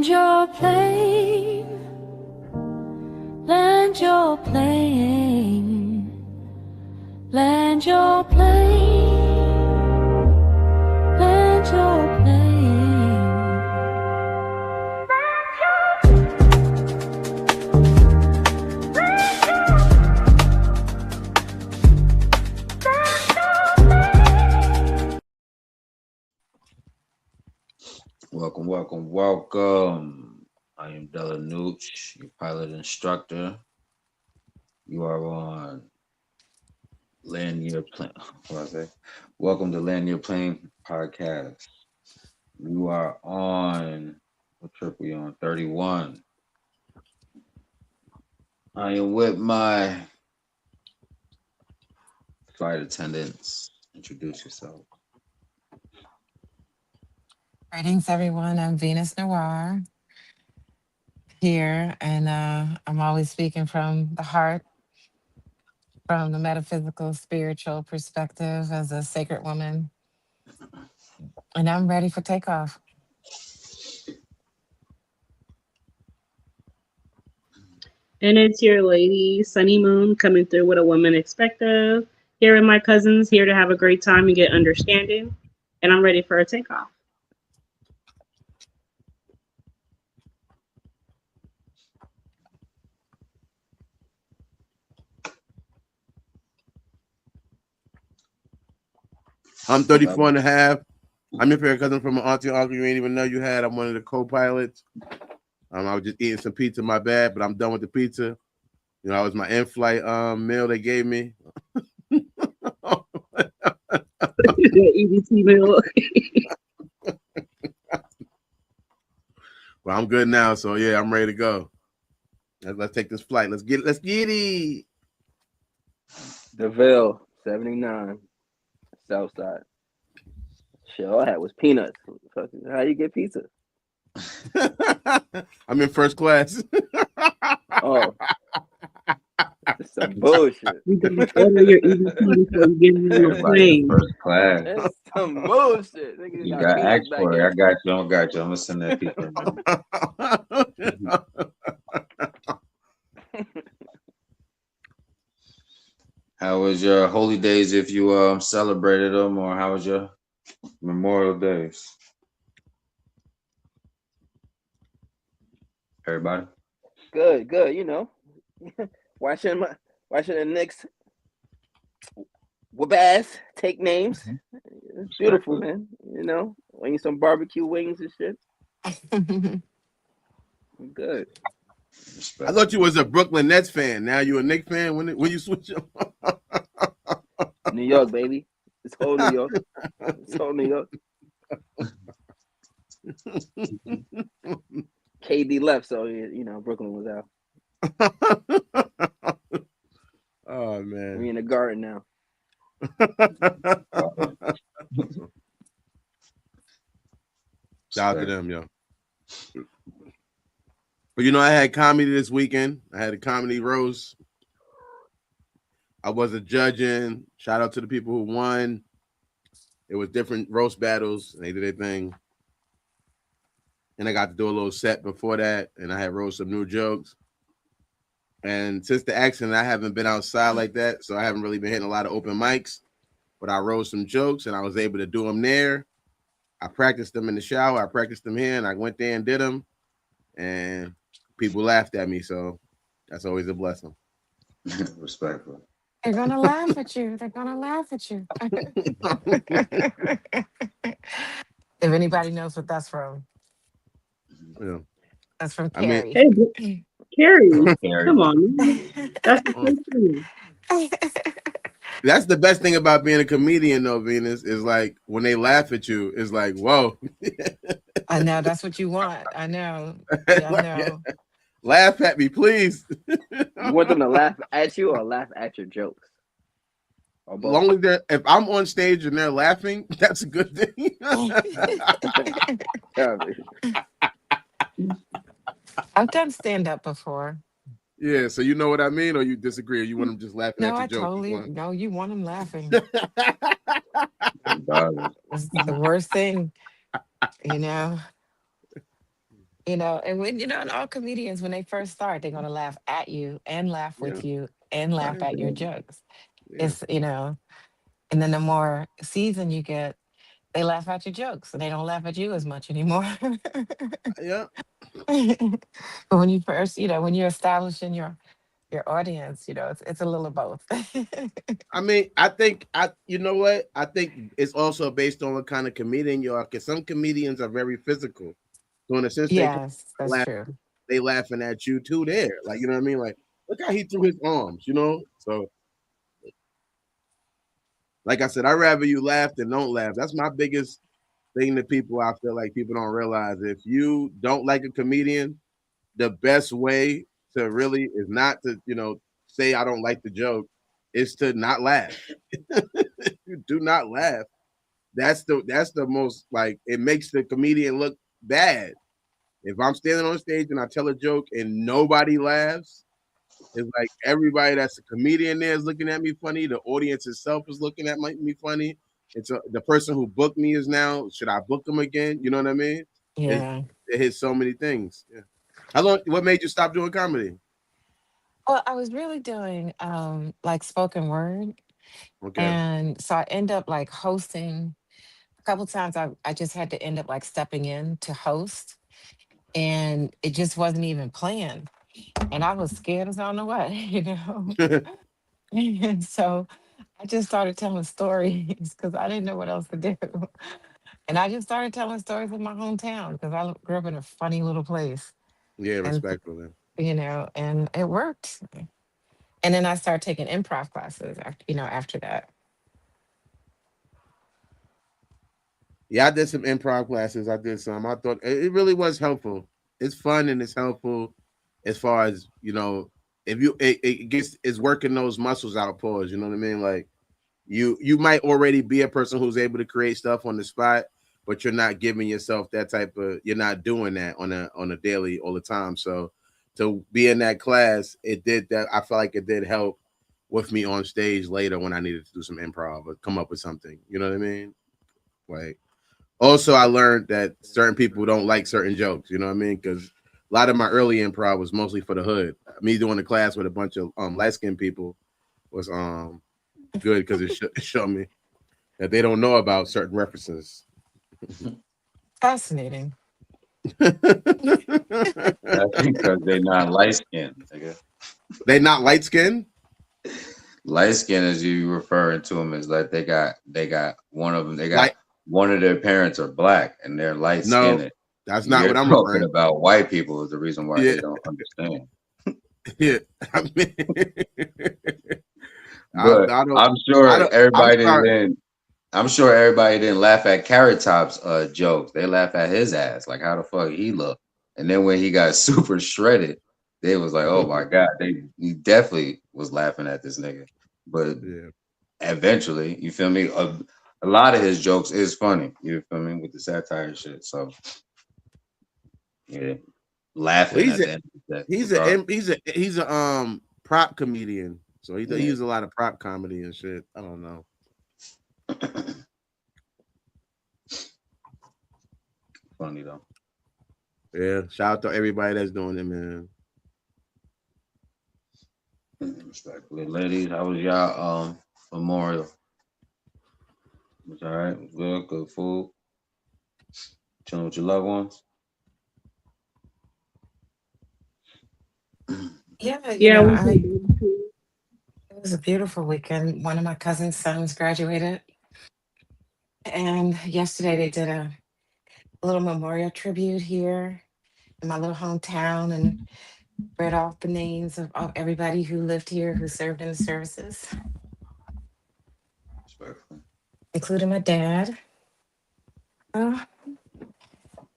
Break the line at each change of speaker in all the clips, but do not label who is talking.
Land your plane, land your plane, land your plane, land your plane.
Welcome, welcome, welcome. I am Della Nooch, your pilot instructor. You are on Land Your Plane. What I say? Welcome to Land Your Plane podcast. You are on, what trip are you on? 31. I am with my flight attendants. Introduce yourself.
Greetings, everyone. I'm Venus Noir here, and I'm always speaking from the heart, from the metaphysical, spiritual perspective as a sacred woman. And I'm ready for takeoff.
And it's your lady, Sunny Moon, coming through with a woman perspective. Here with my cousins, here to have a great time and get understanding. And I'm ready for a takeoff.
I'm 34 and a half. I'm your favorite cousin from an auntie and uncle you ain't even know you had. I'm one of the co-pilots. I was just eating some pizza in my bag, but I'm done with the pizza. You know, that was my in-flight meal they gave me.
EBT meal.
Well, I'm good now, so yeah, I'm ready to go. Let's take this flight. Let's get it.
DeVille, 79, Southside. Shit, all I had was peanuts. How you get pizza?
I'm in first class.
Oh, that's some bullshit.
You can order your EBT before you get on the plane.
First class.
That's some bullshit. Nigga,
You
got
got
peanuts
asked
back
for it.
here.
I got you. I'm gonna send that pizza. How was your holy days if you celebrated them, or how was your Memorial Days? Everybody?
Good. You know, watching the Knicks whoop ass take names. It's beautiful, man. You know, eating some barbecue wings and shit. Good.
I thought you was a Brooklyn Nets fan. Now you a Knicks fan. When you switch up?
New York, baby. It's whole New York. It's whole New York. KD left, so you know Brooklyn was out.
Oh man,
We in the garden now.
Shout out to them, yo. But you know, I had comedy this weekend. I had a comedy roast. I wasn't judging. Shout out to the people who won. It was different roast battles. They did their thing. And I got to do a little set before that. And I had wrote some new jokes. And since the accident, I haven't been outside like that. So I haven't really been hitting a lot of open mics. But I wrote some jokes and I was able to do them there. I practiced them in the shower. I practiced them here and I went there and did them. And people laughed at me. So that's always a blessing.
Respectful.
They're going to laugh at you. They're going to laugh at you. If anybody knows what that's from.
Yeah.
That's from Carrie.
Hey, Carrie, come on. That's the first thing.
That's the best thing about being a comedian, though, Venus, is like when they laugh at you, it's like, whoa.
I know. That's what you want. I know. Yeah, I know.
Laugh at me, please.
You want them to laugh at you or laugh at your jokes? Or both?
Long as if I'm on stage and they're laughing, that's a good thing.
I've done stand up before.
Yeah, so you know what I mean, or you disagree, or you want them just laughing
No,
at your
I
joke?
totally no. You want them laughing.
Regardless.
It's the worst thing, you know. You know, and when and all comedians when they first start, they're gonna laugh at you and laugh
Yeah,
with you and laugh
right.
at your jokes.
Yeah,
It's and then the more season you get, they laugh at your jokes and they don't laugh at you as much anymore.
yeah.
But when you first, when you're establishing your audience, it's a little of both.
I mean, I think you know what? I think it's also based on what kind of comedian you are. Because some comedians are very physical. So in a sense,
Yes, that's
laugh,
true.
they laughing at you too. There, like you know what I mean? Like, look how he threw his arms. So like I said, I'd rather you laugh than don't laugh. That's my biggest thing to people. I feel like people don't realize if you don't like a comedian, the best way to really is not to say I don't like the joke, is to not laugh. You do not laugh. That's the most, like, it makes the comedian look bad. If I'm standing on stage and I tell a joke and nobody laughs, it's like everybody that's a comedian there is looking at me funny. The audience itself is looking at me funny. The person who booked me is now, should I book them again? You know what I mean? It,
Yeah.
it hits so many things. Yeah. How long? What made you stop doing comedy?
Well, I was really doing like spoken word.
Okay.
And so I end up like hosting a couple times. I just had to end up like stepping in to host, and it just wasn't even planned. And I was scared as I don't know what, And so I just started telling stories because I didn't know what else to do. And I just started telling stories of my hometown because I grew up in a funny little place.
Yeah,
And,
respectfully.
and it worked. And then I started taking improv classes after that.
Yeah, I did some improv classes. I did some. I thought it really was helpful. It's fun and it's helpful as far as if it gets is working those muscles out. Pause. You know what I mean? Like you might already be a person who's able to create stuff on the spot, but you're not giving yourself that type of. You're not doing that on a daily all the time. So to be in that class, it did that. I feel like it did help with me on stage later when I needed to do some improv or come up with something. You know what I mean? Like. Also, I learned that certain people don't like certain jokes. You know what I mean? Because a lot of my early improv was mostly for the hood. Me doing the class with a bunch of light skinned people was good because it showed me that they don't know about certain references.
Fascinating.
That's because they're not light skinned.
They not light skinned.
Light skin, as you referring to them, is like they got one of them. They got
Like
one of their parents are black and they're light
no,
skinned.
that's not
You're
what I'm
talking
referring.
about white people is the reason why
Yeah,
they don't understand.
yeah. I mean,
But
I don't.
I'm sure
I'm
everybody
sorry.
didn't. I'm sure everybody didn't laugh at Carrot Top's jokes. They laugh at his ass, like how the fuck he looked. And then when he got super shredded, they was like, "Oh my god!" He definitely was laughing at this nigga. But
Yeah.
eventually, you feel me? A lot of his jokes is funny. You feel me with the satire and shit. So yeah,
Well,
laughing at the end of the day, regardless.
he's a prop comedian. So he
Yeah,
uses a lot of prop comedy and shit. I don't know.
funny though.
Yeah, shout out to everybody that's doing it, man.
Respectfully, ladies, how was y'all memorial? Was all right. Was good. Good food. Chilling with your loved ones.
Yeah,
Yeah, we
I
can do.
it was a beautiful weekend. One of my cousin's sons graduated, and yesterday they did a little memorial tribute here in my little hometown and read off the names of everybody who lived here who served in the services,
Respectfully.
including my dad. Oh,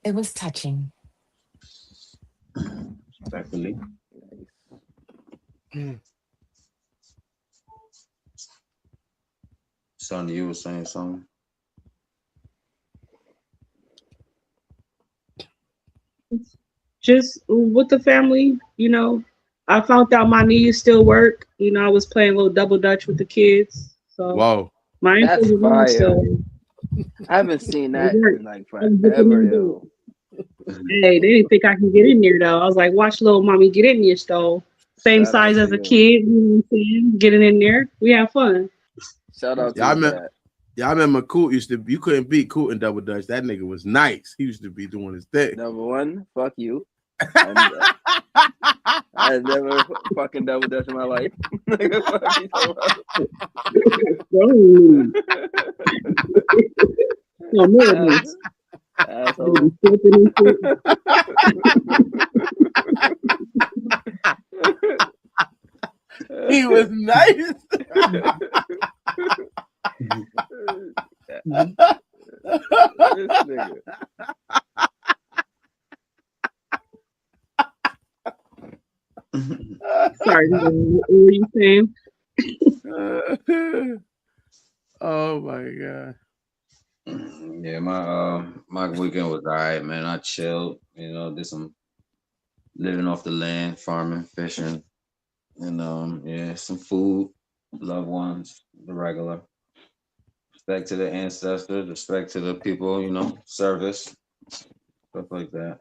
it was touching.
Respectfully. Son, you were saying something.
Just with the family, I found out my knees still work. I was playing a little double dutch with the kids. So
Whoa.
my ankles
That's
are going
fire.
still.
I haven't seen
It
that
worked.
in like
I was with the
forever,
new
yo.
dude. Hey, they didn't think I can get in there though. I was like, watch little mommy get in your stove. Same
Shout out
size
to
as a
you.
kid, you know what I'm saying? Getting in there. We have fun.
Shout out to
Y'all
your
remember,
dad.
y'all remember Coot used to, you couldn't beat Coot in Double Dutch. That nigga was nice. He used to be doing his thing.
Number one, fuck you. I had never fucking double dutch in my life. Nigga, fuck you so much.
Oh, no more of this.
Asshole.
Flipping and shit.
He was nice.
This nigga.
Sorry, what were you saying?
Oh my god.
Yeah, my weekend was all right, man. I chilled, did some living off the land, farming, fishing, and yeah, some food, loved ones, the regular. Respect to the ancestors, respect to the people, service, stuff like that.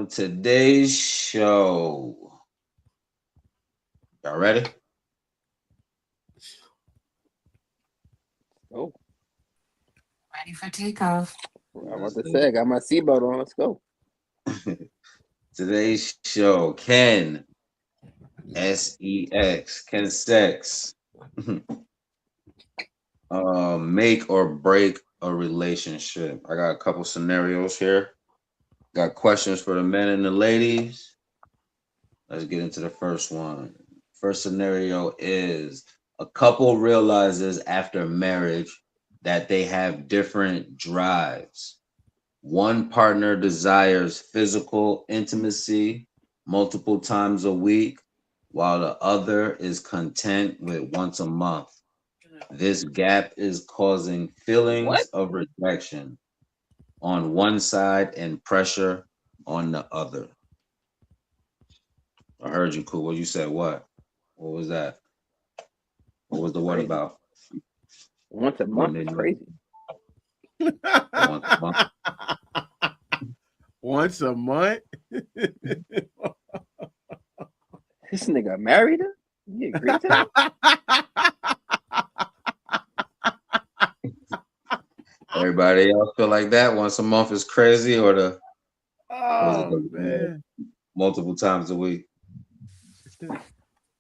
Today's show. Y'all ready?
Oh,
Ready for takeoff.
I'm about to say, I got my seatbelt on. Let's go.
Today's show, Ken, S-E-X, Ken Sex, make or break a relationship. I got a couple scenarios here. Got questions for the men and the ladies. Let's get into the first one. First scenario is a couple realizes after marriage that they have different drives. One partner desires physical intimacy multiple times a week, while the other is content with once a month. This gap is causing feelings
What?
of rejection on one side and pressure on the other. I heard you, cool. What you said? What? What was that? What was the what
Crazy.
about?
Once a month is crazy.
Once a month.
Once a month?
This nigga married her? You agree to that?
Everybody else feel like that? Once a month is crazy, or
Oh man.
multiple times a week?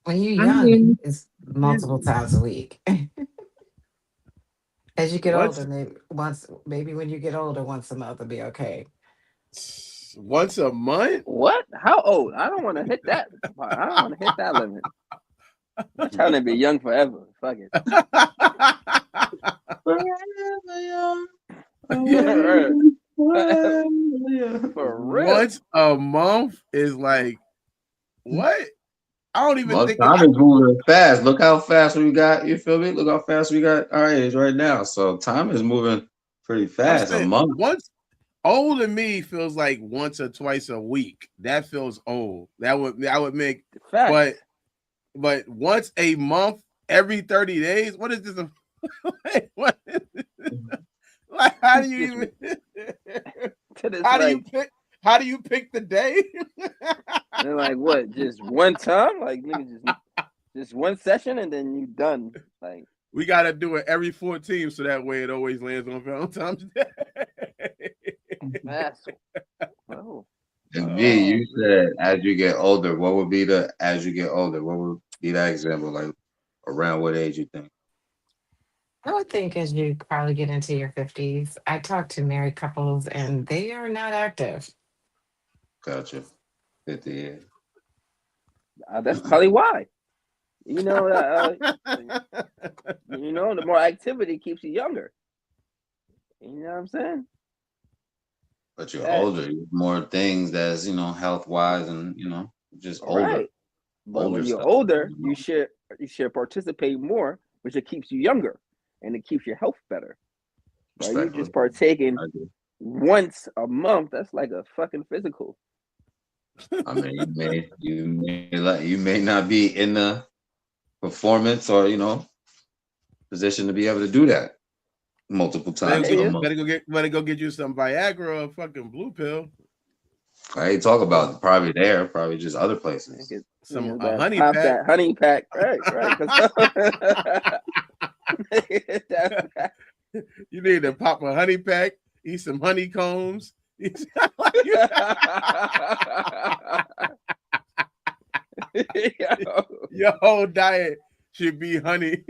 When you're
I
young,
mean,
it's multiple times a week. As you get
Once
older, maybe when you get older, once a month will be okay.
once a month?
What? How old? I don't want to hit that. I don't want to hit that limit. I'm trying to be young forever. Fuck it. For real.
Once a month is like what? I don't even think
Time is moving fast. Look how fast we got. You feel me? Look how fast we got our age right now. So time is moving pretty fast. A month.
Once old to me feels like once or twice a week. That feels old. That would make
Fact.
but once a month, every 30 days. What is this? What? Like, how do you even? How do you pick the day?
They're like, what? Just one time? Like, nigga, just one session and then you done. Like,
we gotta do it every 14, so that way it always lands on Valentine's Day.
oh.
V, you said as you get older. What would be the as you get older? What would be that example? Like around what age you think?
I would think as you probably get into your 50s, I talk to married couples and they are not active.
Gotcha. 50 years.
That's probably why. You know, the more activity keeps you younger. You know what I'm saying?
But you're older. You have more things that's health wise and just older.
Right. But
older
when you're
stuff,
older, you should participate more, which it keeps you younger and it keeps your health better. Right? You just partaking once a month. That's like a fucking physical.
I mean, you may not be in the performance or position to be able to do that. multiple times
Yeah,
a
yeah.
month.
Better go get you some Viagra or a fucking blue pill.
I ain't talk about probably there, probably just other places.
Get,
Some
that
honey
pop
pack.
that honey pack. Right. 'Cause
You need to pop a honey pack, eat some honeycombs. Your whole diet should be honey.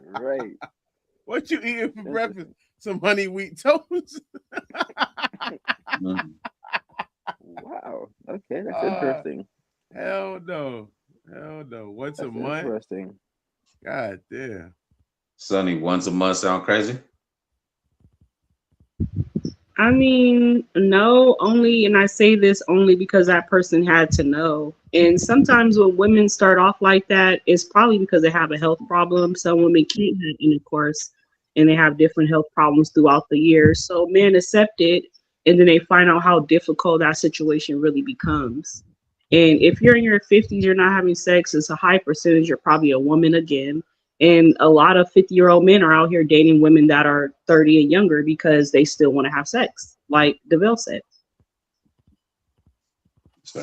Right.
What you eating for breakfast? Some honey wheat toast.
Mhm.
Wow. Okay, that's interesting.
Hell no. Once
That's
a month.
interesting.
God damn.
Sonny, once a month sound crazy?
I mean, no, only, and I say this only because that person had to know. And sometimes when women start off like that, it's probably because they have a health problem. Some women can't have intercourse and they have different health problems throughout the year. So men accept it and then they find out how difficult that situation really becomes. And if you're in your 50s, you're not having sex, it's a high percentage, you're probably a woman again. And a lot of 50-year-old men are out here dating women that are 30 and younger because they still want to have sex, like DeVille said.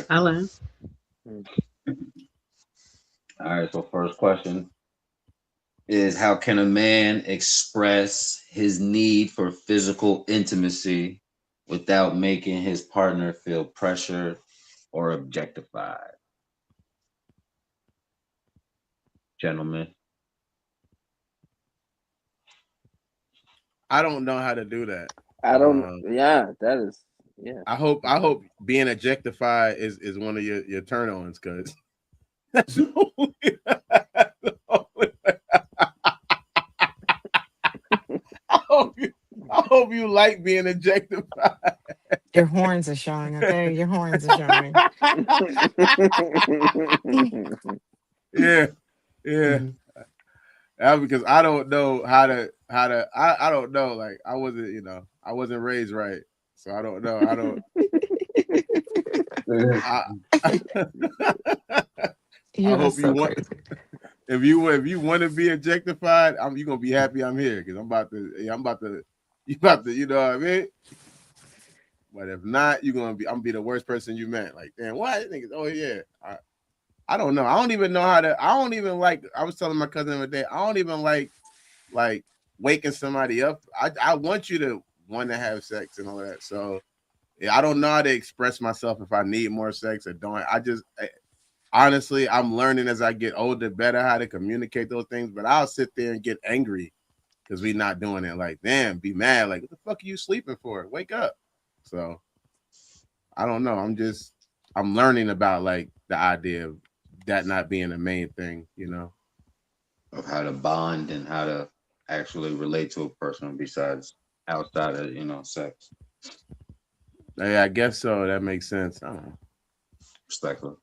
I laugh.
All right, so first question is, how can a man express his need for physical intimacy without making his partner feel pressured or objectified? Gentlemen.
I don't know how to do that.
I don't. Yeah, that is. Yeah.
I hope being objectified is one of your turn ons, because that's the only, I hope you like being objectified.
Your horns are showing, okay? Your horns are showing.
Yeah.
Mhm.
Because I don't know how to I don't know. Like I wasn't raised right. So I don't know.
You
I
are
hope you
so
want
crazy.
if you want to be objectified, you're gonna be happy I'm here, because I'm about to you know what I mean? But if not, I'm gonna be the worst person you met. Like, damn, what? Oh yeah. I don't know. I don't even know how to. I don't even like. I was telling my cousin the other day. I don't even like waking somebody up. I want you to want to have sex and all that. So yeah, I don't know how to express myself if I need more sex or don't. Honestly, I'm learning as I get older better how to communicate those things. But I'll sit there and get angry because we not doing it. Like, damn, be mad. Like, what the fuck are you sleeping for? Wake up. So I don't know. I'm learning about like the idea of that not being the main thing, you know,
Of how to bond and how to actually relate to a person besides outside of sex.
Yeah, I guess so. That makes sense. I don't know.
Respectful.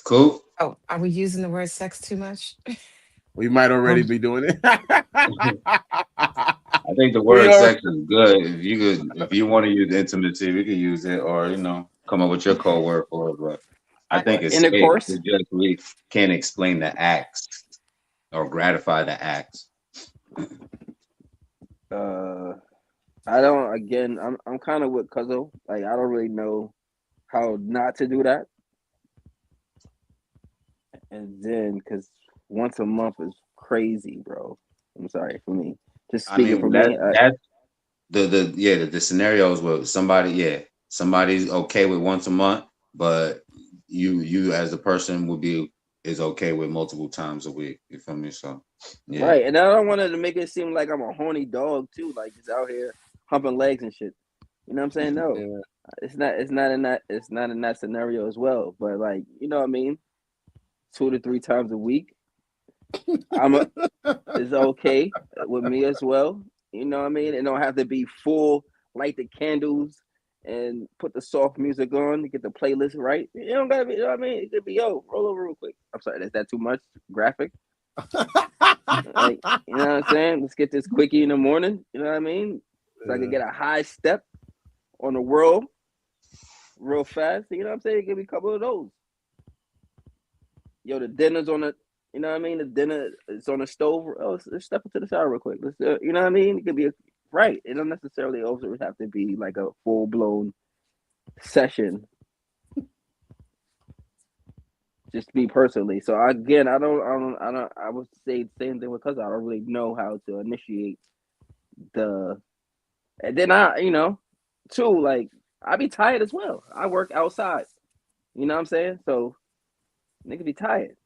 Cool.
Oh, are we using the word sex too much?
We might already be doing it.
I think the word sex is good. If you want to use intimacy, we could use it, or come up with your code word for it. But I think it's safe.
Intercourse.
It's just we can't explain the acts or gratify the acts.
I don't. Again, I'm kind of with Cuzzo. Like, I don't really know how not to do that. And then, because once a month is crazy, bro. I'm sorry for me. Just speaking for me.
That's the scenarios where somebody's okay with once a month, but you as a person is okay with multiple times a week. You feel me? So yeah.
Right, and I don't want to make it seem like I'm a horny dog too, like just out here humping legs and shit. You know what I'm saying? No,
Yeah.
it's not in that scenario as well. But like, you know what I mean? 2 to 3 times a week, is okay with me as well. You know what I mean? It don't have to be full. Light the candles and put the soft music on to get the playlist right. You don't gotta be. You know what I mean? It could be, yo, roll over real quick. I'm sorry, is that too much graphic? Like, you know what I'm saying? Let's get this quickie in the morning. You know what I mean? So I can get a high step on the world real fast. You know what I'm saying? Give me a couple of those. Yo, the dinner's on the You know what I mean? The dinner is on the stove. Oh, let's step into the shower real quick. Let's, you know what I mean? It could be right. It don't necessarily also have to be like a full blown session. Just me personally. So again, I would say the same thing because I don't really know how to initiate the. And then too, like I be tired as well. I work outside. You know what I'm saying? So nigga be tired.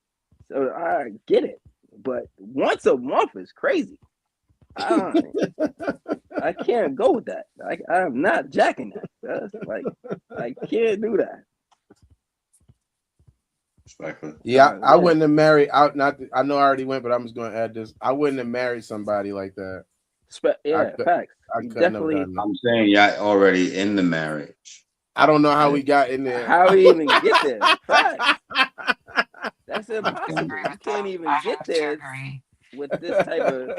So I get it. But once a month is crazy. I can't go with that. I'm not jacking that. That's like I can't do that.
Respectfully.
Yeah, I wouldn't have married. I know I already went, but I'm just going to add this. I wouldn't have married somebody like that.
Facts.
I couldn't have done that.
I'm saying y'all already in the marriage.
I don't know how we got in there.
How we even get there? Facts. That's impossible. You can't even get there with this type of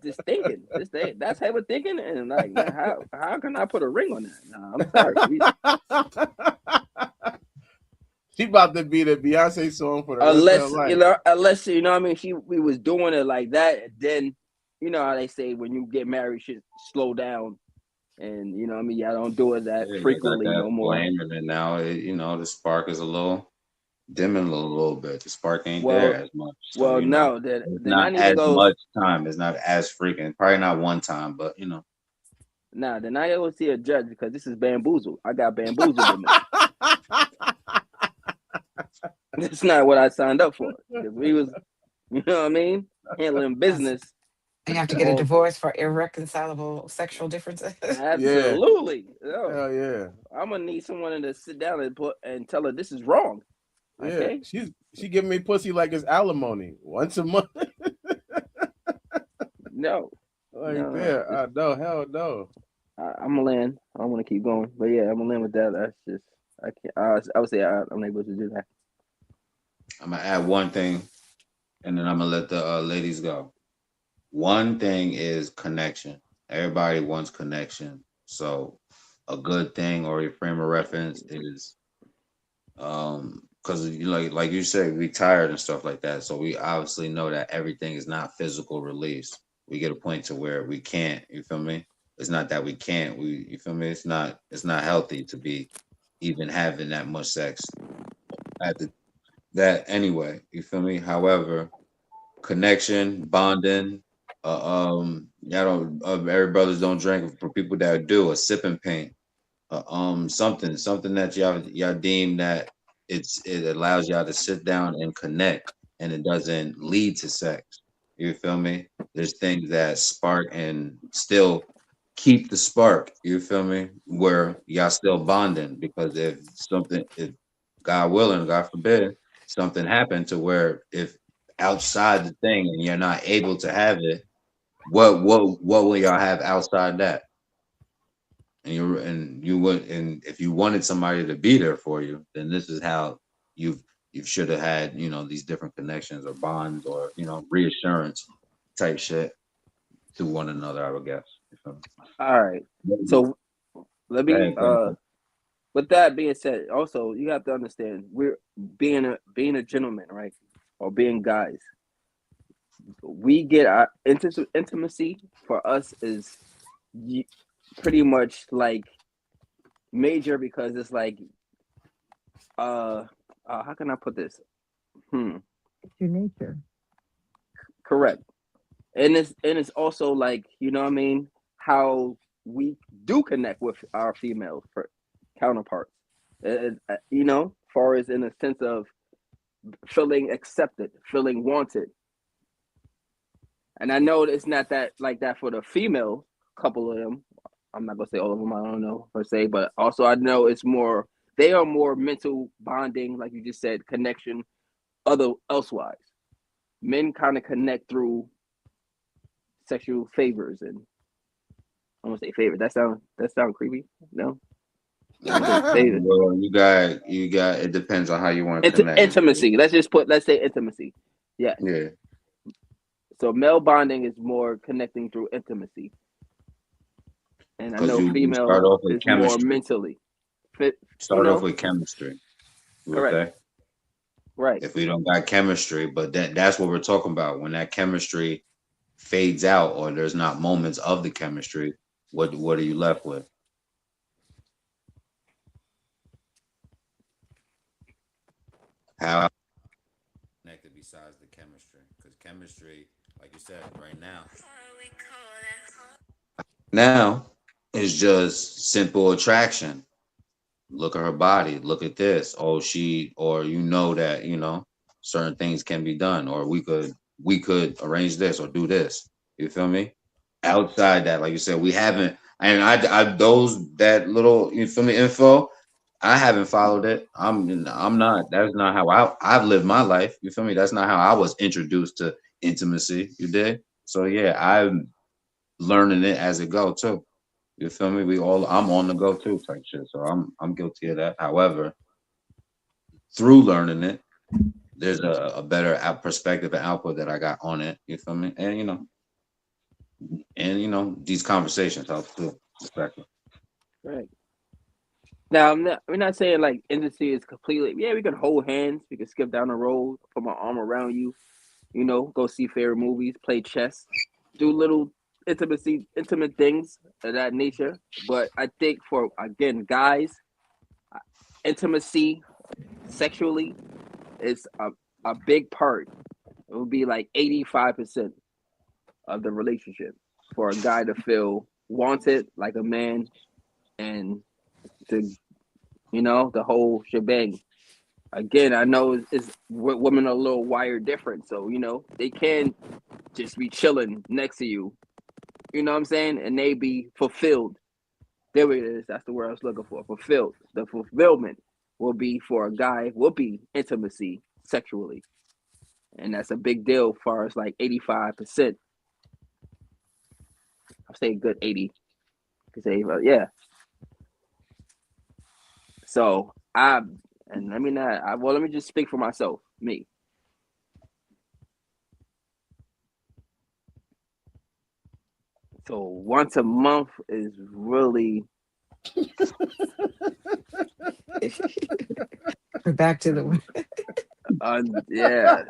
this thinking. That type of thinking, and like, man, how can I put a ring on that? No, I'm sorry.
She about to be the Beyonce song for the rest of her life.
Unless you know what I mean, we was doing it like that, then you know how they say when you get married, shit slow down, and you know what I mean, y'all don't do it that frequently no more.
And then now, the spark is a little dimming a little bit. The spark ain't there as much. So,
no,
then not as much time. It's not as freaking. Probably not one time, but
Nah, then I always see a judge because this is bamboozled. I got bamboozled in this. That's not what I signed up for. We was, you know what I mean, handling business.
You have to get a divorce for irreconcilable sexual differences.
Absolutely.
Hell yeah.
I'm gonna need someone to sit down and tell her this is wrong. Okay?
Yeah, she giving me pussy like it's alimony once a month.
No.
Like there, I know, hell no.
I'm gonna land. I don't want to keep going, but yeah, I'm gonna land with that. That's just I can't. I would say I'm able to do that.
I'm gonna add one thing, and then I'm gonna let the ladies go. One thing is connection. Everybody wants connection, so a good thing or a frame of reference is, because like you say, we tired and stuff like that. So we obviously know that everything is not physical release. We get a point to where we can't. You feel me? It's not that we can't. You feel me? It's not healthy to be even having that much sex at that anyway. You feel me? However, connection, bonding. Y'all don't. Every brothers don't drink. For people that do, a sipping paint. Something that y'all deem that it allows y'all to sit down and connect, and it doesn't lead to sex. You feel me? There's things that spark and still keep the spark. You feel me? Where y'all still bonding, because if God willing, God forbid, something happened to where if outside the thing and you're not able to have it, what will y'all have outside that? And if you wanted somebody to be there for you, then this is how you should have had these different connections or bonds or reassurance type shit to one another, I would guess.
All right. So let me with that being said, also you have to understand we're being a gentleman, right? Or being guys. We get our intimacy for us is pretty much like major because it's like how can I put this?
It's your nature.
Correct. And it's also like, you know what I mean, how we do connect with our female counterparts. Far as in a sense of feeling accepted, feeling wanted. And I know it's not that like that for the female couple of them. I'm not gonna say all of them, I don't know per se, but also I know they are more mental bonding, like you just said, connection, elsewise. Men kind of connect through sexual favors, and I'm gonna say favor. That sound creepy? No.
Well, you got. It depends on how you want to connect.
Intimacy. Let's say intimacy. Yeah.
Yeah.
So male bonding is more connecting through intimacy, and I know female is more mentally fit.
Start off with chemistry.
Correct. Right.
if we don't got chemistry. But that's what we're talking about. When that chemistry fades out or there's not moments of the chemistry, what are you left with? How connected besides the chemistry? Because chemistry, like you said, right now is just simple attraction. Look at her body, look at this. Oh, or that, certain things can be done, or we could arrange this or do this. You feel me? Outside that, like you said, we haven't, and I those that little, you feel me, info, I haven't followed it. I'm not, that's not how I've lived my life. You feel me? That's not how I was introduced to intimacy. You did? So yeah, I'm learning it as it go too. You feel me? I'm on the go too type shit. So I'm guilty of that. However, through learning it, there's a better perspective and output that I got on it. You feel me? And these conversations help too. Exactly.
Right. Now, we're not saying like intimacy is completely. Yeah, we can hold hands. We can skip down the road, put my arm around you. Go see favorite movies, play chess, do little intimate things of that nature. But I think for again, guys, intimacy sexually is a big part. It would be like 85% of the relationship for a guy to feel wanted like a man and to the whole shebang. Again, I know it's women are a little wired different, so they can just be chilling next to you. You know what I'm saying? And they be fulfilled. There it is. That's the word I was looking for. Fulfilled. The fulfillment will be for a guy. Will be intimacy sexually, and that's a big deal. As far as like 85%. I'll say a good 80. Yeah. So let me just speak for myself, me. So once a month is really.
We're back to the.
Yeah.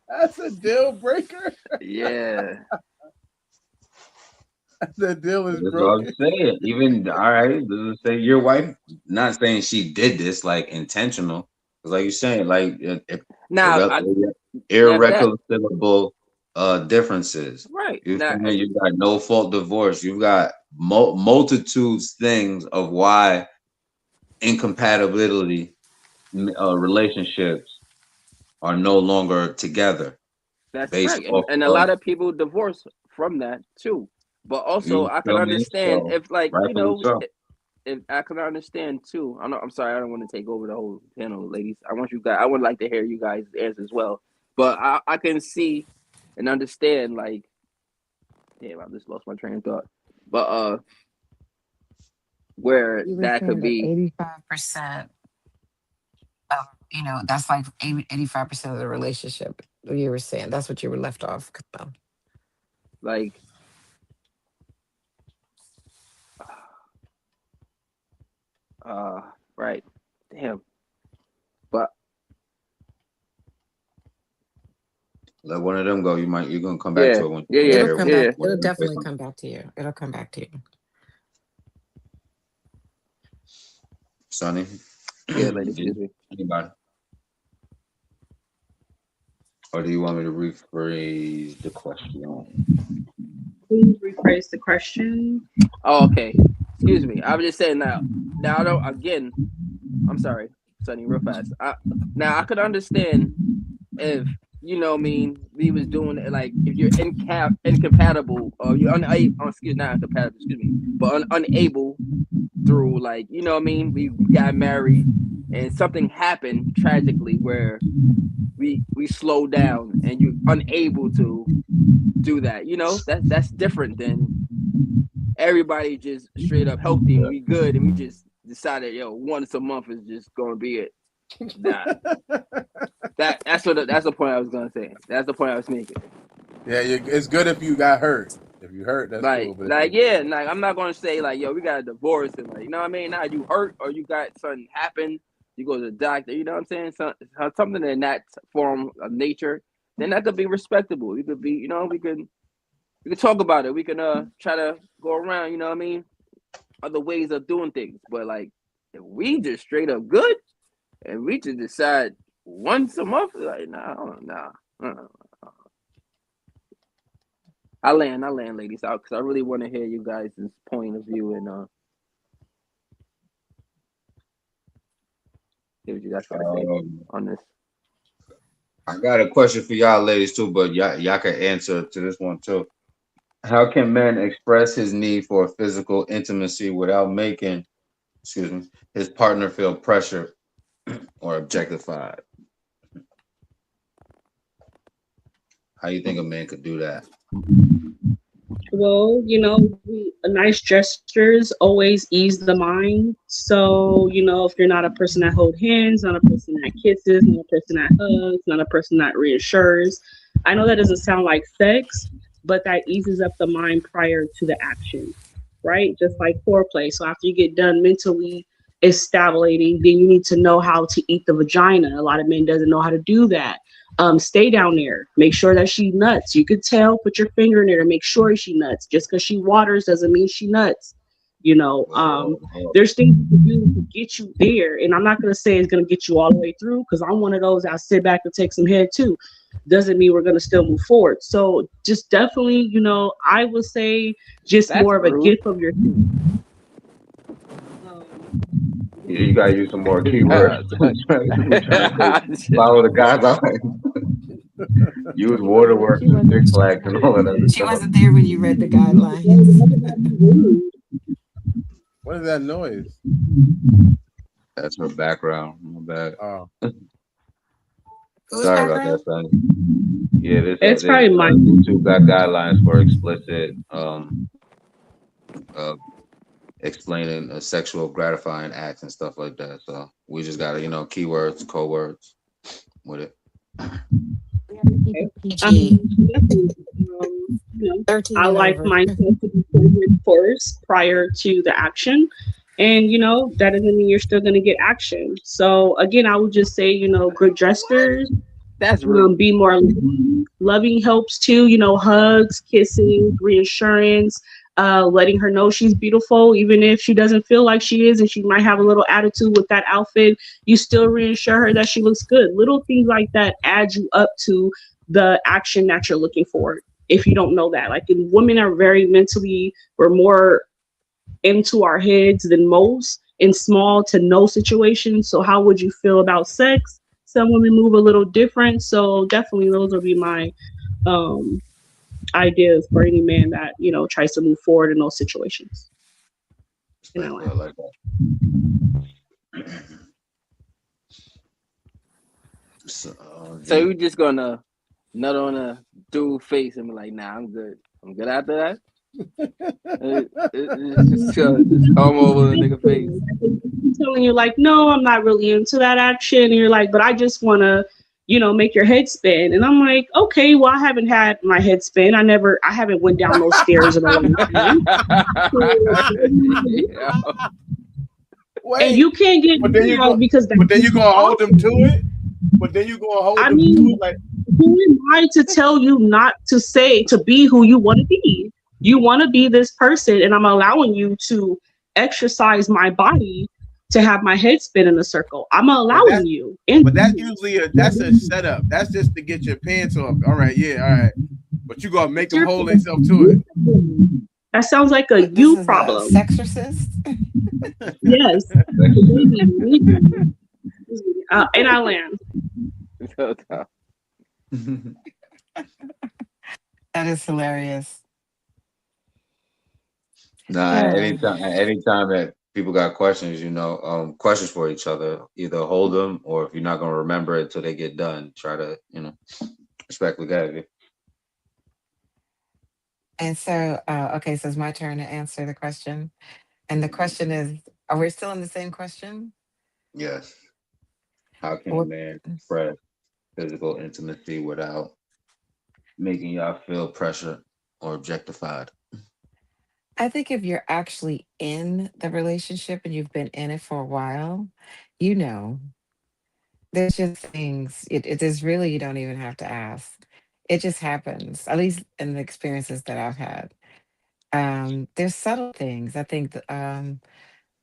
That's a deal breaker.
Yeah.
The deal is
That's what
broken.
I'm saying. Even all right, let's say your wife, not saying she did this like intentional, because like you're saying, like
Now,
irreconcilable differences.
right
You
now,
feel me? You've got no fault divorce. You've got multitudes things of why incompatibility relationships are no longer together
that's
based
correct,
off
and a
of,
lot of people divorce from that too. But also,
you
I can
feel me?
understand
So
if, like,
rightfully so.
if I can understand too. I'm sorry, I don't want to take over the whole panel, ladies. I would like to hear you guys' answers as well. But I can see and understand, like, damn, I just lost my train of thought. But where
You were
that could
saying that
be
85% of, that's like 85% of the relationship. You were saying that's what you were left off.
like, right, damn. But
Let one of them go. You're gonna come back
yeah,
to it when
yeah,
you
yeah,
It'll
hear
come
yeah.
back.
what
It'll
they say.
definitely come back to you. It'll come back to you.
Sonny.
Yeah, lady, excuse me.
Anybody? Or do you want me to rephrase the question?
Please rephrase the question.
Oh, okay. Excuse me. I was just saying now. Now I don't. Again, I'm sorry, Sonny. Real fast. Now I could understand if what I mean, we was doing it like if you're incompatible or you're unable. Excuse not incompatible. Excuse me, but unable through, like, what I mean. We got married and something happened tragically where we slow down and you're unable to do that. That's different than everybody just straight up healthy and we good and we just decided, once a month is just gonna be it. Nah, that's the point I was gonna say. That's the point I was making.
Yeah, it's good if you got hurt. If you hurt, that's cool. But
I'm not gonna say like, yo, we got a divorce and, like, you know what I mean. Now you hurt or you got something happen. you go to the doctor, you know what I'm saying? Something in that form of nature, then that could be respectable. We could be, we could talk about it. We can try to go around, you know what I mean? Other ways of doing things. But like if we just straight up good and we just decide once a month, like nah. I land, ladies, out because I really want to hear you guys' point of view and see what you guys gotta say on this.
I got a question for y'all ladies too, but y'all can answer to this one too. How can men express his need for physical intimacy without making, excuse me, his partner feel pressured or objectified? How you think a man could do that?
Well, nice gestures always ease the mind. So, if you're not a person that holds hands, not a person that kisses, not a person that hugs, not a person that reassures, I know that doesn't sound like sex, but that eases up the mind prior to the action, right? Just like foreplay. So after you get done mentally establishing, then you need to know how to eat the vagina. A lot of men doesn't know how to do that. Stay down there. Make sure that she nuts. You could tell. Put your finger in there to make sure she nuts. Just because she waters doesn't mean she nuts. There's things you can do to get you there, and I'm not gonna say it's gonna get you all the way through because I'm one of those that sit back and take some head too. Doesn't mean we're gonna still move forward. So just definitely, I would say just
That's
more of a
rude.
gift of your.
You gotta use some more keywords. We're trying to follow the guidelines. Use waterworks and Six Flags and all of that
She
stuff.
wasn't there when you read the guidelines.
What is that noise?
That's her background. My bad.
Oh,
Whose
Sorry about
background?
that, son. Yeah, this
It's probably mine.
YouTube got guidelines for explicit uh explaining sexual gratifying acts and stuff like that. So we just gotta, keywords, code words with it.
PG.
Definitely,
13
I
and
like
over.
myself to be present first prior to the action. And that doesn't mean you're still gonna get action. So again, I would just say, good gestures,
That's rude.
be more loving helps too, hugs, kissing, reassurance, letting her know she's beautiful, even if she doesn't feel like she is and she might have a little attitude with that outfit, you still reassure her that she looks good. Little things like that add you up to the action that you're looking for. If you don't know that, like women are very mentally, we're more into our heads than most in small to no situations. So how would you feel about sex? Some women move a little different. So definitely those will be my ideas for any man that, tries to move forward in those situations.
I like that. So
you're just gonna nut on a dude face and be like, nah, I'm good. I'm good after that. It's just come over the nigga face.
I'm telling you, like, no, I'm not really into that action. And you're like, but I just want to, make your head spin. And I'm like, okay, well, I haven't had my head spin. I haven't went down those stairs in a long time.
wait.
And you can't get
But then you go,
because
but then you gonna hold them to it. But then you gonna hold them to it like.
Who am I to tell you not to be who you want to be? You want to be this person, and I'm allowing you to exercise my body to have my head spin in a circle. I'm allowing you.
But that's usually that's a setup. That's just to get your pants off. All right, yeah, all right. But you gonna make them hold themselves to it.
That sounds like a you problem.
Sexorcist?
Yes. And I land.
That is hilarious.
Nah, anytime that people got questions, questions for each other, either hold them or if you're not gonna remember it until they get done, try to, respectfully guide you.
And so, okay, so it's my turn to answer the question. And the question is, are we still in the same question?
Yes. How can a man express physical intimacy without making y'all feel pressure or objectified?
I think if you're actually in the relationship and you've been in it for a while, you know There's just things. There's really, you don't even have to ask. It just happens. At least in the experiences that I've had. There's subtle things. I think the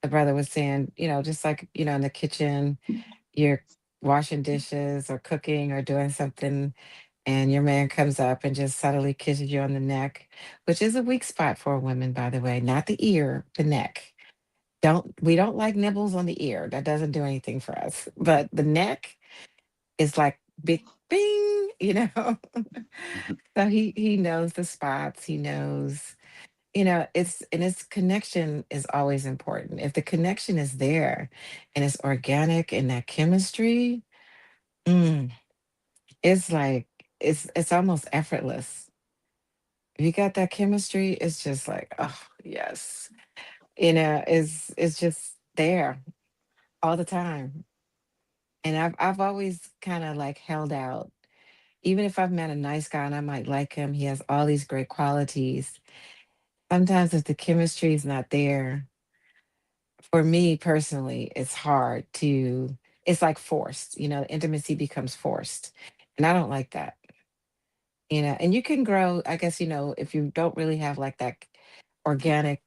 brother was saying, just like, in the kitchen, you're washing dishes or cooking or doing something, and your man comes up and just subtly kisses you on the neck, which is a weak spot for women, by the way, not the ear, the neck. We don't like nibbles on the ear. That doesn't do anything for us. But the neck is like big bing, So he knows the spots. He knows, its connection is always important. If the connection is there and it's organic and that chemistry, mm, it's like it's almost effortless. If you got that chemistry, it's just like, oh yes. It's just there all the time. And I've always kind of like held out. Even if I've met a nice guy and I might like him, he has all these great qualities. Sometimes if the chemistry is not there, for me personally, it's hard to, it's like forced, intimacy becomes forced. And I don't like that. And you can grow, I guess, if you don't really have like that organic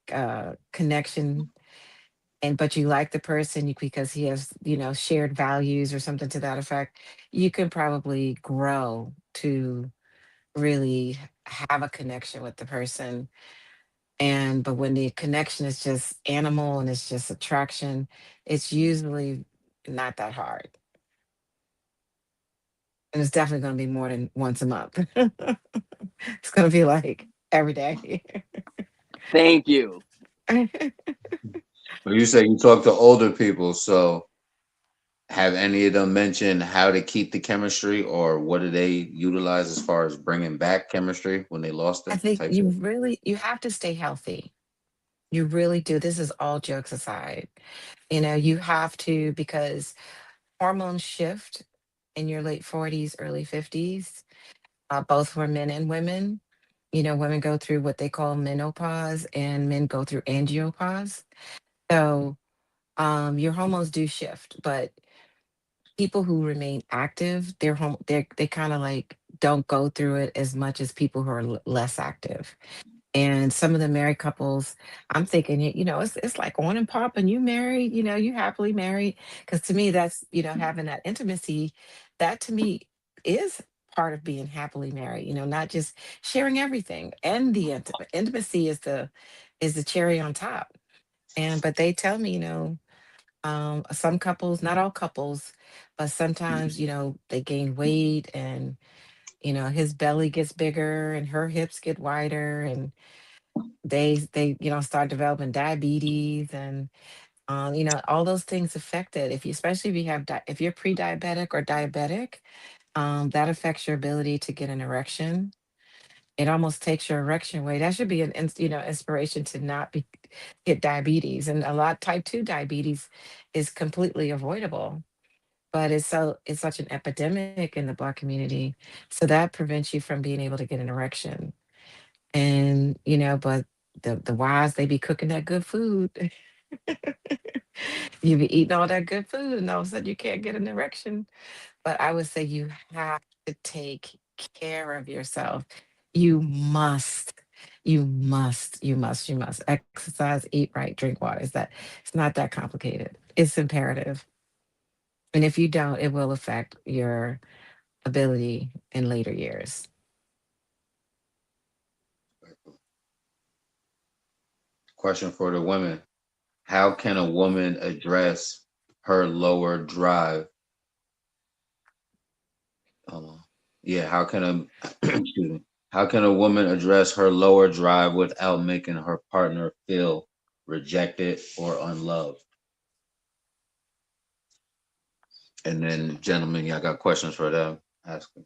connection, and but you like the person because he has, shared values or something to that effect, you can probably grow to really have a connection with the person. And but when the connection is just animal and it's just attraction, it's usually not that hard. And it's definitely going to be more than once a month. It's going to be like every day.
Thank you.
But you say you talk to older people, so have any of them mentioned how to keep the chemistry, or what do they utilize as far as bringing back chemistry when they lost
I
it?
think
Type
you
shit.
really, you have to stay healthy. You really do. This is all jokes aside. You have to, because hormones shift in your late 40s, early 50s, both for men and women. Women go through what they call menopause and men go through angiopause. So your hormones do shift, but people who remain active, they kind of like don't go through it as much as people who are less active. And some of the married couples, I'm thinking, it's like on and pop, and you married, you happily married. Because to me, that's, having that intimacy, that to me is part of being happily married, not just sharing everything. And the intimacy is the cherry on top. But they tell me, some couples, not all couples, but sometimes, they gain weight, and, his belly gets bigger and her hips get wider, and they start developing diabetes, and all those things affect it. If you, especially if you have if you're pre-diabetic or diabetic, that affects your ability to get an erection. It almost takes your erection away. That should be an inspiration to not be get diabetes. And a lot, type 2 diabetes is completely avoidable, but it's such an epidemic in the Black community. So that prevents you from being able to get an erection. And but the wives, they be cooking that good food. You be eating all that good food, and all of a sudden you can't get an erection. But I would say you have to take care of yourself. You must, you must exercise, eat right, drink water. It's not that complicated. It's imperative. And if you don't, it will affect your ability in later years.
Question for the women: how can a woman address her lower drive? Yeah, how can a excuse me? How can a woman address her lower drive without making her partner feel rejected or unloved? And then, gentlemen, y'all got questions for them? Ask them.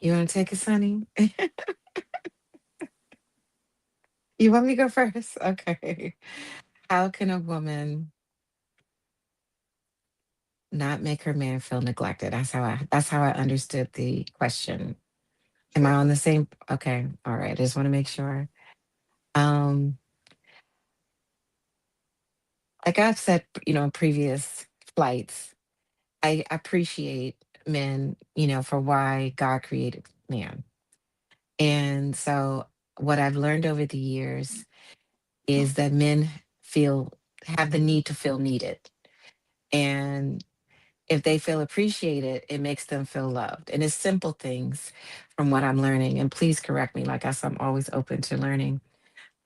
You want to take it, Sonny? You want me to go first? Okay. How can a woman not make her man feel neglected? That's how I understood the question. Am I on the same? Okay. All right. I just want to make sure. Um, like I've said, in previous flights, I appreciate men, for why God created man. And so what I've learned over the years is that men feel have the need to feel needed. And if they feel appreciated, it makes them feel loved. And it's simple things from what I'm learning. And please correct me. Like I said, I'm always open to learning.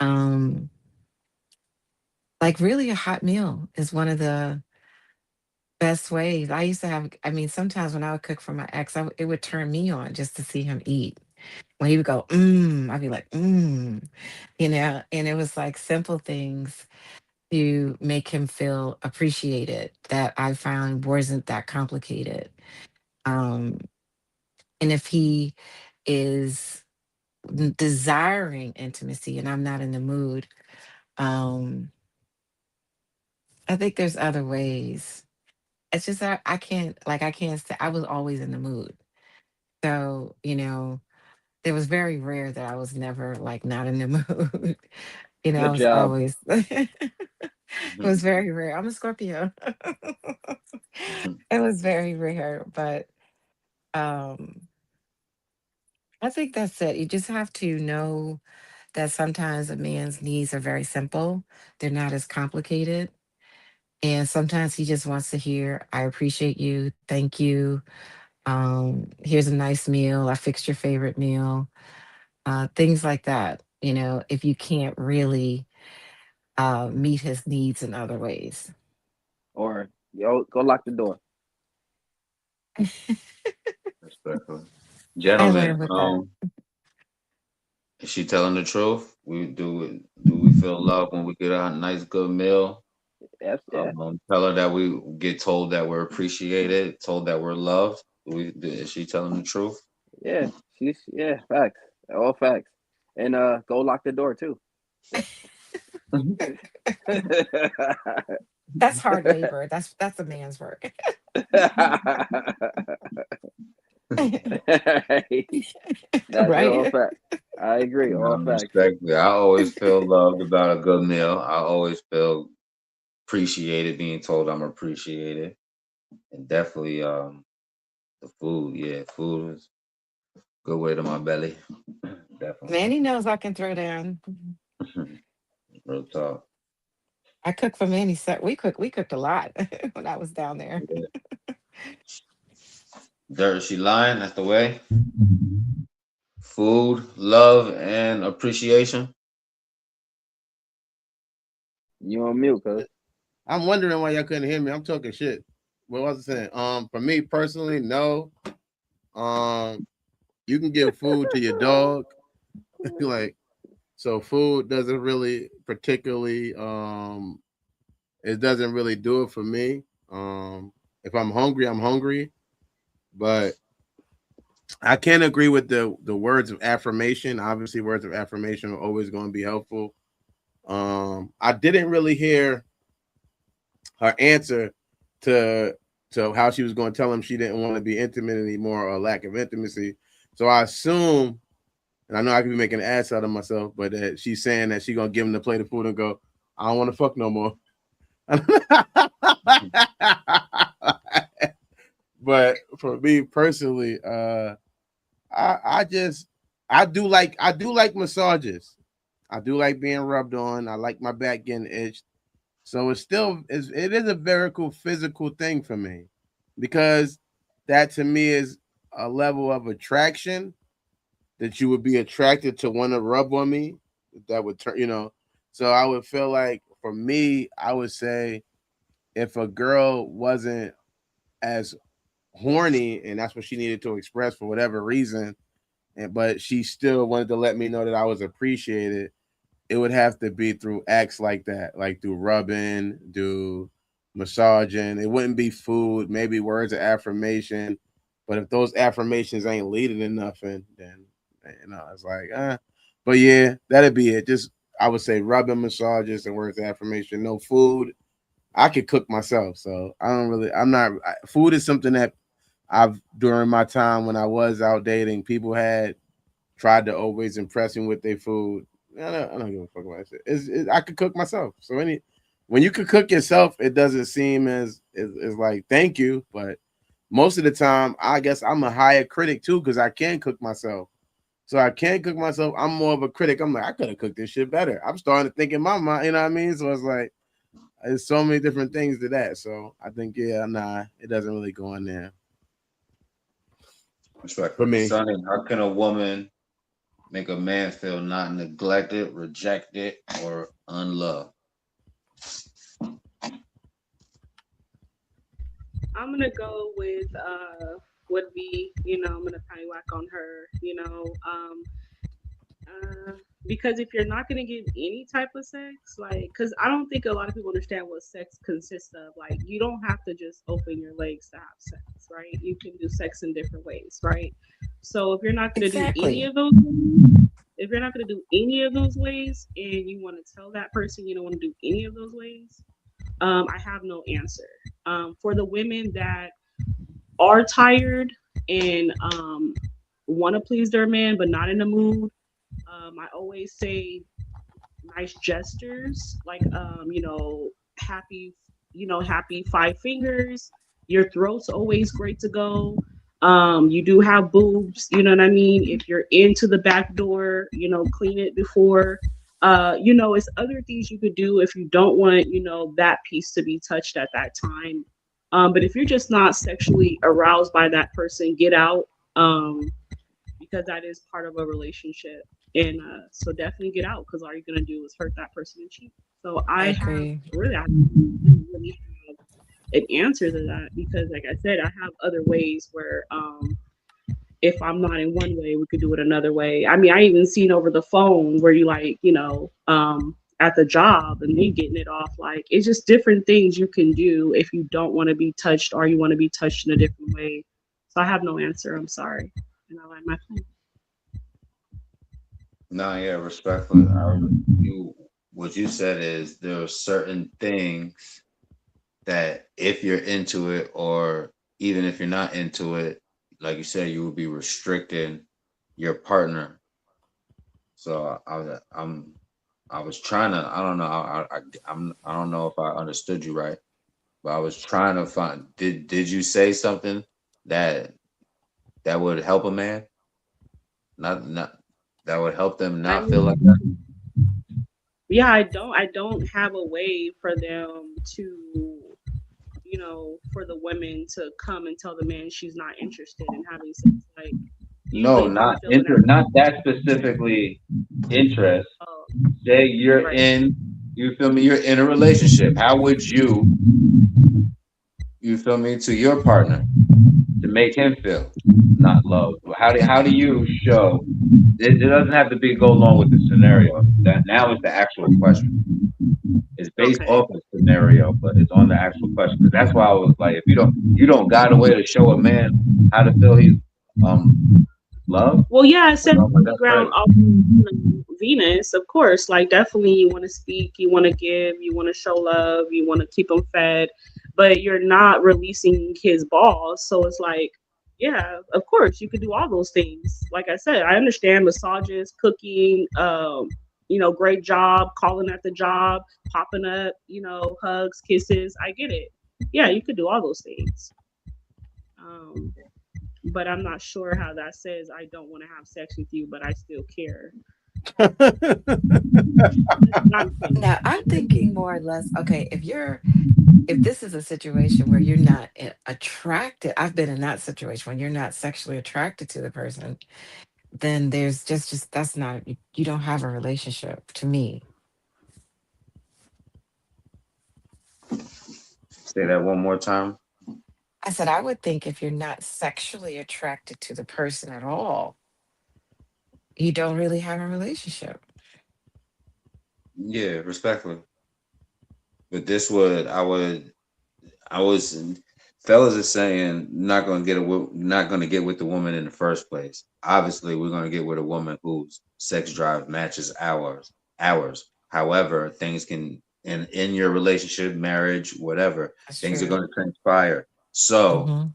Um, like really a hot meal is one of the best ways. I used to have, I mean, sometimes when I would cook for my ex, it would turn me on just to see him eat. When he would go, I'd be like, and it was like simple things to make him feel appreciated that I found wasn't that complicated. Um, and if he is desiring intimacy and I'm not in the mood, um, I think there's other ways. It's just that I can't say I was always in the mood. So, it was very rare that I was never like not in the mood. I
Good
was
job.
always it was very rare. I'm a Scorpio. It was very rare, but um I think that's it. You just have to know that sometimes a man's needs are very simple. They're not as complicated. And sometimes he just wants to hear, I appreciate you. Thank you. Here's a nice meal. I fixed your favorite meal. Things like that. If you can't really meet his needs in other ways.
Or yo, go lock the door.
Respectfully.
I
Gentlemen,
learned with that.
is she telling the truth? Do we feel love when we get a nice good meal?
Yes, yeah,
Tell her that we get told that we're appreciated, told that we're loved. Is she telling the truth?
yeah. Yeah, facts. All facts. And go lock the door too.
That's hard labor. That's a man's work.
That's all
Right?
facts. I agree. All facts.
Respectfully, I always feel loved about a good meal. I always feel appreciated, being told I'm appreciated, and definitely the food. Yeah, food is a good way to my belly. Definitely,
Manny knows I can throw down.
real talk.
I cook for Manny. So we cooked a lot when I was down there.
Yeah. Dirt, she lying? That's the way. Food, love, and appreciation.
You on mute, cuz.
I'm wondering why y'all couldn't hear me. I'm talking shit. What was I saying? For me personally, no. Um, you can give food to your dog. Like, so food doesn't really particularly it doesn't really do it for me. If I'm hungry, I'm hungry. But I can agree with the words of affirmation. Obviously, words of affirmation are always going to be helpful. I didn't really hear her answer to how she was going to tell him she didn't want to be intimate anymore or lack of intimacy. So I assume, and I know I could be making an ass out of myself, but she's saying that she's gonna give him the plate of food and go, I don't want to fuck no more. But for me personally, I just I do like massages. I do like being rubbed on. I like my back getting itched. So it is a very cool physical thing for me because that to me is a level of attraction that you would be attracted to want to rub on me. That would turn. So I would feel like for me, I would say if a girl wasn't as horny and that's what she needed to express for whatever reason, but she still wanted to let me know that I was appreciated, it would have to be through acts like that, like through rubbing, do massaging. It wouldn't be food, maybe words of affirmation. But if those affirmations ain't leading to nothing, then it's like, But yeah, that'd be it. Just I would say rubbing, massages, and words of affirmation. No food. I could cook myself, so I don't really. I'm not. Food is something that I've during my time when I was out dating, people had tried to always impress me with their food. I don't give a fuck about that shit. I could cook myself. So when you can cook yourself, it doesn't seem as like thank you. But most of the time, I guess I'm a higher critic too because I can cook myself. So I can't cook myself. I'm more of a critic. I'm like, I could have cooked this shit better. I'm starting to think in my mind, you know what I mean? So it's like, there's so many different things to that. So I think, yeah, nah, it doesn't really go in there for
Respectfully.
me.
Sonny, how can a woman make a man feel not neglected, rejected, or unloved?
I'm gonna go with would be, I'm gonna kind of whack on her, uh, because if you're not gonna give any type of sex, like, because I don't think a lot of people understand what sex consists of. Like, you don't have to just open your legs to have sex, right? You can do sex in different ways, right? So if you're not gonna do any
Exactly.
of those, if you're not gonna do any of those ways, and you want to tell that person you don't want to do any of those ways, I have no answer. For the women that are tired and want to please their man but not in the mood, I always say nice gestures like happy, happy five fingers. Your throat's always great to go. You do have boobs, you know what I mean? If you're into the back door, clean it before. It's other things you could do if you don't want, that piece to be touched at that time. But if you're just not sexually aroused by that person, get out. Because that is part of a relationship. And so definitely get out because all you're gonna do is hurt that person and cheat. So
I
I have
agree.
really, I don't really have an answer to that because, like I said, I have other ways where if I'm not in one way, we could do it another way. I mean, I even seen over the phone where you like, at the job and they getting it off. Like it's just different things you can do if you don't want to be touched or you want to be touched in a different way. So I have no answer. I'm sorry. And I like my phone.
No, yeah, respectfully. What you said is there are certain things that if you're into it, or even if you're not into it, like you said, you will be restricting your partner. So I was trying to, I don't know, I don't know if I understood you right, but I was trying to find. Did you say something that that would help a man? Not that would help them
I
not feel like that.
mean, yeah, I don't have a way for them to, for the women to come and tell the man she's not interested in having sex. Like
No,
usually how I
not
feel that
interest, not that specifically interest.
oh,
Say you're
right.
in, you feel me? You're in a relationship. How would you feel me, to your partner to make him feel not loved? How do you show? It doesn't have to be go along with the scenario. That now is the actual question. It's based
Okay.
off of scenario, but it's on the actual question. Because that's why I was like, if you don't got a way to show a man how to feel he's um loved,
Well, yeah, I said
then I'm like,
the
that's
ground
crazy.
off Venus, of course. Like, definitely, you want to speak, you want to give, you want to show love, you want to keep him fed, but you're not releasing his balls. So it's like, yeah, of course, you could do all those things. Like I said, I understand massages, cooking, great job, calling at the job, popping up, hugs, kisses. I get it. Yeah, you could do all those things. Um, but I'm not sure how that says I don't want to have sex with you, but I still care. That's nonsense.
Now I'm thinking more or less, okay, if this is a situation where you're not attracted, I've been in that situation when you're not sexually attracted to the person, then there's just that's not you don't have a relationship to me.
Say that one more time.
I said I would think if you're not sexually attracted to the person at all, you don't really have a relationship.
Yeah, respectfully. But this would I was fellas are saying not gonna get with the woman in the first place. Obviously, we're gonna get with a woman whose sex drive matches ours. However, things can in your relationship, marriage, whatever,
That's
things are
true.
gonna transpire. So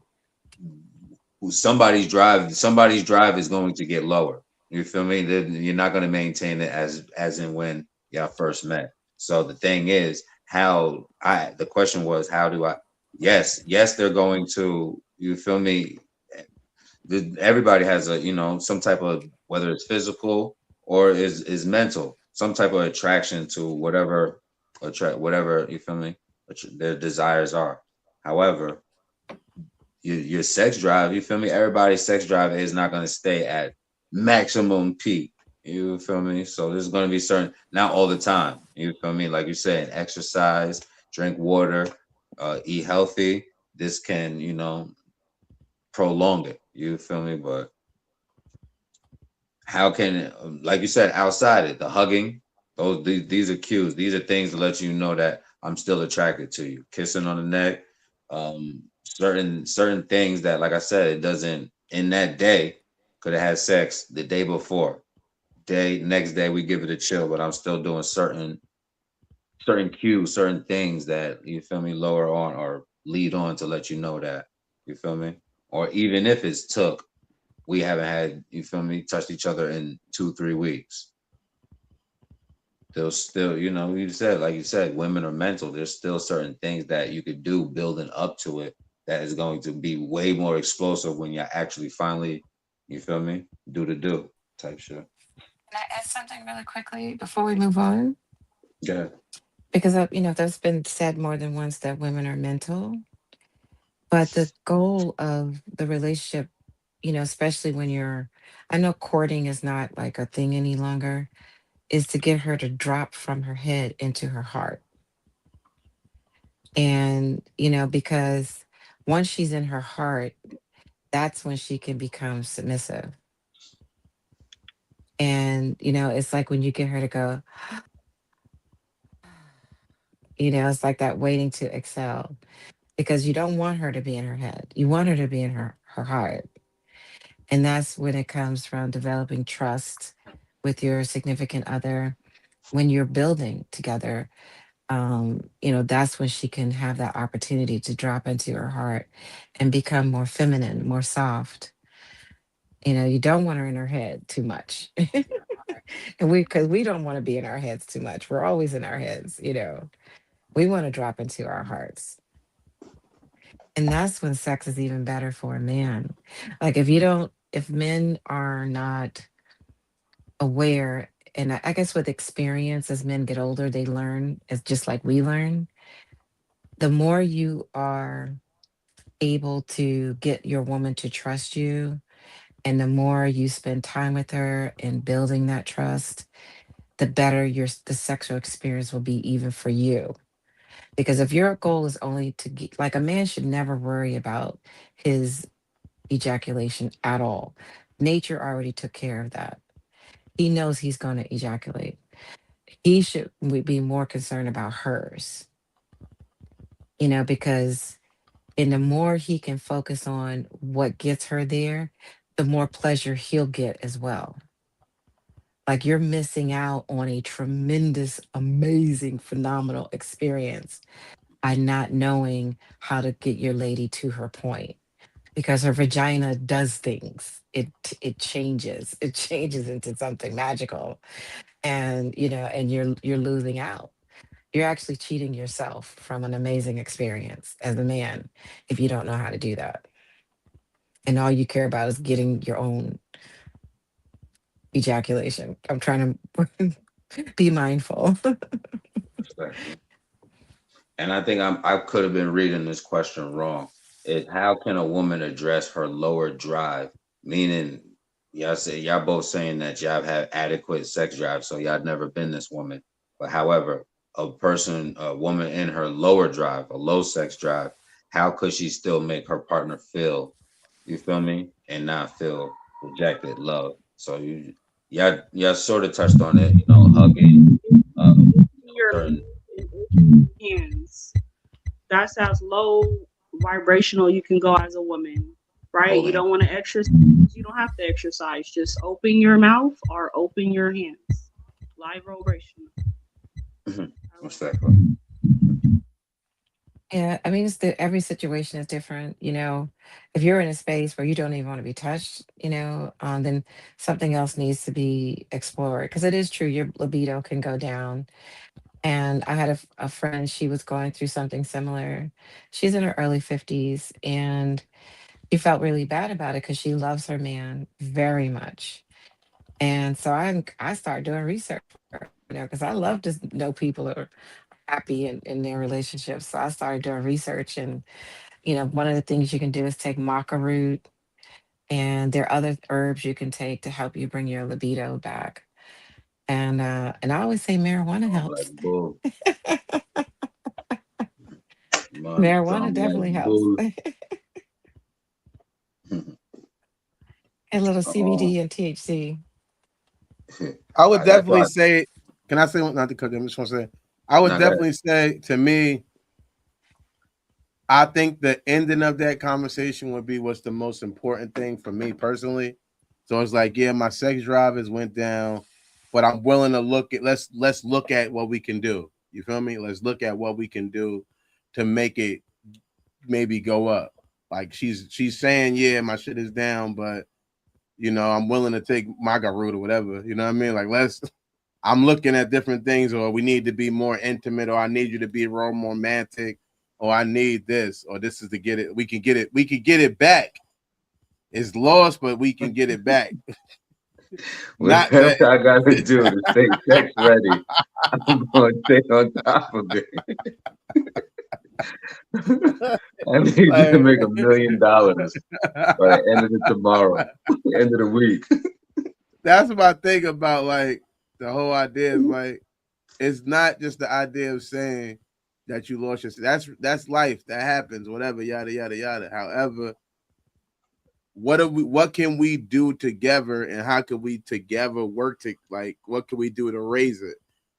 Hmm.
somebody's drive is going to get lower. You feel me? You're not going to maintain it as in when y'all first met. So the thing is, the question was, how do I, yes, they're going to, you feel me? Everybody has a, some type of, whether it's physical or is mental, some type of attraction to whatever, you feel me, their desires are. However, your sex drive, you feel me, everybody's sex drive is not going to stay at maximum peak, you feel me? So there's going to be certain, not all the time, you feel me, like you said, exercise, drink water, eat healthy. This can, prolong it, you feel me? But how can, like you said, outside it, the hugging, these are cues. These are things to let you know that I'm still attracted to you. Kissing on the neck, certain things that, like I said, it doesn't in that day. Could have had sex the day before. Next day we give it a chill, but I'm still doing certain cues, certain things that, you feel me, lower on or lead on to let you know that, you feel me, or even if it's took, we haven't had, you feel me, touched each other in 2-3 weeks. There's still, you said, like you said, women are mental. There's still certain things that you could do building up to it that is going to be way more explosive when you're actually finally, you feel me, do type shit.
Can I add something really quickly before we move on?
Yeah.
Because that's been said more than once that women are mental, but the goal of the relationship, especially when I know courting is not like a thing any longer, is to get her to drop from her head into her heart. And, because once she's in her heart, that's when she can become submissive. And, it's like when you get her to go, it's like that waiting to excel because you don't want her to be in her head. You want her to be in her heart. And that's when it comes from developing trust with your significant other. When you're building together, that's when she can have that opportunity to drop into her heart and become more feminine, more soft. You don't want her in her head too much. And because we don't want to be in our heads too much. We're always in our heads. We want to drop into our hearts. And that's when sex is even better for a man. Like if men are not aware, and I guess with experience, as men get older, they learn, it's just like we learn. The more you are able to get your woman to trust you, and the more you spend time with her and building that trust, the better the sexual experience will be even for you. Because if your goal is only to get, like a man should never worry about his ejaculation at all. Nature already took care of that. He knows he's going to ejaculate. He should be more concerned about hers, because and the more he can focus on what gets her there, the more pleasure he'll get as well. Like you're missing out on a tremendous, amazing, phenomenal experience by not knowing how to get your lady to her point because her vagina does things. It changes. It changes into something magical. And and you're losing out. You're actually cheating yourself from an amazing experience as a man if you don't know how to do that. And all you care about is getting your own ejaculation. I'm trying to be mindful.
Respectfully. And I think I could have been reading this question wrong. Is how can a woman address her lower drive? Meaning, y'all both saying that y'all have adequate sex drive, so y'all never been this woman. But however, a woman in her lower drive, a low sex drive, how could she still make her partner feel, you feel me, and not feel rejected, love? So y'all sort of touched on it, hugging,
Your
certain
hands. That's as low vibrational you can go as a woman, right? You
holding.
don't want to exercise. You don't have to exercise. Just open your mouth or open your hands. Live vibration.
Respectfully.
Yeah, I mean, every situation is different. If you're in a space where you don't even want to be touched, then something else needs to be explored. Because it is true, your libido can go down. And I had a friend, she was going through something similar. She's in her early 50s, and she felt really bad about it because she loves her man very much. And so I started doing research for her, because I love to know people that are happy in their relationships. So I started doing research, and one of the things you can do is take maca root, and there are other herbs you can take to help you bring your libido back. And I always say marijuana
Sound like
helps.
bull. Man,
Marijuana
sound like
definitely helps.
bull.
A little
um,
CBD and THC.
I would
that's
definitely
why.
say, can I say one? Not to cut you, I just want to say, I would
Not that.
definitely say to me, I think the ending of that conversation would be what's the most important thing for me personally. So it's like, yeah, my sex drive has went down, but I'm willing to look at let's look at what we can do. You feel me? Let's look at what we can do to make it maybe go up. Like she's saying, yeah, my shit is down, but I'm willing to take my route or whatever. You know what I mean? Like I'm looking at different things, or we need to be more intimate, or I need you to be more romantic, or I need this, or this is to get it. We can get it back. It's lost, but we can get it back. Not that
Whatever I gotta do to stay sex ready, I'm gonna stay on top of it. I need you to
like
make $1 million by the end of the tomorrow, end of the week.
that's my thing about like the whole idea is like it's not just the idea of saying that you lost your that's life. That happens, whatever, yada yada yada. However, what can we do together, and how can we together work to like what can we do to raise it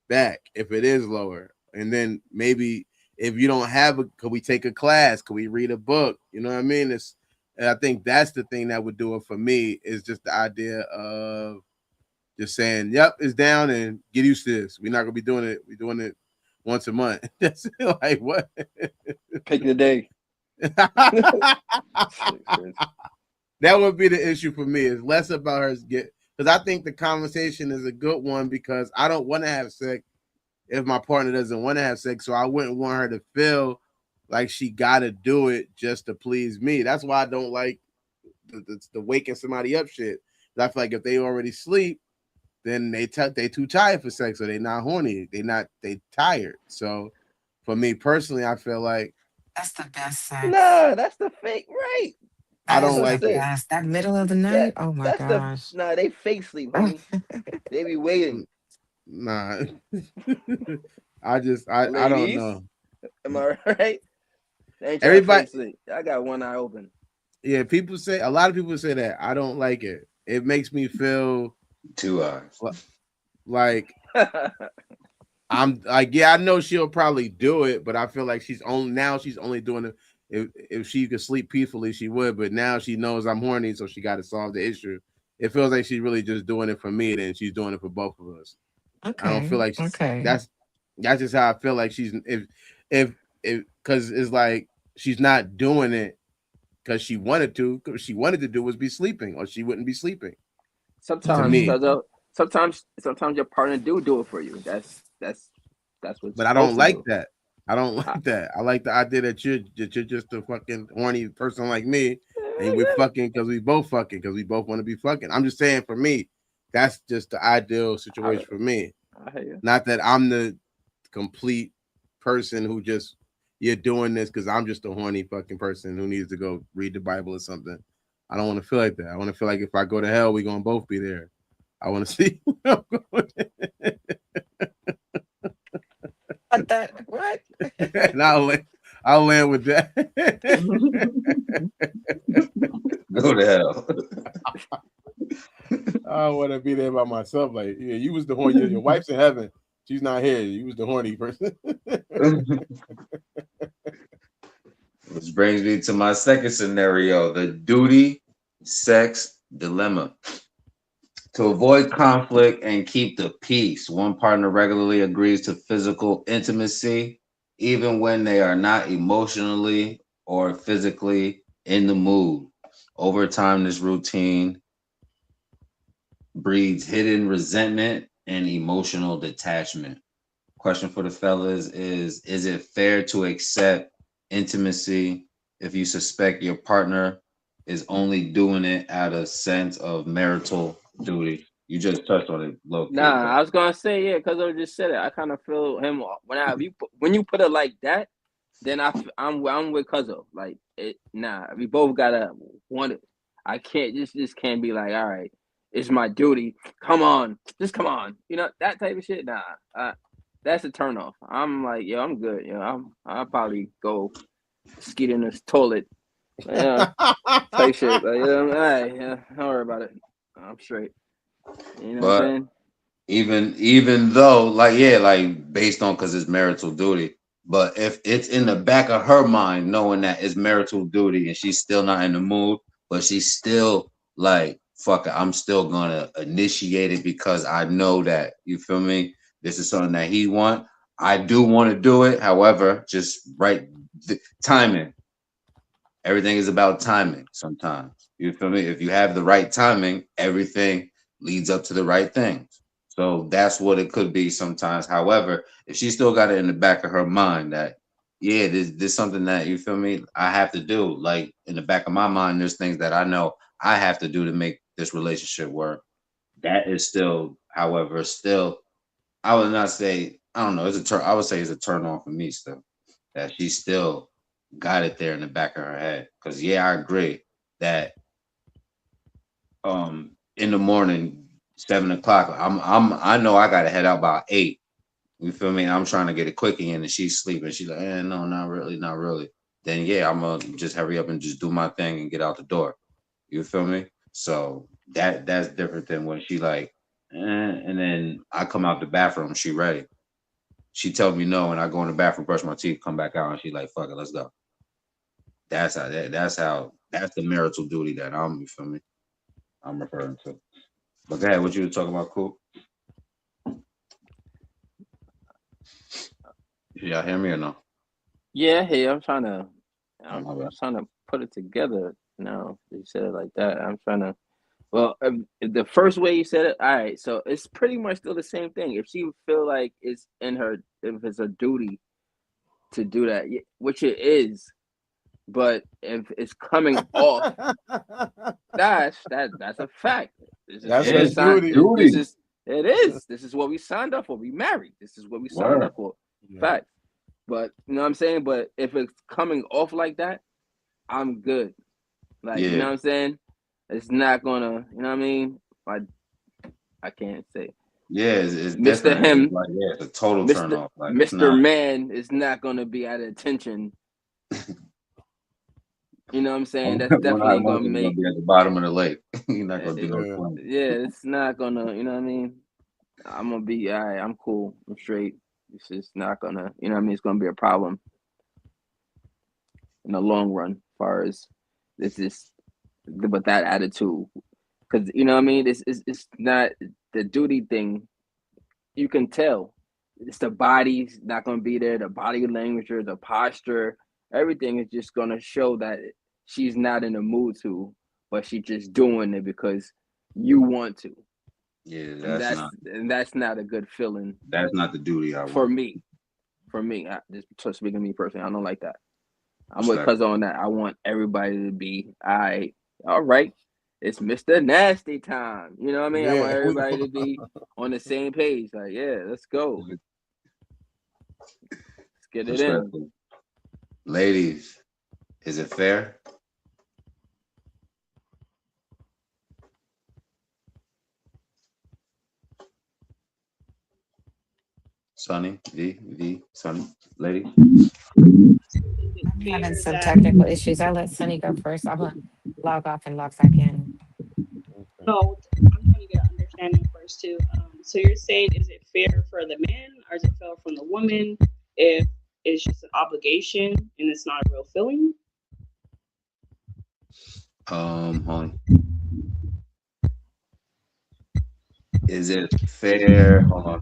back if it is lower? And then maybe if you don't have could we take a class, could we read a book? You know what I mean? And I think that's the thing that would do it for me, is just the idea of just saying, yep, it's down, and get used to this. We're not gonna be doing it. We're doing it once a month. That's like what.
Pick the day.
That would be the issue for me. It's less about her because I think the conversation is a good one, because I don't want to have sex if my partner doesn't want to have sex. So I wouldn't want her to feel like she got to do it just to please me. That's why I don't like the waking somebody up shit. I feel like if they already sleep, then they too tired for sex, or they not horny. They tired. So for me personally, I feel like
That's the best sex.
Nah, that's the fake. Right.
I
That
That's
don't
is
what I'm
the
like it.
saying.
best. That middle of the
Yeah,
night. Oh my
that's the
gosh.
nah. They fake sleep, homie. They be waiting.
Nah. I don't
Ladies,
know.
am I right? They ain't trying to
Everybody,
fake sleep. I got one eye open.
yeah, a lot of people say that. I don't like it. It makes me feel
2 hours.
like I'm like, yeah, I know she'll probably do it, but I feel like she's only doing it if she could sleep peacefully, she would. But now she knows I'm horny, so she got to solve the issue. It feels like she's really just doing it for me, and she's doing it for both of us. I don't feel
Okay.
like
Okay.
that's just how I feel like she's if because it's like she's not doing it because she wanted to. Because she wanted to do was be sleeping, or she wouldn't be sleeping. To
sometimes,
me,
Okay.
cause sometimes your partner do it for you. That's what
but
you're
I
supposed
don't
to
like
do.
that. I don't
I,
like that. I like the idea that you're just a fucking horny person like me, and we're
nigga,
fucking because we both want to be fucking. I'm just saying for me, that's just the ideal
I,
situation for me.
I hear you.
Not that I'm the complete person who just you're doing this because I'm just a horny fucking person who needs to go read the Bible or something. I don't want to feel like that. I want to feel like if I go to hell, we're gonna both be there. I want to see.
What the what?
And I'll land with that.
Go to hell.
I want to be there by myself. Like, yeah, you was the horny. Your wife's in heaven. She's not here. You was the horny person.
Which brings me to my second scenario, the duty sex dilemma. To avoid conflict and keep the peace, one partner regularly agrees to physical intimacy, even when they are not emotionally or physically in the mood. Over time, this routine breeds hidden resentment and emotional detachment. Question for the fellas is it fair to accept intimacy if you suspect your partner is only doing it out of sense of marital duty? You just touched on it, low key,
Nah,
but
I was gonna say yeah, because I just said it. I kind of feel him when you put it like that, then I'm with Cuzzo. Like it, nah, we both gotta want it. I can't just can't be like, all right, it's my duty. Come on, just come on. You know that type of shit. Nah, that's a turn off. I'm like, yo, I'm good. You know, I'll probably go skeet in this toilet. Yeah, type shit. Like, all right, yeah, don't worry about it. I'm straight. You know what I'm
but
saying?
even though like yeah, like based on because it's marital duty, but if it's in the back of her mind knowing that it's marital duty and she's still not in the mood, but she's still like fuck it, I'm still gonna initiate it because I know that, you feel me, this is something that he want. I do want to do it, however, just right timing. Everything is about timing sometimes. You feel me? If you have the right timing, everything leads up to the right things. So that's what it could be sometimes. However, if she still got it in the back of her mind that, yeah, this something that, you feel me, I have to do. Like in the back of my mind, there's things that I know I have to do to make this relationship work. That is still, however, still, I would not say, I don't know, it's a turn. I would say it's a turn on for me still. That she still got it there in the back of her head. Cause yeah, I agree that in the morning, 7 o'clock, I know I gotta head out by 8. You feel me? I'm trying to get a quickie in and she's sleeping. She's like, no, not really, not really. Then yeah, I'm gonna just hurry up and just do my thing and get out the door. You feel me? So that's different than when she like, and then I come out the bathroom, she ready. She tells me no, and I go in the bathroom, brush my teeth, come back out, and she like, fuck it, let's go. That's the marital duty that you feel me, I'm referring to. But go ahead, what you were talking about, cool? Y'all hear me or no?
Yeah, hey, I'm
Oh, my bad.
trying to put it together. No, you said it like that. I'm trying to. Well, if the first way you said it, all right. So it's pretty much still the same thing. If she feel like it's in her, if it's a duty to do that, which it is, but if it's coming off, that's a fact. This is
That's
what
Yeah,
we
her
it's the
signed.
duty.
This
duty.
is it is. This is what we signed up for. We married. This is what we signed
Word.
up for.
Yeah.
Fact. But you know what I'm saying. But if it's coming off like that, I'm good. Like you know
Yeah,
what I'm saying. It's not gonna. You know what I mean. I can't say.
yeah, it's
Mr.
different. It's
Him,
like yeah, it's a total turn
Mr.
off. Like it's
Mr.
not.
Man is not gonna be at attention. You know what I'm saying? That's
One eye
definitely gonna
monkey's gonna
make.
be at the bottom of the lake. You're not gonna do no
Yeah.
swimming.
Yeah, it's not gonna. You know what I mean? I'm gonna be all right. I'm cool. I'm straight. It's just not gonna. You know what I mean? It's gonna be a problem in the long run, as far as this is. But that attitude, because you know what I mean. It's not the duty thing. You can tell. It's the body's not gonna be there. The body language, or the posture, everything is just gonna show that she's not in the mood to, but she's just doing it because you want to,
Yeah,
and that's not a good feeling
that's not the duty I
for
want.
me. For me, just speaking to me personally, I don't like that. I'm with
Respect.
Cuz on that. I want everybody to be all right. It's Mr. Nasty time. You know what I mean? I want
Yeah.
everybody to be on the same page. Like, yeah, let's go. Let's get it in.
Respectful. Ladies, is it fair? Sunny, Sunny, ladies.
I'm having
Fair
some
that
technical issues. I'll let Sunny go first. I'm gonna log off and log back in.
no, I'm trying to get an understanding first too. So you're saying, is it fair for the man or is it fair from the woman if it's just an obligation and it's not a real feeling?
Hold on. Is it fair? Hold on.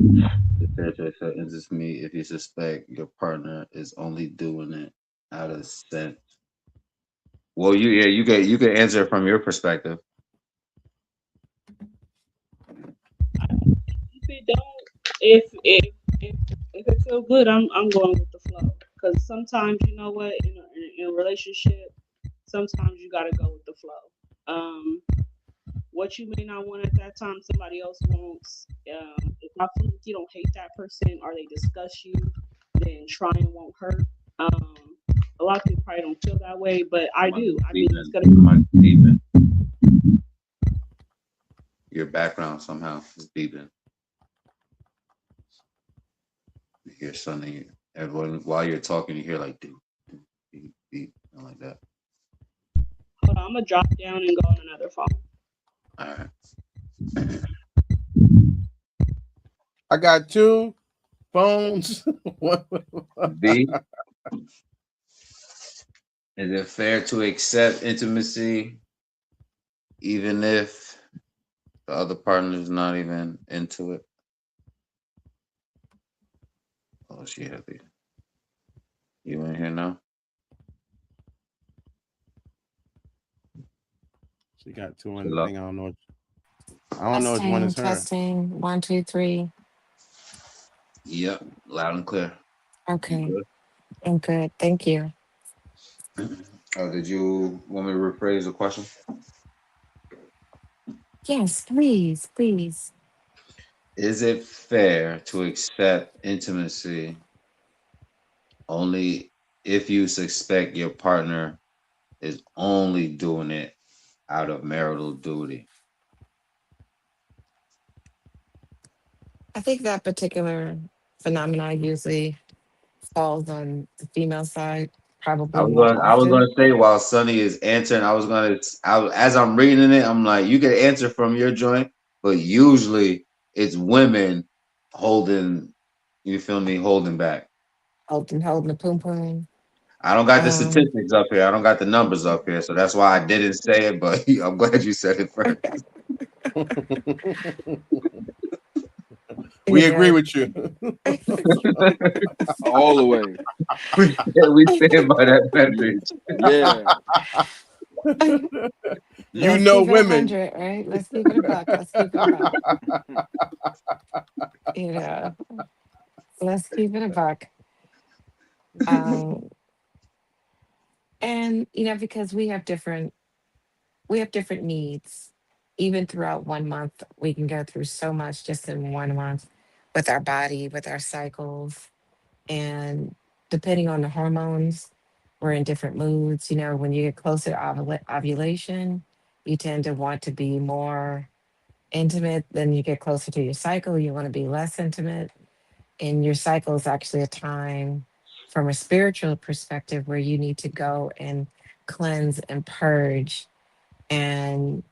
Is it fair to accept intimacy if you suspect your partner is only doing it out of sense? Well, you can answer it from your perspective.
If it don't, if it feel good, I'm going with the flow. Because sometimes you know what, in a relationship, sometimes you gotta go with the flow. What you may not want at that time, somebody else wants. If I feel like you don't hate that person or they discuss you, then trying won't hurt. Um, a lot of people probably don't feel that way, but I do. I mean, it's gonna.
Somebody's beeping. Your background somehow is beeping. You hear something. Everyone, while you're talking, you hear like beep, beep, something like that.
Hold on, I'm gonna drop down and go on another phone.
All right.
I got two phones.
B. Is it fair to accept intimacy even if the other partner is not even into it? Oh, she happy. You in here now?
She got two on the
Hello.
thing. I don't know which one
Testing,
is her.
testing. One, two, three.
Yep, loud and clear. You
Okay,
good?
I'm good. Thank you.
Oh, did you want me to rephrase the question?
Yes, please, please.
Is it fair to accept intimacy only if you suspect your partner is only doing it out of marital duty?
I think that particular phenomenon usually falls on the female side,
I
probably
was
more
going. I was going
often.
to say while Sonny is answering, I was going to. As I'm reading it, I'm like, you can answer from your joint, but usually it's women holding. You feel me? Holding back.
Holding the poom poom.
I don't got the
Um,
statistics up here. I don't got the numbers up here, so that's why I didn't say it. But I'm glad you said it first.
you
We agree
know,
with you.
All the way.
We stand by that message.
Yeah.
You
let's
know
keep it a
women.
hundred, right? Let's keep it a buck. Let's keep it a buck. You know, let's keep it a buck. Um, and because we have different needs. Even throughout one month, we can go through so much just in one month with our body, with our cycles, and depending on the hormones, we're in different moods. When you get closer to ovulation, you tend to want to be more intimate. Then you get closer to your cycle, you want to be less intimate. And your cycle is actually a time from a spiritual perspective where you need to go and cleanse and purge. And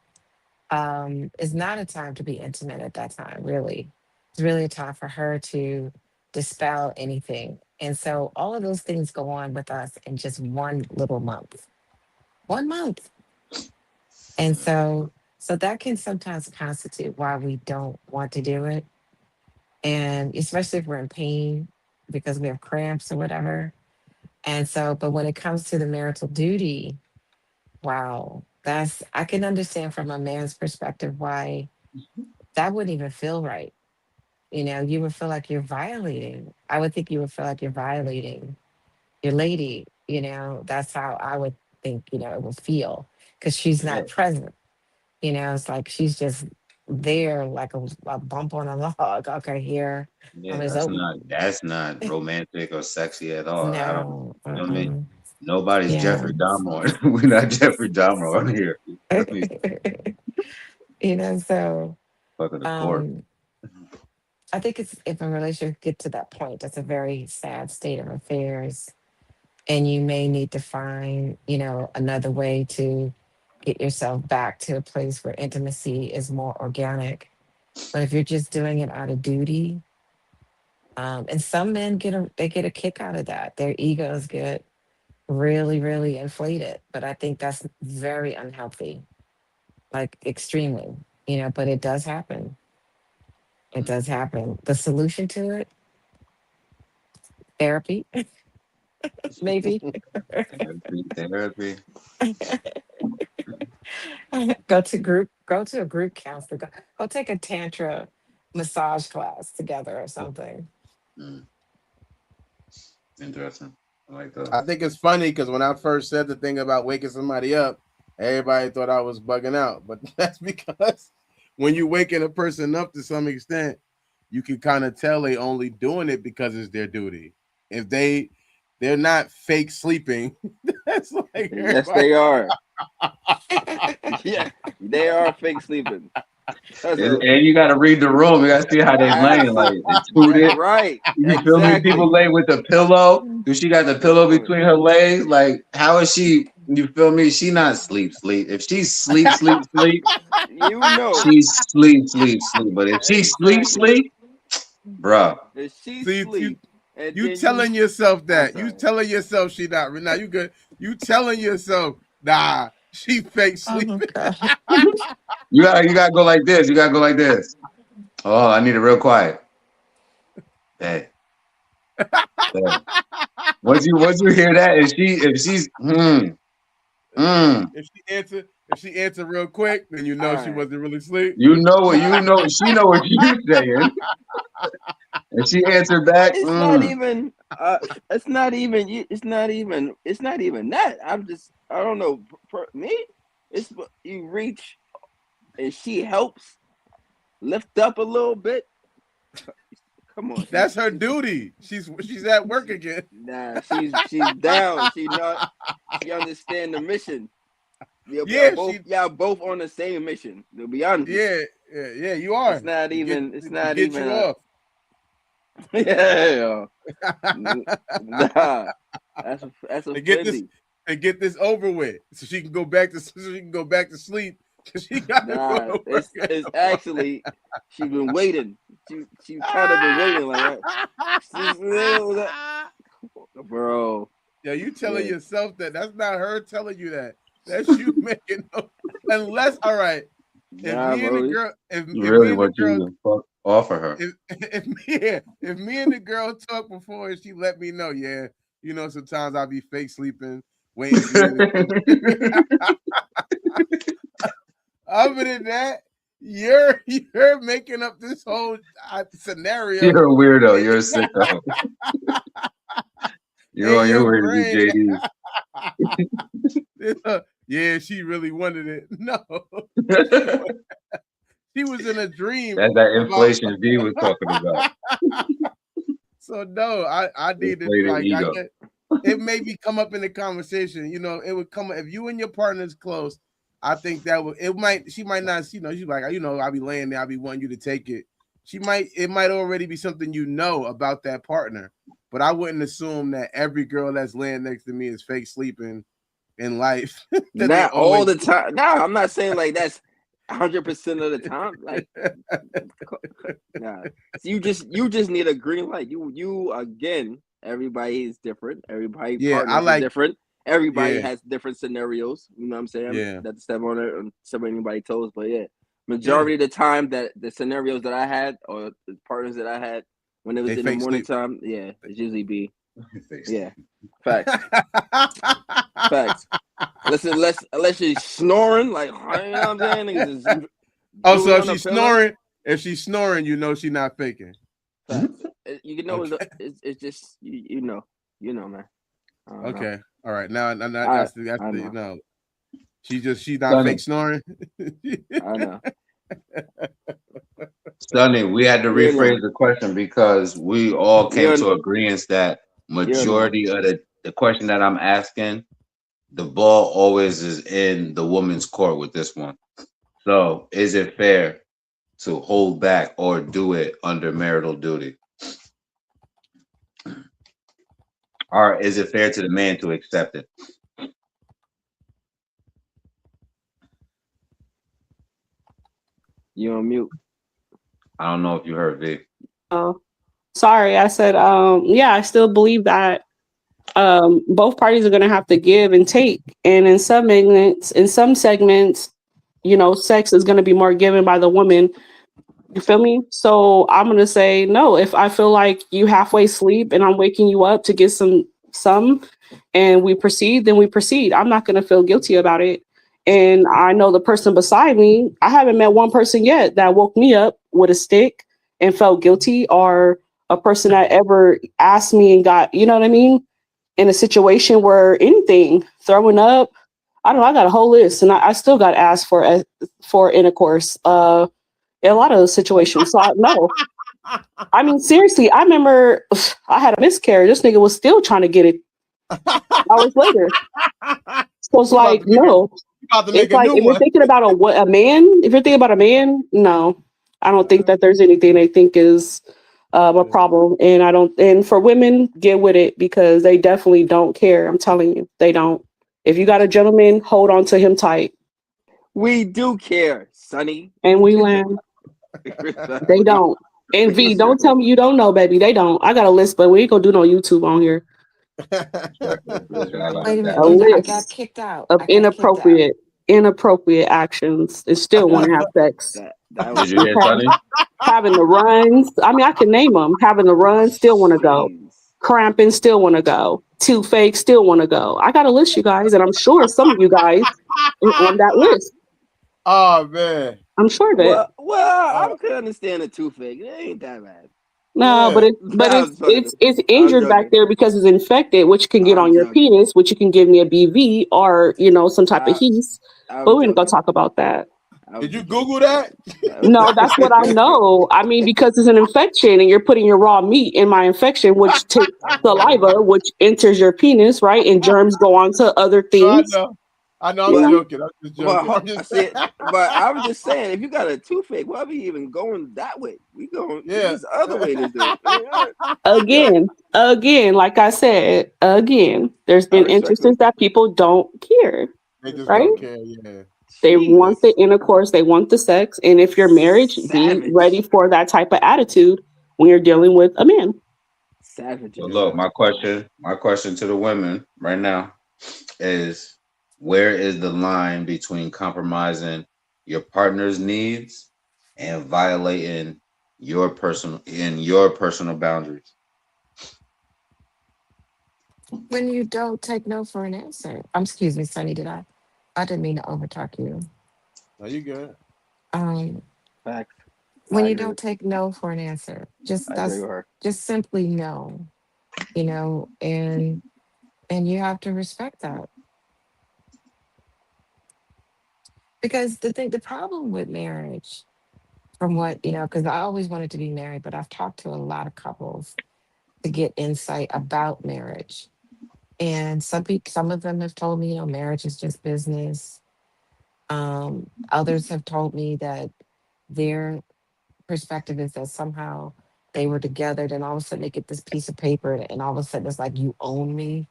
it's not a time to be intimate at that time, really. It's really a time for her to dispel anything. And so all of those things go on with us in just one little month. 1 month. And so that can sometimes constitute why we don't want to do it. And especially if we're in pain because we have cramps or whatever. And so, but when it comes to the marital duty, wow, I can understand from a man's perspective why that wouldn't even feel right. You would feel like you're violating. I would think you would feel like you're violating your lady. That's how I would think, it would feel because she's
Yeah,
not present. It's like she's just there like a bump on a log. Okay, here.
yeah,
It's open.
that's not romantic or sexy at all. I don't.
No.
You know what I mean? Nobody's
Yeah.
Jeffrey Dahmer. We're not Jeffrey Dahmer on here. You feel me?
So
Fucking the court.
um I think it's if a relationship get to that point, that's a very sad state of affairs. And you may need to find, another way to get yourself back to a place where intimacy is more organic. But if you're just doing it out of duty, and some men get a kick out of that. Their egos get really, really inflated. But I think that's very unhealthy, like extremely, but it does happen. It does happen. The solution to it, therapy, maybe.
Therapy.
Go to a group counselor. Go take a tantra massage class together or something.
Mm, interesting. I like that.
I think it's funny because when I first said the thing about waking somebody up, everybody thought I was bugging out. But that's because when you waking a person up to some extent, you can kind of tell they only doing it because it's their duty. If they're not fake sleeping, that's like
Yes, they are. Yeah, they are fake sleeping.
And you got to read the room. You got to see how they laying, like intuitive.
Right.
You feel me? People lay with the pillow. Do she got the pillow between her legs? Like, how is she? You feel me? She not sleep. If she sleep,
you know,
she sleep. But if she sleep, bruh.
If she
See,
sleep,
you telling yourself that. You telling yourself she not. Now you good. You telling yourself, nah, she fake sleeping.
You gotta go like this. You gotta go like this. Oh, I need it real quiet. Hey. Once you hear that, if she's
If she answer real quick, then you know she wasn't really asleep.
She know what you saying. And she answered back.
It's not even. It's not even that. I don't know. For me, it's you reach, and she helps lift up a little bit. Come on.
That's her duty. She's at work again.
Nah, she's down. She understand the mission. Y'all both on the same mission. To be honest.
Yeah, you are.
It's not even.
You off.
Yeah. Nah. That's a
get this over with, so she can go back to sleep. She got
it's actually she's been waiting. She kind of been waiting like that. Bro.
Yeah, you telling yourself that. That's not her telling you that. That's you making up. Unless, all right. If
offer her.
If me and the girl talk before and she let me know, sometimes I'll be fake sleeping, waiting for you. Other than that, you're making up this whole scenario.
You're a weirdo. You're a sicko. You're on your way to JD.
Yeah, she really wanted it. No. She was in a dream.
That's that inflation V was talking about.
So no, I need to it maybe come up in the conversation. It would come if you and your partner's close. I think she might not, she's like, I'll be laying there, I'll be wanting you to take it. It might already be something about that partner, but I wouldn't assume that every girl that's laying next to me is fake sleeping in life.
Not all the time. No, I'm not saying like that's 100% of the time. Like, nah. You just need a green light. You again. Everybody is different. Everybody is different. Everybody has different scenarios. You know what I'm saying?
Yeah.
Not to step on it or step on anybody's toes, but majority of the time that the scenarios that I had or the partners that I had when it was in the morning time, it's usually be facts. Facts. Unless she's snoring, like, you know what I'm saying?
So if she's snoring, she's she's not faking.
Facts. You know, it's just you know, man.
Okay. All right. Now that's the she's not fake snoring.
I know.
Sonny, we had to rephrase the question because we all came to agreement that majority of the question that I'm asking, the ball always is in the woman's court with this one. So is it fair to hold back or do it under marital duty? Or is it fair to the man to accept it?
You on mute.
I don't know if you heard V.
Oh, sorry. I said, I still believe that both parties are going to have to give and take. And in some segments, sex is going to be more given by the woman You feel me? So I'm gonna say no. If I feel like you halfway sleep and I'm waking you up to get some and we proceed, then we proceed. I'm not gonna feel guilty about it. And I know the person beside me, I haven't met one person yet that woke me up with a stick and felt guilty, or a person that ever asked me and got, you know what I mean, in a situation where anything, throwing up. I don't know, I got a whole list and I still got asked for intercourse. In a lot of those situations. So no, I mean seriously, I remember I had a miscarriage. This nigga was still trying to get it hours later. So it's
You about
like
to make a,
no,
you about to make
it's
a
like
new
if you're
one.
thinking about a man, if you're thinking about a man, no, I don't think that there's anything they think is a problem. And I don't. And for women, get with it because they definitely don't care. I'm telling you, they don't. If you got a gentleman, hold on to him tight.
We do care, Sonny.
And we land. They don't. And V, don't tell me you don't know, baby. They don't. I got a list, but we ain't gonna do no YouTube on here.
Wait a minute.
A
I got
list
kicked out.
of
I got kicked out.
inappropriate actions and still want to have sex.
That
Did
was
you hear,
Okay.
Sonny?
Having the runs. I mean, I can name them. Having the runs, still want to go.
jeez.
Cramping, still want to go. Too fake, still want to go. I got a list, you guys, and I'm sure some of you guys are on that list.
Oh man.
I'm sure of it.
Well, I could understand a toothache. It ain't that bad.
No,
Yeah.
but
I was fucking.
it's
I'm
injured back
joking.
there because it's infected, which can get
I'm
on your
joking.
penis, which you can give me a BV or some type of
I,
yeast.
I
But
was
we're gonna go
joking.
talk about that.
I was
Did you
joking.
Google that?
No, that's what I know. I mean, because it's an infection, and you're putting your raw meat in my infection, which takes saliva, which enters your penis, right? And germs go on to other
I
things.
know. I know. I'm
You
But
know,
joking. I'm just
but
joking. I'm
I
just.
said, but I was just saying, if you got a toothache, why are we even going that way? We going.
Yeah.
There's other way to do it. Yeah,
again, like I said, again, there's
I
been
respect
instances
it.
that people don't care,
They just
right?
don't care. Yeah.
They
Yeah.
want the intercourse, they want the sex. And if you're married, be ready
Savage,
for that type of attitude when you're dealing with a man.
So
savages.
look, my question to the women right now is, where is the line between compromising your partner's needs and violating your personal boundaries?
When you don't take no for an answer. Excuse me, Sonny, did I? I didn't mean to overtalk you.
No, you good.
Um,
Facts.
when
I
you
agree.
don't take no for an answer, just
I agree
that's
with her.
just simply no, and you have to respect that. Because the problem with marriage, from what, because I always wanted to be married, but I've talked to a lot of couples to get insight about marriage. And some of them have told me, marriage is just business. Others have told me that their perspective is that somehow they were together, then all of a sudden they get this piece of paper, and all of a sudden it's like you own me.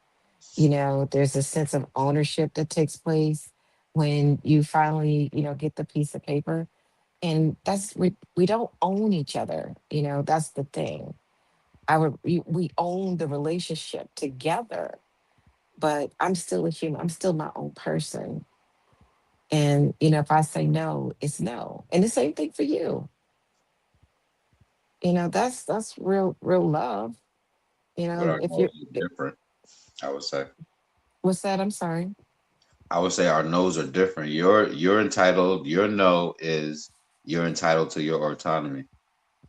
There's a sense of ownership that takes place when you finally, get the piece of paper. And we don't own each other. That's the thing. We own the relationship together, but I'm still a human. I'm still my own person. And if I say no, it's no. And the same thing for you. That's real love.
But our
If you're
no's are different, I would say.
what's that? I'm sorry.
I would say our no's are different. You're entitled. Your no is, you're entitled to your autonomy.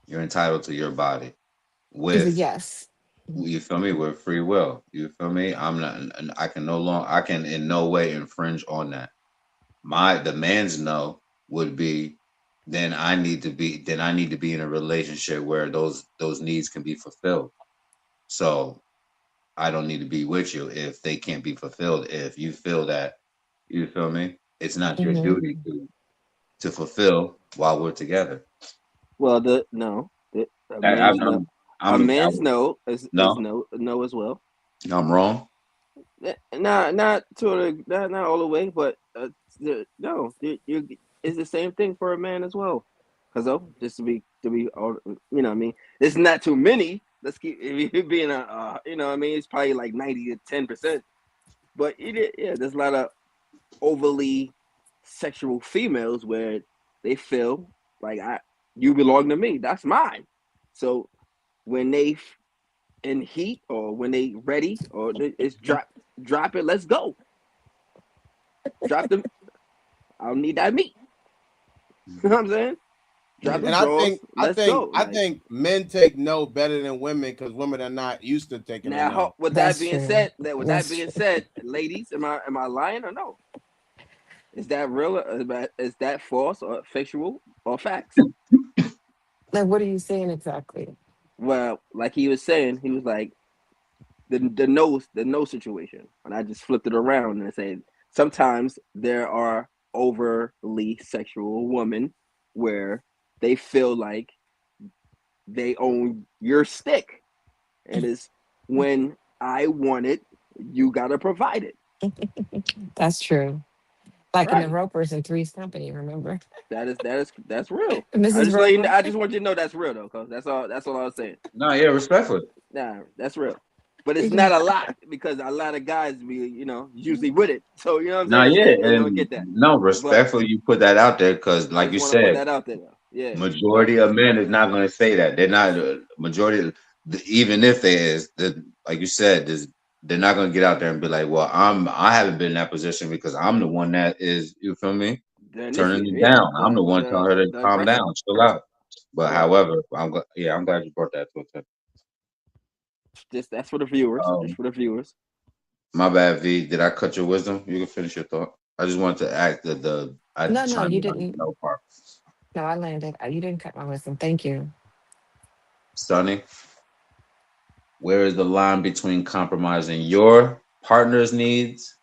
You're entitled to your body
Is a
with,
yes. Mhm.
you feel me, with free will. You feel me? I'm not. I can no longer. I can in no way infringe on that. The man's no would be, then I need to be in a relationship where those needs can be fulfilled. So I don't need to be with you if they can't be fulfilled. If you feel that, you feel me, it's not your
Mhm.
duty to fulfill while we're together.
Well, no, a
I, I'm,
man's no,
I'm,
a
I'm I,
man's no is
no,
no as well.
I'm wrong.
Not all the way, but no, it's the same thing for a man as well. Cause just to be all, what I mean, it's not too many. Let's keep if you being what I mean, it's probably like 90 to 10%. But yeah, there's a lot of overly sexual females where they feel like You belong to me. That's mine. So when they in heat or when they ready or it's drop it. Let's go. Drop them. I don't need that meat. You know what I'm saying? Drop them
And
draws. Let's go.
I think men take no better than women because women are not used to taking a no.
Now, with that
That's
being
true.
said,
That's true.
ladies, am I lying or no? Is that real? Is that false or factual or facts?
Like, what are you saying exactly?
Well, like he was saying, he was like the no situation, and I just flipped it around and said sometimes there are overly sexual women where they feel like they own your stick, and it's when I want it, you gotta provide it.
That's true. Like in the
Right.
Ropers and Three's Company, remember?
That's real.
Mrs. Roper.
I just want you to know that's real though, cause that's all I was saying.
No, yeah, respectfully.
Nah, that's real. But it's not a lot because a lot of guys be, usually with it. So you know what I'm
No,
saying?
yeah,
They don't
and
get that.
no,
But
respectfully, you put that out there because,
I
like
just
you
want to put
said,
that out there though. Yeah. But
majority of men is not going to say that. They're not majority. Even if they is, like you said, they're not going to get out there and be like, "Well, I haven't been in that position because I'm the one that is." You feel me?
the
Turning
initiator,
it
yeah.
down. I'm the one telling her to
The
calm
aggressor.
down, chill out. But
Yeah.
however, I'm glad you brought that to attention.
Just that's for the viewers. Just
Um,
for the viewers.
my bad, V. Did I cut your wisdom? You can finish your thought. I just wanted to act the I
No, no,
chime
you
in on
didn't.
the no part.
No, I landed. You didn't cut my wisdom. Thank you.
Sonny, where is the line between compromising your partner's needs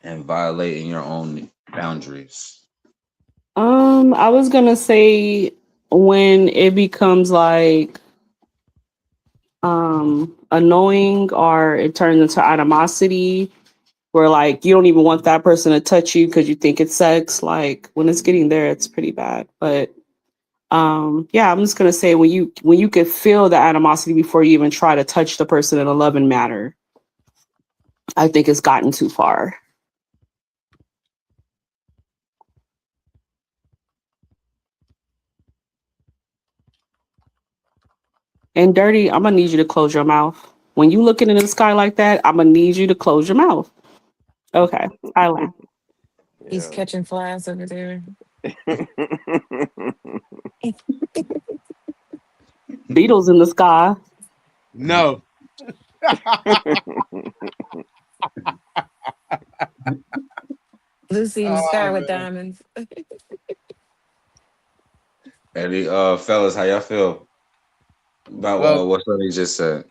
and violating your own boundaries?
I was gonna say when it becomes like annoying or it turns into animosity where like you don't even want that person to touch you because you think it's sex. Like when it's getting there, it's pretty bad. But yeah, I'm just gonna say when you could feel the animosity before you even try to touch the person in a loving manner, I think it's gotten too far. And Dirty, I'm gonna need you to close your mouth. When you looking in the sky like that, I'm gonna need you to close your mouth. Okay, I laugh.
He's
Yeah.
catching flies over there.
Beetles in the sky.
No.
Lucy in the sky
Oh
with
man.
diamonds.
Any fellas, how y'all feel about
Well,
what Sonny just said?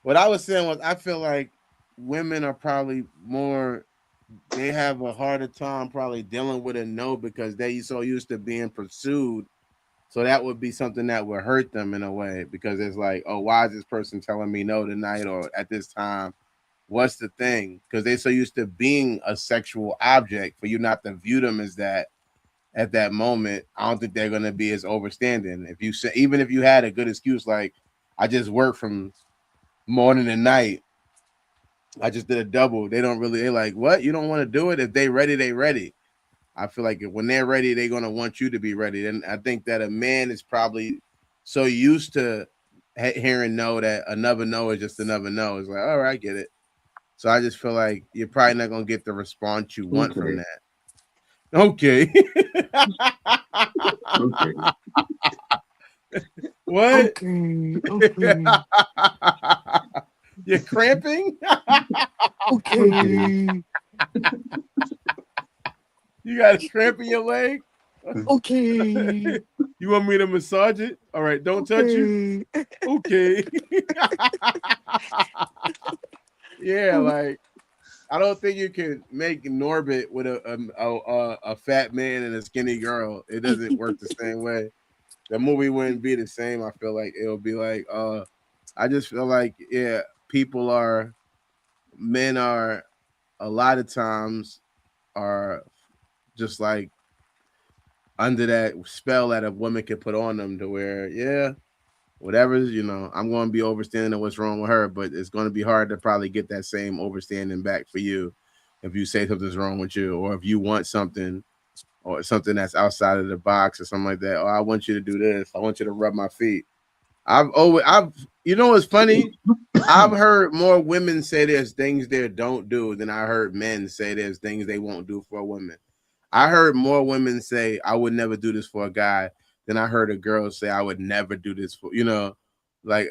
what I was saying was I feel like women are probably more they have a harder time probably dealing with a no because they so used to being pursued. So that would be something that would hurt them in a way because it's like, oh, why is this person telling me no tonight or at this time? What's the thing? Because they so used to being a sexual object for you not to view them as that at that moment. I don't think they're gonna be as overstanding. If you say even if you had a good excuse like I just work from morning and night, I just did a double. They don't really. They like what? You don't want to do it. If they ready, they ready. I feel like when they're ready, they're gonna want you to be ready. And I think that a man is probably so used to hearing no that another no is just another no. It's like, all right, I get it. So I just feel like you're probably not gonna get the response you want from
Okay,
that. Okay.
okay.
What?
Okay, okay,
You're cramping?
Okay.
okay,
You got a cramp in your leg?
okay,
You want me to massage it? All right, don't touch you.
okay.
Okay. Yeah, like I don't think you can make Norbit with a fat man and a skinny girl. It doesn't work the same way. The movie wouldn't be the same. I feel like it'll be like I just feel like yeah, people are men are a lot of times are just like under that spell that a woman can put on them to where yeah, whatever's I'm going to be overstanding what's wrong with her, but it's going to be hard to probably get that same overstanding back for you if you say something's wrong with you or if you want something or something that's outside of the box or something like that. Oh, I want you to do this. I want you to rub my feet. You know what's funny? I've heard more women say there's things they don't do than I heard men say there's things they won't do for a woman. I heard more women say I would never do this for a guy than I heard a girl say I would never do this for, like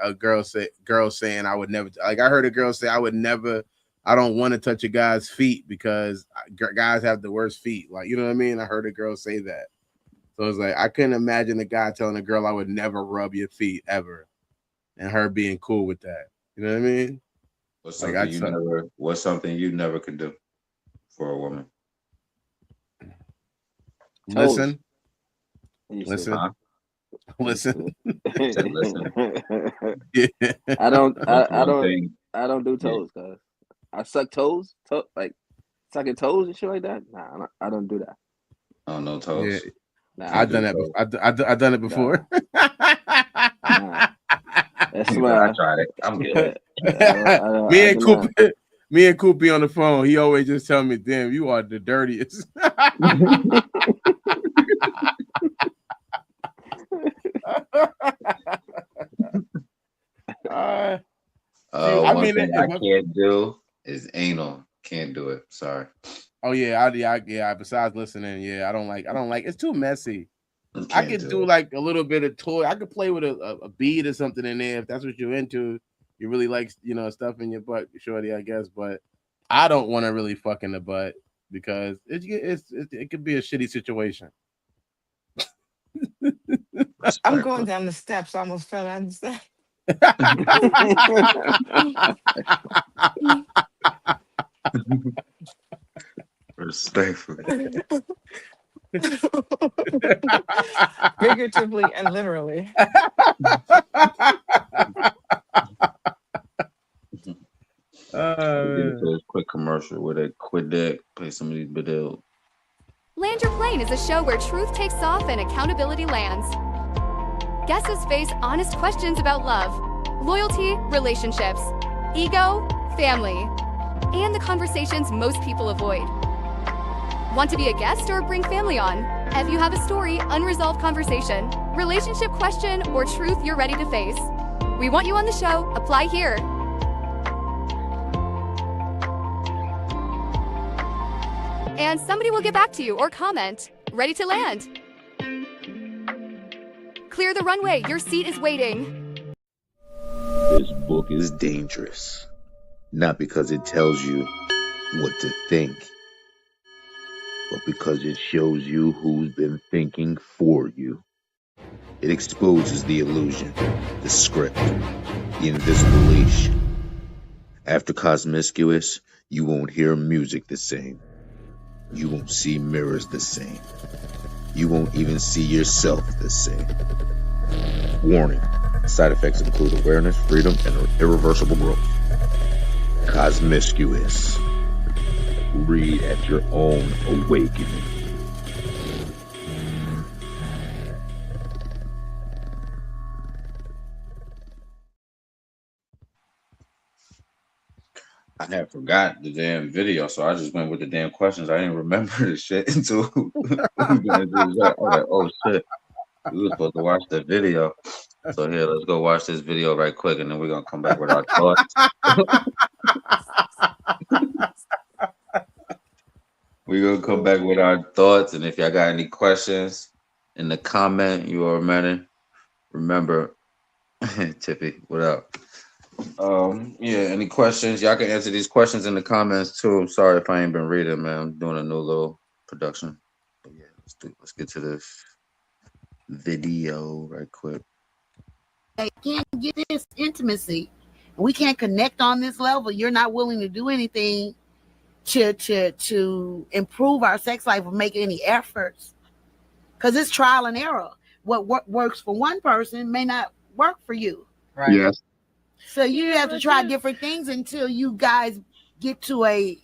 a girl saying I would never, like I heard a girl say I don't want to touch a guy's feet because guys have the worst feet. Like, you know what I mean? I heard a girl say that. So it's like, I couldn't imagine a guy telling a girl I would never rub your feet ever and her being cool with that. You know what I mean?
What's something you never could do for a woman?
Listen.
Listen.
Yeah.
I don't do toes, cuz I suck toes, like sucking toes and shit like that. Nah, I don't do that.
Oh, no toes.
Yeah.
Nah,
I've done that. I've done it before.
Nah. That's why
I tried it. I'm good.
Me and Coop be on the phone. He always just tell me, "Damn, you are the dirtiest."
One thing I can't do is anal. Can't do it. Sorry.
Oh yeah, besides listening, yeah, I don't like. It's too messy. I could do like a little bit of toy. I could play with a bead or something in there if that's what you're into. You really like, stuff in your butt, shorty, I guess. But I don't want to really fuck in the butt because it could be a shitty situation.
I'm going down the steps. I almost fell down the steps.
Respectfully.
Figuratively and literally.
A quick commercial with a quid deck, play some of these biddles.
Land Your Plane is a show where truth takes off and accountability lands. Guests face honest questions about love, loyalty, relationships, ego, family, and the conversations most people avoid. Want to be a guest or bring family on? If you have a story, unresolved conversation, relationship question, or truth you're ready to face, we want you on the show. Apply here. And somebody will get back to you or comment. Ready to land. Clear the runway. Your seat is waiting.
This book is dangerous. Not because it tells you what to think, but because it shows you who's been thinking for you. It exposes the illusion, the script, the invisible leash. After Cosmiscuous, you won't hear music the same. You won't see mirrors the same. You won't even see yourself the same. Warning, side effects include awareness, freedom, and irreversible growth. Cosmiscuous. Read at your own awakening.
I had forgot the damn video, so I just went with the damn questions. I didn't remember the shit until we was like, oh shit, we were supposed to watch the video. So here, let's go watch this video right quick, and then we're gonna come back with our thoughts. We're gonna come back with our thoughts, and if y'all got any questions in the comment, you already remember. Tippy, what up? Any questions? Y'all can answer these questions in the comments too. I'm sorry if I ain't been reading, man. I'm doing a new little production. But yeah, let's get to this video right quick.
I can't get this intimacy. We can't connect on this level. You're not willing to do anything to improve our sex life or make any efforts, because it's trial and error. What works for one person may not work for you.
Right.
Yes.
So you have to try different things until you guys get to a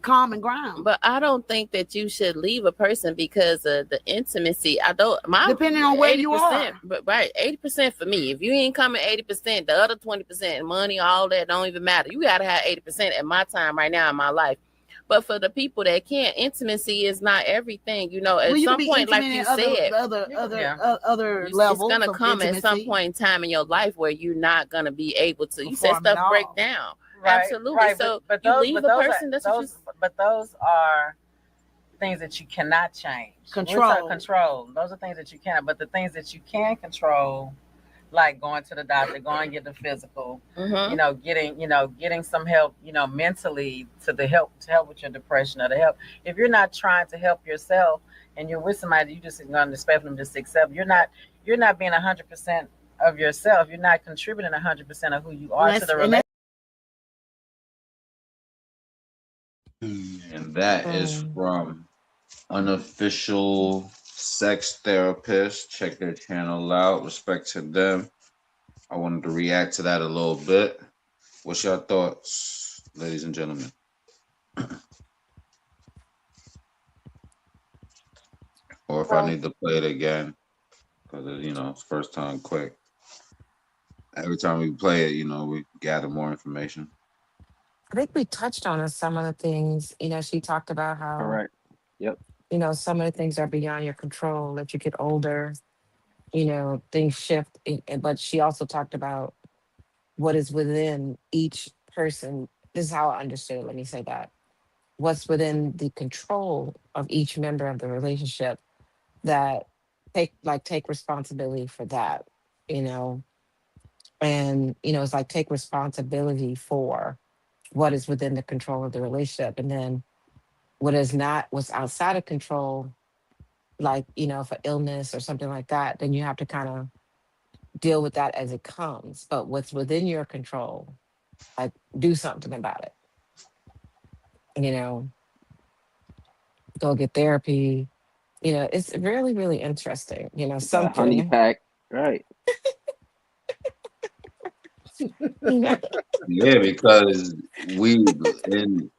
common ground.
But I don't think that you should leave a person because of the intimacy.
Depending on where you are.
But right, 80% for me. If you ain't coming 80%, the other 20%, money, all that don't even matter. You gotta have 80% at my time right now in my life But for the people that can't, intimacy is not everything. You know, at
Well, you
some
can be
point, like
intimate
you
in other
said,
other levels.
it's gonna
of
come at some
intimacy.
point in time in your life where you're not gonna be able to. You said
Perform it
stuff break
all.
down.
Right,
Absolutely.
right.
So
But
you
those,
leave a person. That's what you.
but those are things that you cannot change.
Control.
Control. Those are things that you cannot. But the things that you can control, like going to the doctor, going to get the physical,
Mhm.
getting some help, mentally to help with your depression, or to help if you're not trying to help yourself and you're with somebody, you just going to expect them to just accept. You're not being 100% of yourself. You're not contributing 100% of who you are to the relationship.
And that is from Unofficial Sex Therapist. Check their channel out. Respect to them. I wanted to react to that a little bit. What's your thoughts, ladies and gentlemen? Or if I need to play it again, because it's first time quick. Every time we play it, we gather more information.
I think we touched on some of the things. She talked about how,
All right. Yep.
Some of the things are beyond your control. As you get older, things shift. But she also talked about what is within each person. This is how I understood it. Let me say that. What's within the control of each member of the relationship, that take responsibility for that, and it's like take responsibility for what is within the control of the relationship, and then what's outside of control, like for illness or something like that, then you have to kind of deal with that as it comes. But what's within your control, like do something about it, go get therapy. It's really, really interesting.
A honey
Something.
pack. Right.
Yeah, because and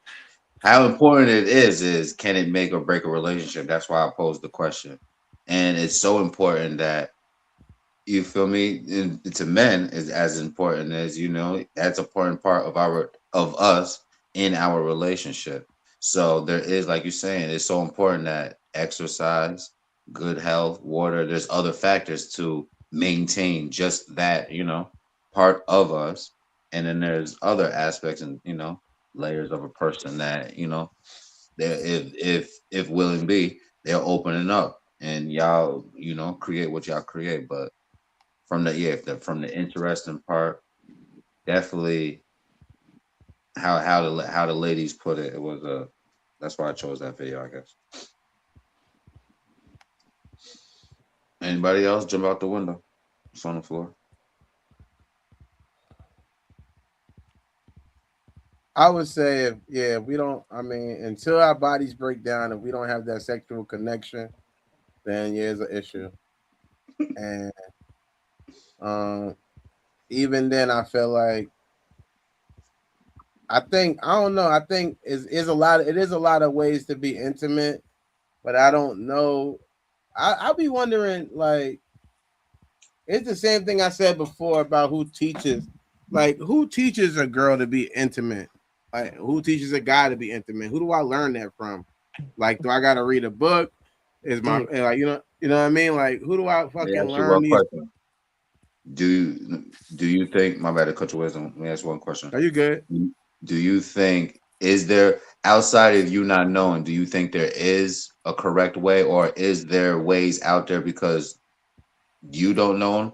how important it is can it make or break a relationship? That's why I posed the question. And it's so important that, you feel me, and to men is as important as that's an important part of us in our relationship. So there is, like you're saying, it's so important that exercise, good health, water, there's other factors to maintain just that, part of us. And then there's other aspects and layers of a person that, they if willing be, they're opening up and y'all, create what y'all create. But from the interesting part, definitely how the ladies put it. It was that's why I chose that video, I guess. Anybody else jump out the window? It's on the floor.
I would say if we don't, until our bodies break down, if we don't have that sexual connection, then it's an issue. And even then, I feel like I don't know. I think it is a lot of ways to be intimate, but I don't know. I'll be wondering, like, it's the same thing I said before about who teaches a girl to be intimate? Like, who teaches a guy to be intimate? Who do I learn that from? Like, do I got to read a book? Is my like, you know what I mean? Like, who do I
Let me
fucking
ask you
learn
one
these?
question. Do you think, my bad to cut your wisdom? Let me ask you one question.
Are you good?
Do you think, is there, outside of you not knowing, do you think there is a correct way, or is there ways out there because you don't know them?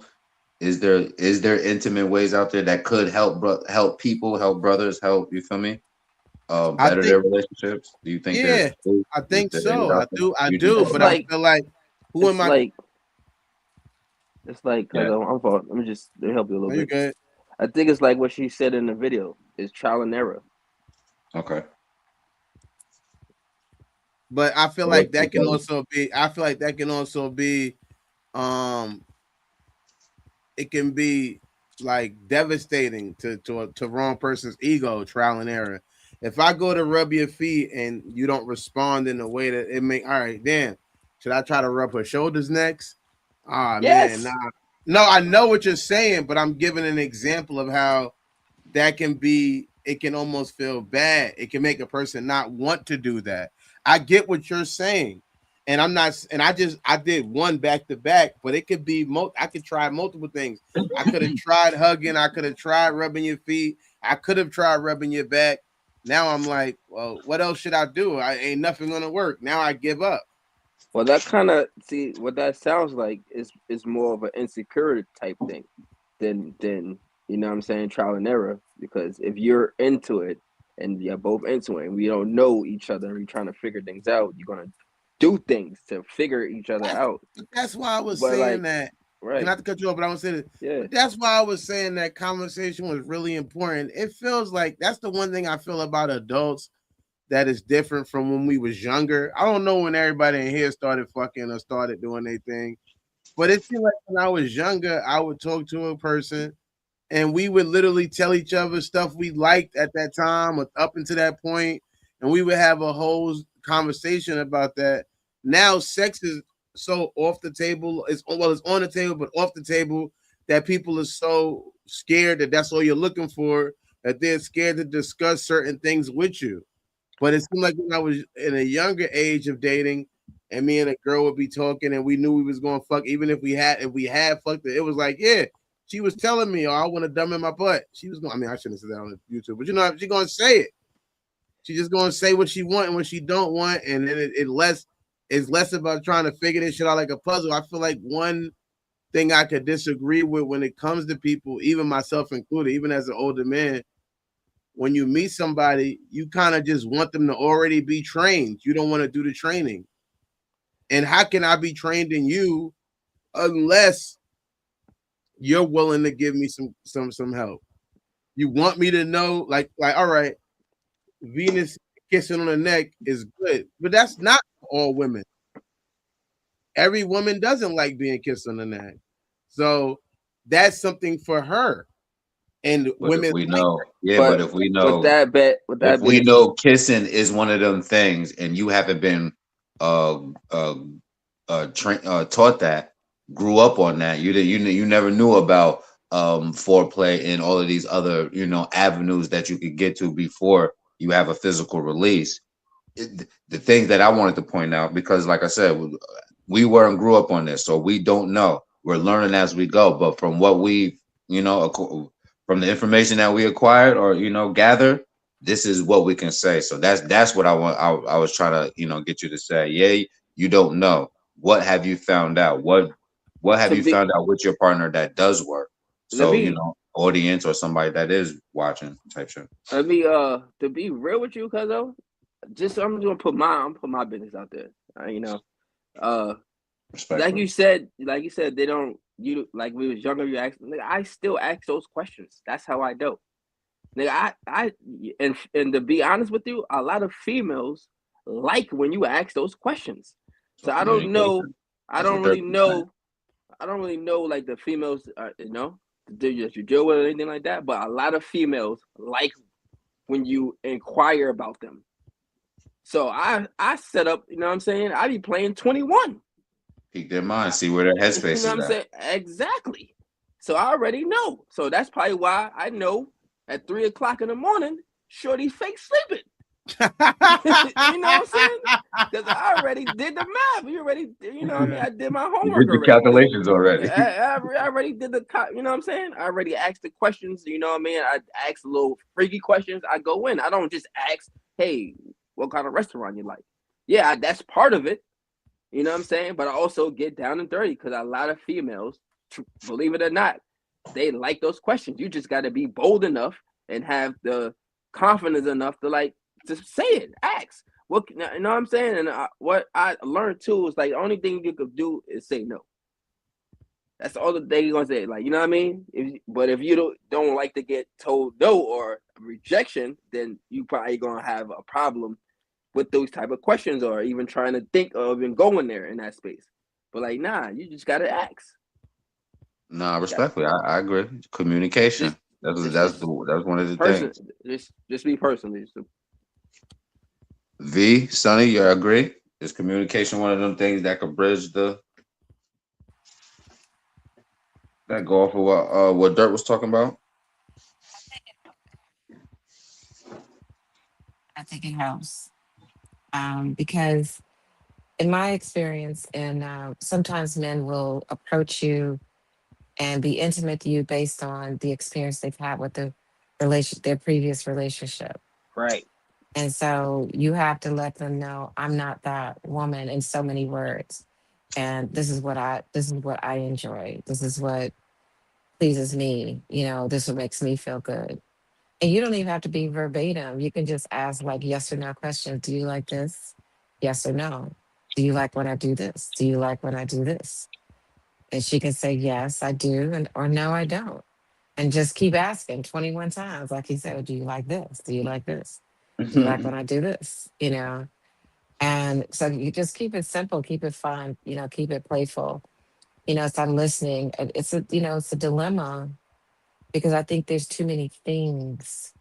Is there intimate ways out there that could help people, help brothers, help, you feel me? Better their relationships? Do you think
Yeah, I think so. I do,
It's
but
like,
I feel like who am I?
It's like, because I'm fault. Let me just help you a little
Are you
bit.
good?
I think it's like what she said in the video. It's trial and error.
Okay.
But I feel like that can also be. I feel like that can also be. It can be like devastating to wrong person's ego. Trial and error. If I go to rub your feet and you don't respond in a way that it may, all right, damn. Should I try to rub her shoulders next? Ah,
yes.
man, nah. No, I know what you're saying, but I'm giving an example of how that can be it can almost feel bad. It can make a person not want to do that. I get what you're saying. And I'm not, and I did one back to back, but it could be, I could try multiple things. I could have tried hugging. I could have tried rubbing your feet. I could have tried rubbing your back. Now I'm like, well, what else should I do? I ain't nothing going to work. Now I give up.
Well, that kind of see what that sounds like is more of an insecurity type thing than you know what I'm saying, trial and error. Because if you're into it and you're both into it and we don't know each other and we're trying to figure things out, you're gonna do things to figure each other out.
That's why I was
But,
saying
like,
that.
right.
Not to cut you off, but I was saying it.
Yeah.
But that's why I was saying that conversation was really important. It feels like that's the one thing I feel about adults that is different from when we was younger. I don't know when everybody in here started fucking or started doing their thing, but it seemed like when I was younger, I would talk to a person and we would literally tell each other stuff we liked at that time or up until that point, and we would have a whole conversation about that. Now sex is so off the table. It's on the table, but off the table that people are so scared that that's all you're looking for, that they're scared to discuss certain things with you. But it seemed like when I was in a younger age of dating, and me and a girl would be talking, and we knew we was going to fuck, even if we had fucked it, it was like, yeah, she was telling me, oh, I want to dumb in my butt. She was going, I mean, I shouldn't have said that on YouTube, but you know, she's going to say it. She's just going to say what she want and what she don't want, and then it's less about trying to figure this shit out like a puzzle. I feel like one thing I could disagree with when it comes to people, even myself included, even as an older man, when you meet somebody, you kind of just want them to already be trained. You don't want to do the training. And how can I be trained in you unless you're willing to give me some help? You want me to know, like, all right, Venus kissing on the neck is good, but that's not for all women. Every woman doesn't like being kissed on the neck. So that's something for her. And
But
women,
if we know,
But
if we know,
if
we know kissing is one of them things, and you haven't been taught that, grew up on that, you never knew about foreplay and all of these other avenues that you could get to before you have a physical release. The things that I wanted to point out, because like I said, we weren't grew up on this, so we don't know. We're learning as we go, but from what we from the information that we acquired or gathered, this is what we can say. So that's what I was trying to get you to say. Yeah, you don't know. What have you found out? What have you found out with your partner that does work? So audience or somebody that is watching type shit.
Let me to be real with you, cuzzo. I'm gonna put my business out there. Like you said, they don't. You like we was younger. You asked. I still ask those questions. That's how I know. And to be honest with you, a lot of females like when you ask those questions. So I don't know. I don't really know like the females. That you deal with or anything like that. But a lot of females like when you inquire about them. So I set up. You know what I'm saying? I be playing 21.
Peek their mind, see where their headspace
You know what I'm
is
saying? Exactly. So I already know. So that's probably why I know at 3 o'clock in the morning, Shorty's fake sleeping. You know what I'm saying? Because I already did the math. You already, you know what I mean? I did my homework.
You did the calculations already.
I already did the, you know what I'm saying? I already asked the questions. You know what I mean? I asked little freaky questions. I go in. I don't just ask, hey, what kind of restaurant you like? Yeah, that's part of it. You know what I'm saying? But I also get down and dirty because a lot of females, believe it or not, they like those questions. You just got to be bold enough and have the confidence enough to say it, ask. What you know what I'm saying? And what I learned too is like the only thing you could do is say no. That's all that they're gonna say. Like, you know what I mean? If you don't like to get told no or rejection, then you probably gonna have a problem with those type of questions or even trying to think of and going there in that space. But like, nah, you just gotta ask.
Nah, respectfully, I agree. Communication. That's one of the things.
Just be personally.
V, Sonny, you agree? Is communication one of them things that could bridge that go off of what Dirt was talking about?
I think it helps because in my experience, and sometimes men will approach you and be intimate to you based on the experience they've had with their previous relationship.
Right.
And so you have to let them know I'm not that woman in so many words. And this is what I enjoy. This is what pleases me. This is what makes me feel good. And you don't even have to be verbatim. You can just ask like yes or no questions. Do you like this? Yes or no. Do you like when I do this? Do you like when I do this? And she can say yes, I do, and or no, I don't. And just keep asking 21 times. Like he said, do you like this? Do you like this? Do you like when I do this? And so you just keep it simple, keep it fun, keep it playful. Start listening. And it's a dilemma because I think there's too many things.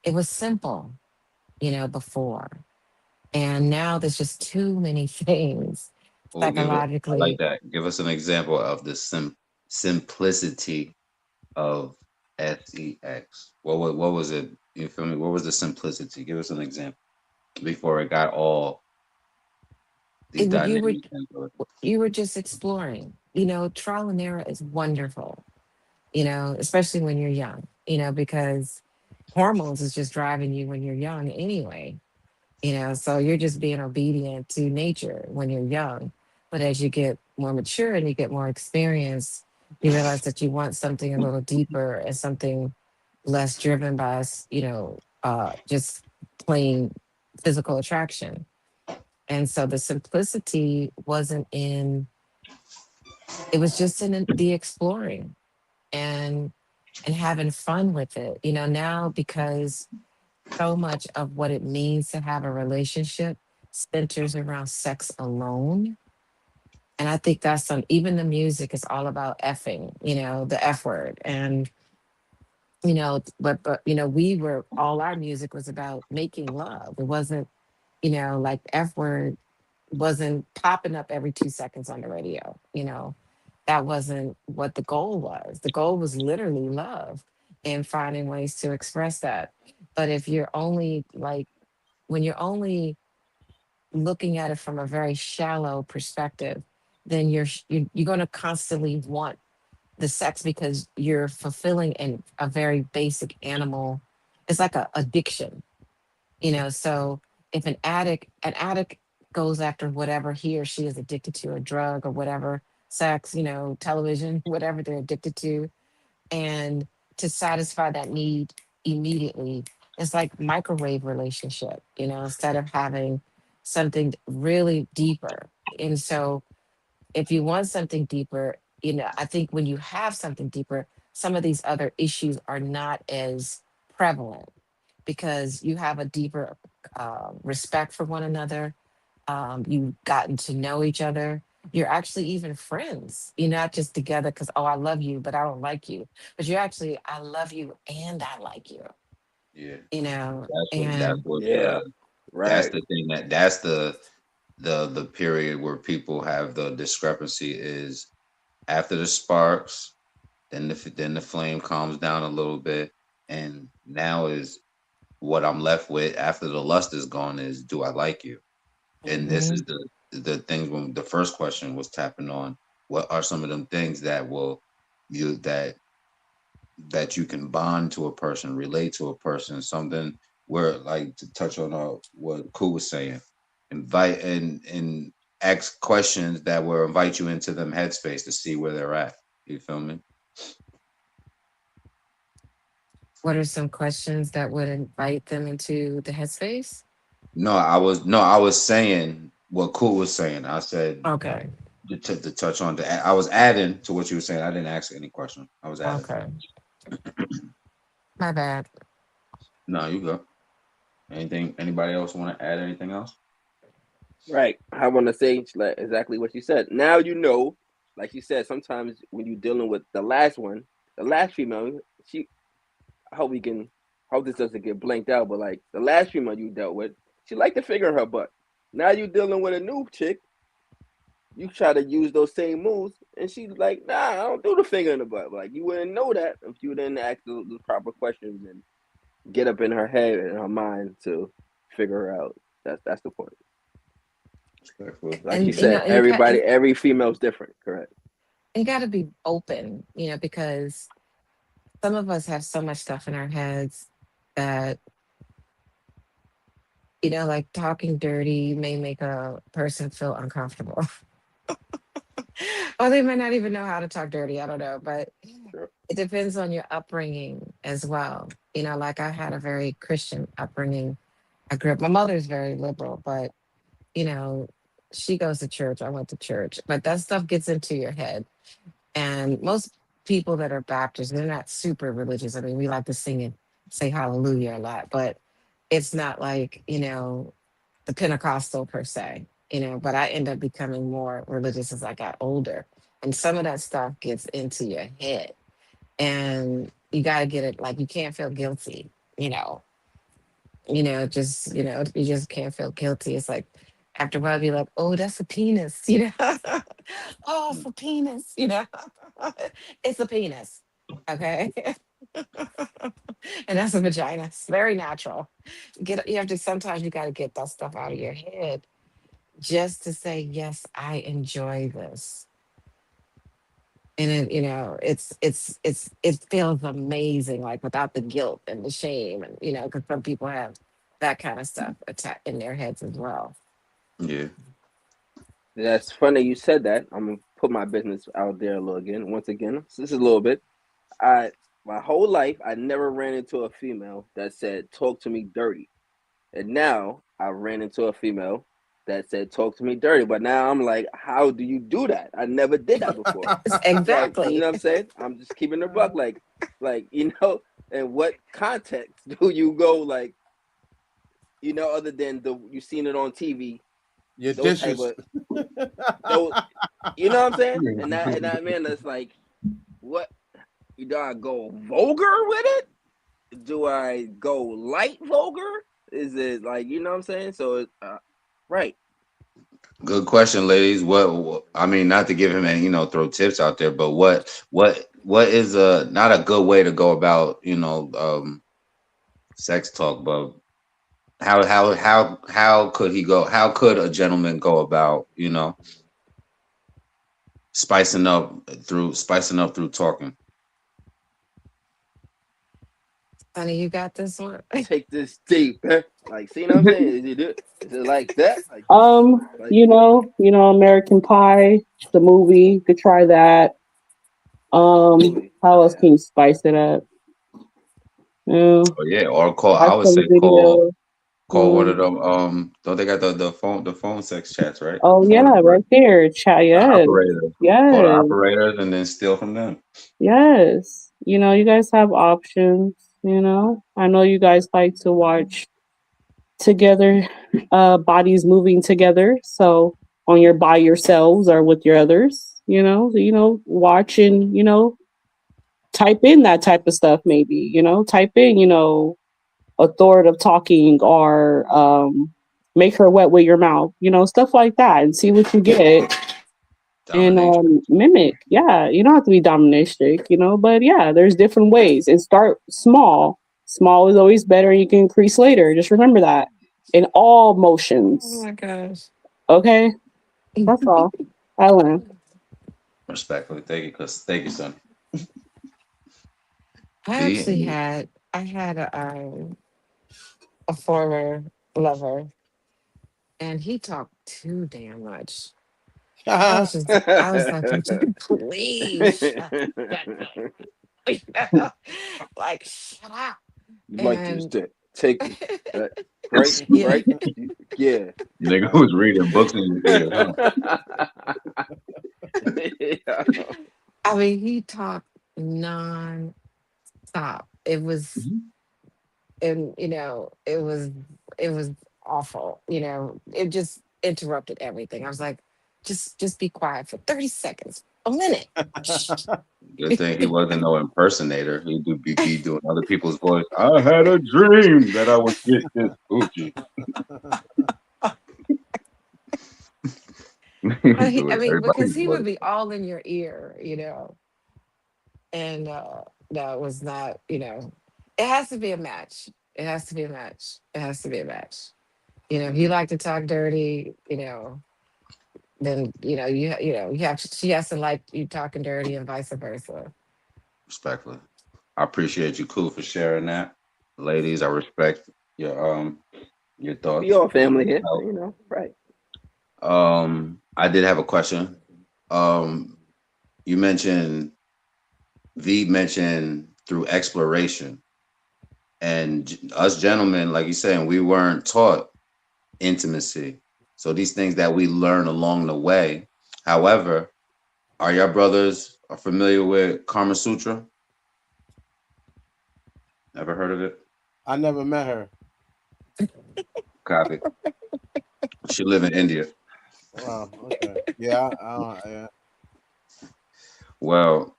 It was simple, before. And now there's just too many things
We'll I like
psychologically.
that. Give us an example of the simplicity of sex. What was it? You feel me? What was the simplicity? Give us an example before it got all these
You were
dynamics into it.
you were just exploring. Trial and error is wonderful, especially when you're young, because hormones is just driving you when you're young anyway. So you're just being obedient to nature when you're young. But as you get more mature and you get more experience, you realize that you want something a little deeper and something less driven by just plain physical attraction. And so the simplicity wasn't in, it was just in the exploring and having fun with it. Now because so much of what it means to have a relationship centers around sex alone. And I think that's even the music is all about effing, the F word. And, but all our music was about making love. It wasn't, like F word wasn't popping up every 2 seconds on the radio. That wasn't what the goal was. The goal was literally love and finding ways to express that. But if you're only like, when you're only looking at it from a very shallow perspective, then you're going to constantly want the sex because you're fulfilling a very basic animal. It's like a addiction, so if an addict goes after whatever he or she is addicted to, a drug or whatever, sex, television, whatever they're addicted to, and to satisfy that need immediately, it's like microwave relationship, instead of having something really deeper. And so if you want something deeper, I think when you have something deeper, some of these other issues are not as prevalent because you have a deeper respect for one another. You've gotten to know each other. You're actually even friends. You're not just together because, oh, I love you, but I don't like you. But you're actually, I love you and I like you,
Yeah, that's
and
what
Yeah.
that's
Right.
the thing that's the period where people have the discrepancy is after the sparks, then the flame calms down a little bit, and now is what I'm left with after the lust is gone is do I like you? And this is
mhm,
the things when the first question was tapping on what are some of them things that will you that you can bond to a person, relate to a person, something where like to touch on what Ku was saying, invite and ask questions that will invite you into them headspace to see where they're at. You feel me?
what are some questions that would invite them into the headspace?
No, I was saying what Ku was saying. I said
Okay,
to touch on I was adding to what you were saying. I didn't ask any question. I was adding.
okay, my bad.
No, you go. Anything? Anybody else want to add anything else?
Right. I want to say like, exactly what you said. Now you know, like you said, sometimes when you're dealing with the last one, the last female, she, I hope we can, hope this doesn't get blanked out, but like the last female you dealt with, she liked to finger in her butt. Now you dealing with a new chick, you try to use those same moves, and she's like, nah, I don't do the finger in the butt. Like you wouldn't know that if you didn't ask the proper questions and get up in her head and her mind to figure her out. That's the point.
Respectful.
Like she
And you know,
said,
and
every female's different. Correct.
you got to be open, because some of us have so much stuff in our heads that, like talking dirty may make a person feel uncomfortable. Or they might not even know how to talk dirty. I don't know. But
Sure.
it depends on your upbringing as well. Like I had a very Christian upbringing. I grew up, my mother's very liberal, but, you know, she goes to church. I went to church. But that stuff gets into your head. And most people that are Baptists, they're not super religious. I mean, we like to sing and say hallelujah a lot, but it's not like, the Pentecostal per se, but I end up becoming more religious as I got older. And some of that stuff gets into your head. And you got to get it, like, you can't feel guilty, you know, you just can't feel guilty. It's like, after a while, be like, oh, that's a penis, oh, it's a penis, it's a penis. Okay. And that's a vagina. It's very natural. You have to, sometimes you got to get that stuff out of your head just to say, yes, I enjoy this. And it feels amazing, like without the guilt and the shame. And, because some people have that kind of stuff in their heads as well.
Yeah.
That's funny you said that. I'm gonna put my business out there a little again. Once again, so this is a little bit. I My whole life I never ran into a female that said talk to me dirty, and now I ran into a female that said talk to me dirty. But now I'm like, how do you do that? I never did that before. Like, you know
Exactly.
what I'm saying? I'm just keeping the buck. Like in what context do you go? Like, other than you seen it on TV,
Your
those type
dishes.
of those. You know what I'm saying? And that man, that's like, what? Do I go vulgar with it? Do I go light vulgar? Is it like, you know what I'm saying? So it's right.
Good question, ladies. I mean, not to give him any, throw tips out there, but what is not a good way to go about, sex talk, but how could he go? How could a gentleman go about, spicing up through talking?
Honey, you got this one.
Take this deep, eh? Like, see what I'm saying? Is it like that? Like
American Pie, the movie. You could try that.
movie.
How else
Yeah.
can you spice it up? Yeah,
Oh yeah, or call. I
watch
would
some
say call
video.
one
Mm.
of them. Don't they got the phone sex chats, right?
Oh
Phone
yeah,
number,
right there. Chat.
the
Yes,
operator. Call the
yes,
operators and then steal from them.
yes. You guys have options. I know you guys like to watch together, bodies moving together. So on your by yourselves or with your others, watch and type in that type of stuff. Maybe type in authoritative talking or make her wet with your mouth, stuff like that, and see what you get. And
Domination.
mimic. Yeah, you don't have to be dominatrix, but yeah, there's different ways. And start small. Small is always better. You can increase later. Just remember that in all
Oh
motions.
my gosh.
Okay, that's all. I learned.
Respectfully, thank you, son.
I actually
B.
had a former lover, and he talked too damn much. I was like, would you please shut up? Like, shut up.
You like this
And
dick? Take it. Right,
yeah,
right. Yeah.
Nigga who's reading books in your ear, huh?
Yeah.
I mean, he talked non-stop. It was,
Mhm.
and it was awful. It just interrupted everything. I was like, just be quiet for 30 seconds, a minute. Shh.
Good thing he wasn't no impersonator. He'd be doing other people's voice. I had a dream that I would get this Gucci. He would do
I
it.
mean, because
Everybody's
he
voice.
would be all in your ear, and no, it was not. It has to be a match. It has to be a match. It has to be a match. If you like to talk dirty, then she has to like you talking dirty and vice versa.
Respectfully. I appreciate you, cool, for sharing that. Ladies, I respect your
We
thoughts.
all family here, right?
I did have a question. Um, you mentioned V mentioned through exploration, and us gentlemen, like you saying, we weren't taught intimacy. So these things that we learn along the way. However, are your brothers are familiar with Kama Sutra? Ever heard of it?
I never met her.
Copy. She live in India.
Wow. Okay. Yeah. Yeah.
Well,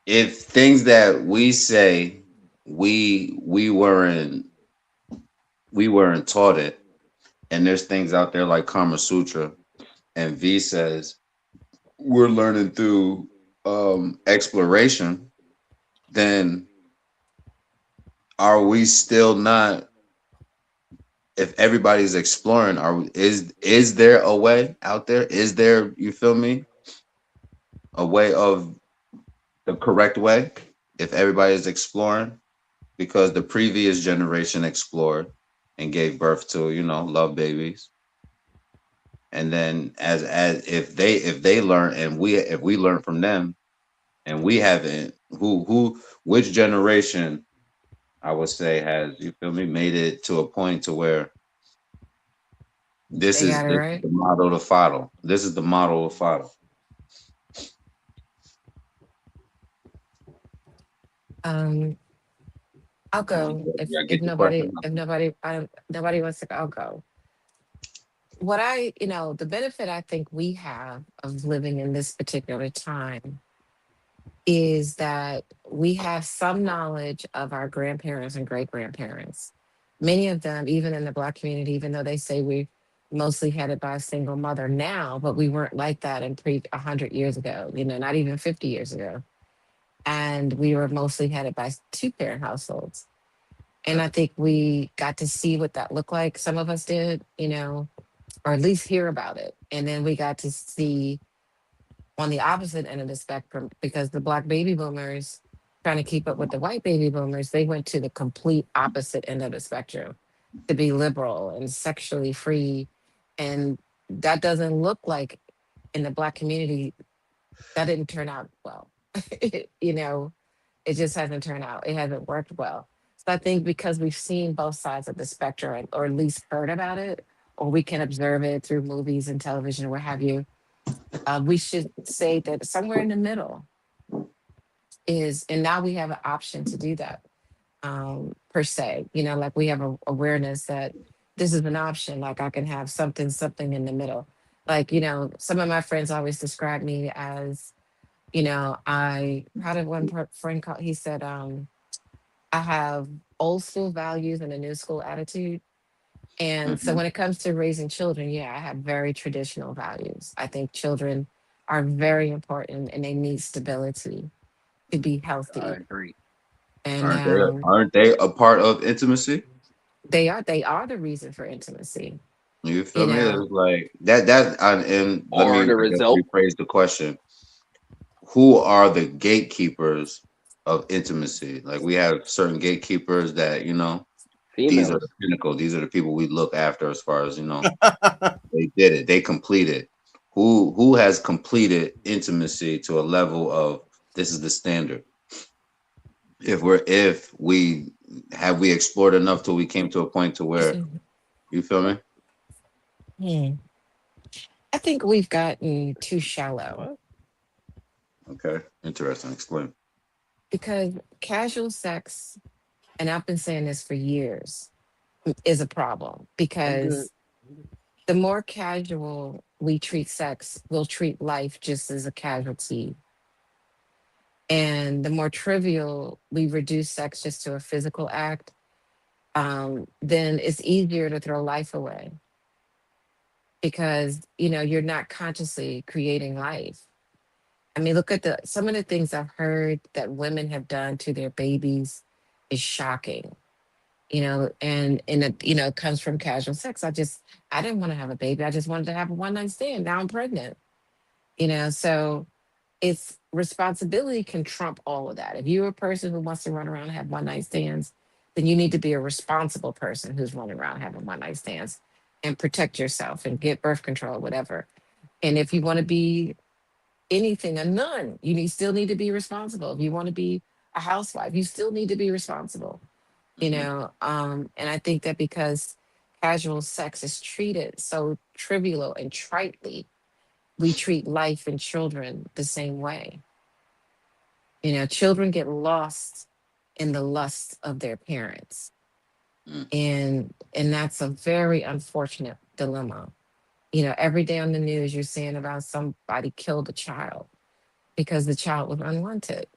if things that we say we weren't taught it, and there's things out there like Kama Sutra, and V says we're learning through exploration, then are we still not? If everybody's exploring, is there a way out there? Is there, you feel me, a way of the correct way if everybody's exploring? Because the previous generation explored and gave birth to, love babies. And then as if they learn, and if we learn from them, and we haven't, which generation, I would say, has, you feel me, made it to a point to where this
They
is
got it
the
right.
model to follow. This is the model to follow.
Um, I'll go if
Yeah, I
if
get your
nobody
question.
if nobody nobody wants to go, I'll go. What the benefit I think we have of living in this particular time is that we have some knowledge of our grandparents and great grandparents. Many of them, even in the Black community, even though they say we mostly headed by a single mother now, but we weren't like that in 100 years ago, not even 50 years ago. And we were mostly headed by two parent households. And I think we got to see what that looked like. Some of us did, or at least hear about it. And then we got to see on the opposite end of the spectrum because the Black baby boomers trying to keep up with the white baby boomers, they went to the complete opposite end of the spectrum to be liberal and sexually free. And that doesn't look like in the Black community, that didn't turn out well. you know, it just hasn't turned out. It hasn't worked well. So I think because we've seen both sides of the spectrum, or at least heard about it, or we can observe it through movies and television, or what have you, we should say that somewhere in the middle is, and now we have an option to do that, per se. Like we have a awareness that this is an option. Like I can have something in the middle. Like, some of my friends always describe me as, how did one friend call? He said, I have old school values and a new school attitude. And so
Hmm.
when it comes to raising children, yeah, I have very traditional values. I think children are very important and they need stability to be
I
healthy.
agree.
And
Aren't they a part of intimacy?
they are the reason for intimacy.
You
You
feel me?
know,
It's like and let me,
Or the
I guess,
result.
rephrase the question. Who are the gatekeepers of intimacy? Like we have certain gatekeepers that, these are the
Females.
pinnacle. These are the people we look after as far as, they did it. They completed. Who has completed intimacy to a level of this is the standard? If we have we explored enough till we came to a point to where, you feel me?
hmm, I think we've gotten too shallow
What?
Okay. Interesting. Explain.
because casual sex, and I've been saying this for years, is a problem
I'm good.
because the more casual we treat sex, we'll treat life just as a casualty. And the more trivial we reduce sex just to a physical act, then it's easier to throw life away because you're not consciously creating life. I mean, look at some of the things I've heard that women have done to their babies is shocking. and it comes from casual sex. I didn't want to have a baby. I just wanted to have a one night stand. Now I'm pregnant. So it's responsibility can trump all of that. If you're a person who wants to run around and have one night stands, then you need to be a responsible person who's running around having one night stands and protect yourself and get birth control, whatever. And if you want to be anything, a nun, still need to be responsible. If you want to be a housewife, you still need to be responsible. And I think that because casual sex is treated so trivial and tritely, we treat life and children the same way. Children get lost in the lust of their parents. And that's a very unfortunate dilemma. Every day on the news you're seeing about somebody killed a child because the child was unwanted.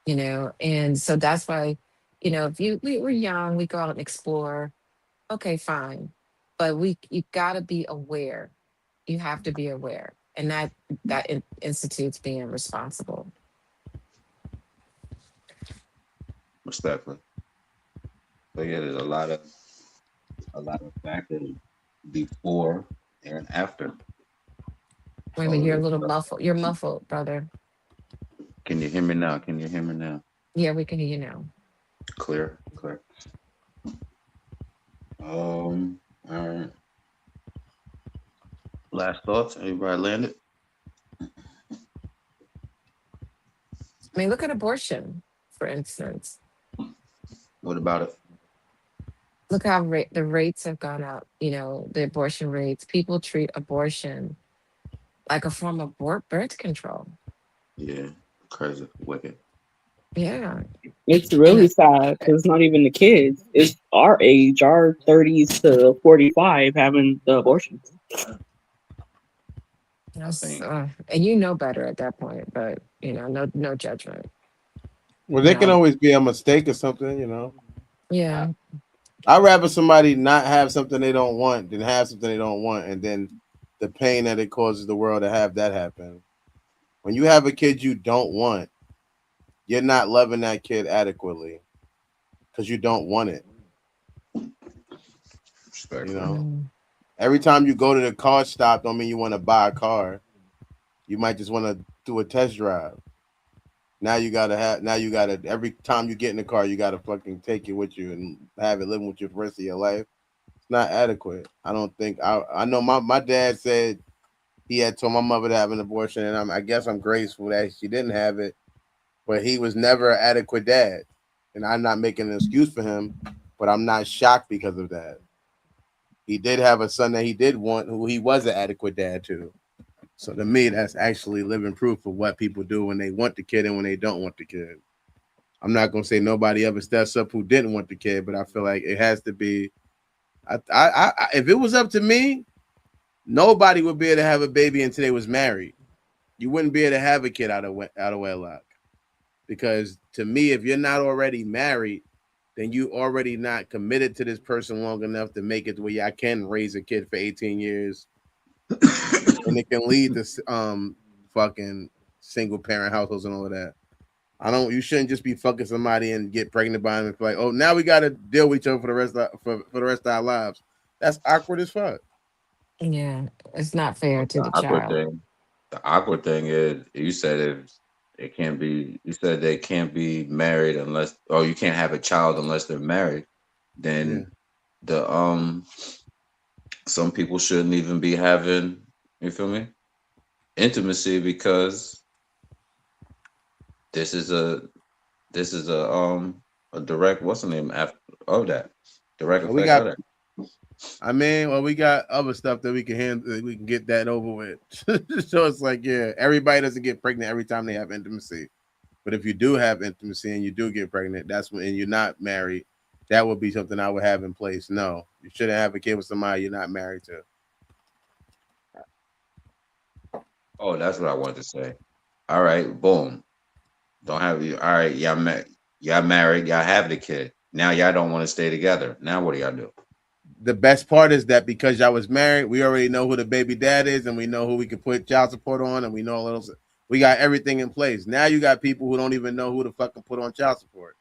And so that's why, if we were young, we go out and explore, okay, fine. But you gotta be aware. You have to be aware. And that institutes being responsible.
Respectfully. So yeah, there's a lot of factors before and after.
Wait a minute, you're a little muffled. You're muffled, brother.
Can you hear me now? Can you hear me now?
Yeah, we can hear you now.
Clear. All right. Last thoughts? Everybody landed?
I mean, look at abortion, for instance.
What about it?
Look how the rates have gone up, the abortion rates. People treat abortion like a form of birth control.
Yeah, crazy, wicked.
Yeah.
It's really sad because it's not even the kids. It's our age, our 30s to 45, having the abortions.
And better at that point, but no judgment.
Well, there can always be a mistake or something.
Yeah.
I'd rather somebody not have something they don't want than have something they don't want, and then the pain that it causes the world to have that happen. When you have a kid you don't want, you're not loving that kid adequately because you don't want it. Every time you go to the car stop don't mean you want to buy a car. You might just want to do a test drive. Now you gotta every time you get in the car, you gotta fucking take it with you and have it living with you for the rest of your life. It's not adequate. I don't think I know my dad said he had told my mother to have an abortion, and I guess I'm grateful that she didn't have it, but he was never an adequate dad. And I'm not making an excuse for him, but I'm not shocked because of that. He did have a son that he did want, who he was an adequate dad to. So to me, that's actually living proof of what people do when they want the kid and when they don't want the kid. I'm not gonna say nobody ever steps up who didn't want the kid, but I feel like it has to be. If it was up to me, nobody would be able to have a baby until they was married. You wouldn't be able to have a kid out of wedlock, because to me, if you're not already married, then you already not committed to this person long enough to make it to where I can raise a kid for 18 years. And it can lead to fucking single parent households and all of that. You shouldn't just be fucking somebody and get pregnant by them and feel like, oh, now we got to deal with each other for the rest of our lives. That's awkward as fuck.
Yeah, it's not fair to the child.
The awkward thing is, you said you said they can't be married unless, or you can't have a child unless they're married. Then some people shouldn't even be having, you feel me, intimacy, because this is a direct, what's the name of that direct effect of that.
We got other stuff that we can handle. We can get that over with. So it's like, yeah, everybody doesn't get pregnant every time they have intimacy, but if you do have intimacy and you do get pregnant, that's when, and you're not married, that would be something I would have in place. No, you shouldn't have a kid with somebody you're not married to.
Oh, that's what I wanted to say. All right, boom. Don't have you. All right, y'all married. Y'all have the kid. Now y'all don't want to stay together. Now what do y'all do?
The best part is that because y'all was married, we already know who the baby dad is, and we know who we can put child support on, and we know we got everything in place. Now you got people who don't even know who the fuck can put on child support.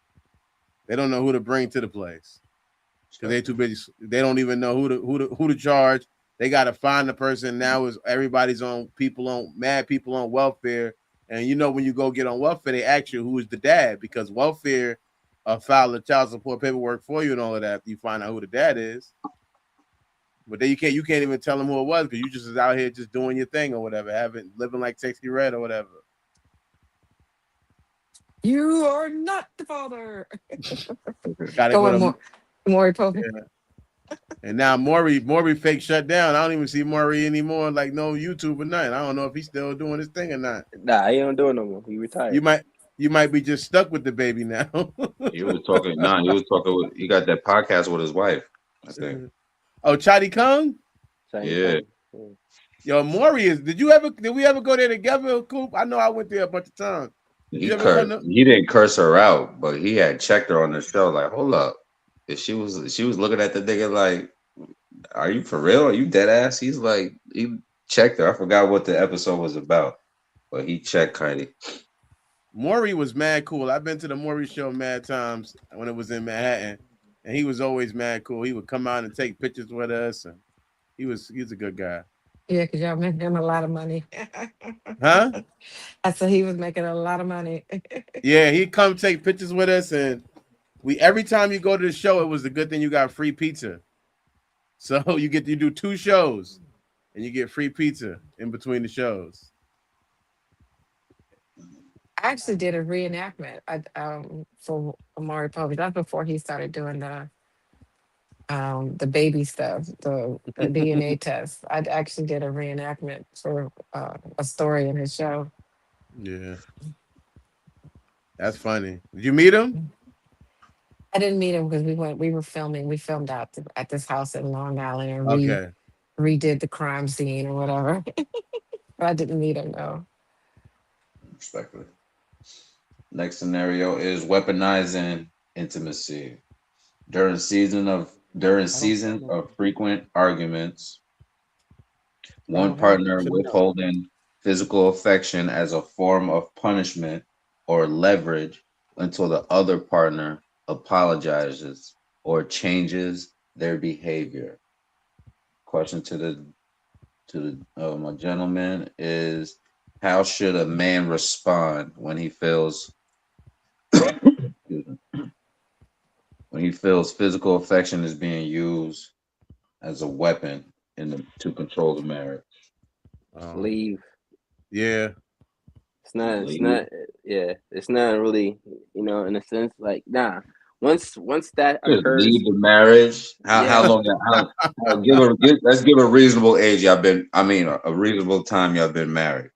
They don't know who to bring to the place because they're too busy. They don't even know who to charge. They got to find the person. Now is everybody's on mad people on welfare. And you know, when you go get on welfare, they ask you who is the dad because welfare file the child support paperwork for you and all of that. You find out who the dad is, but then you can't even tell them who it was because you just is out here just doing your thing or whatever, living like Sexy Red or whatever.
You are not the father.
Gotta
Go
go
on,
to
Maury Povey.
yeah. And now Maury fake shut down. I don't even see Maury anymore. Like no YouTube or nothing. I don't know if he's still doing his thing or not.
Nah, he don't do it no more. He retired.
You might be just stuck with the baby now.
He was talking. Nah, he was talking with. He got that podcast with his wife, I think.
Oh, Chadi Kung?
Yeah.
Yo, Maury is. Did we ever go there together, Coop? I know I went there a bunch of times.
He didn't curse her out, but he had checked her on the show. Like, hold up, if she was looking at the nigga like, are you for real? Are you dead ass? He's like, he checked her. I forgot what the episode was about, but he checked Kylie.
Maury was mad cool. I've been to the Maury show mad times when it was in Manhattan, and he was always mad cool. He would come out and take pictures with us, and he's a good guy.
Yeah, because y'all making him a lot of money.
Huh?
I said he was making a lot of money.
Yeah, he'd come take pictures with us, and every time you go to the show, it was a good thing you got free pizza. So you do 2 shows, and you get free pizza in between the shows.
I actually did a reenactment for Amari Povey. That's before he started doing the baby stuff, the DNA test. I actually did a reenactment for a story in his show.
Yeah, that's funny. Did you meet him?
I didn't meet him because we were filming. We filmed out at this house in Long Island and redid the crime scene or whatever. But I didn't meet him, no.
Respectfully. Next scenario is weaponizing intimacy. During seasons of frequent arguments, one partner withholding physical affection as a form of punishment or leverage until the other partner apologizes or changes their behavior. Question to my gentleman is, how should a man respond when he feels physical affection is being used as a weapon to control the marriage?
Leave.
Yeah.
It's not really, in a sense, like, nah. Once that occurs,
leave the marriage. How long? Let's give a reasonable age. A reasonable time y'all been married.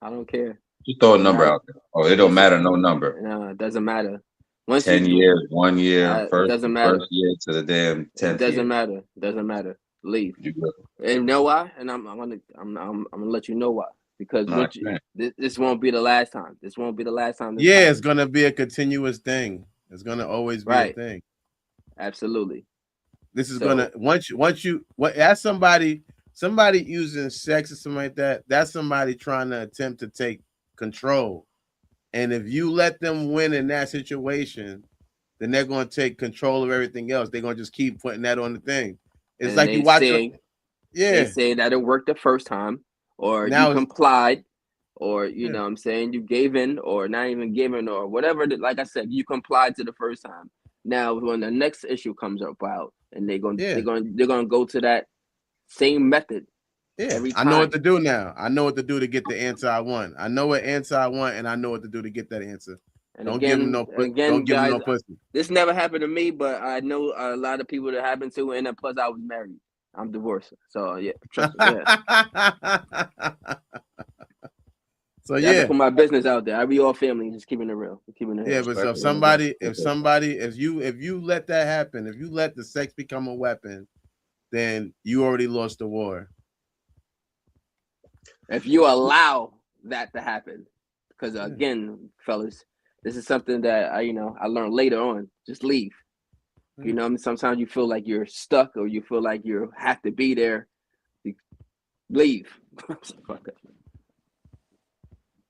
I don't care.
Just throw a number out there. Oh, it don't matter. No number.
No, it doesn't matter.
10 years, 1 year,
doesn't matter.
First year to the damn 10th.
It doesn't matter. Doesn't matter. Leave. And you know why? And I'm gonna let you know why. Because this won't be the last time. This won't be the last time.
It's gonna be a continuous thing. It's gonna always be a thing.
Absolutely.
This is gonna once you that's somebody using sex or something like that. That's somebody trying to attempt to take control. And if you let them win in that situation, then they're gonna take control of everything else. They're gonna just keep putting that on the thing. It's and like you watch
they say that it worked the first time, or now you complied, or you know what I'm saying, you gave in, or not even given, or whatever. Like I said, you complied to the first time. Now when the next issue comes about, and they're gonna go to that same method.
Yeah, every time. I know what to do now. I know what to do to get the answer I want. I know what answer I want, and I know what to do to get that answer.
And don't give them no pussy. This never happened to me, but I know a lot of people that happened to, and plus I was married. I'm divorced, so yeah. Trust me, So yeah, put my business out there. I be all family, just keeping it real, keeping it.
Yeah, but so if you let that happen, if you let the sex become a weapon, then you already lost the war.
If you allow that to happen, because again, fellas, this is something that I learned later on. Just leave. You know, sometimes you feel like you're stuck, or you feel like you have to be there. Leave.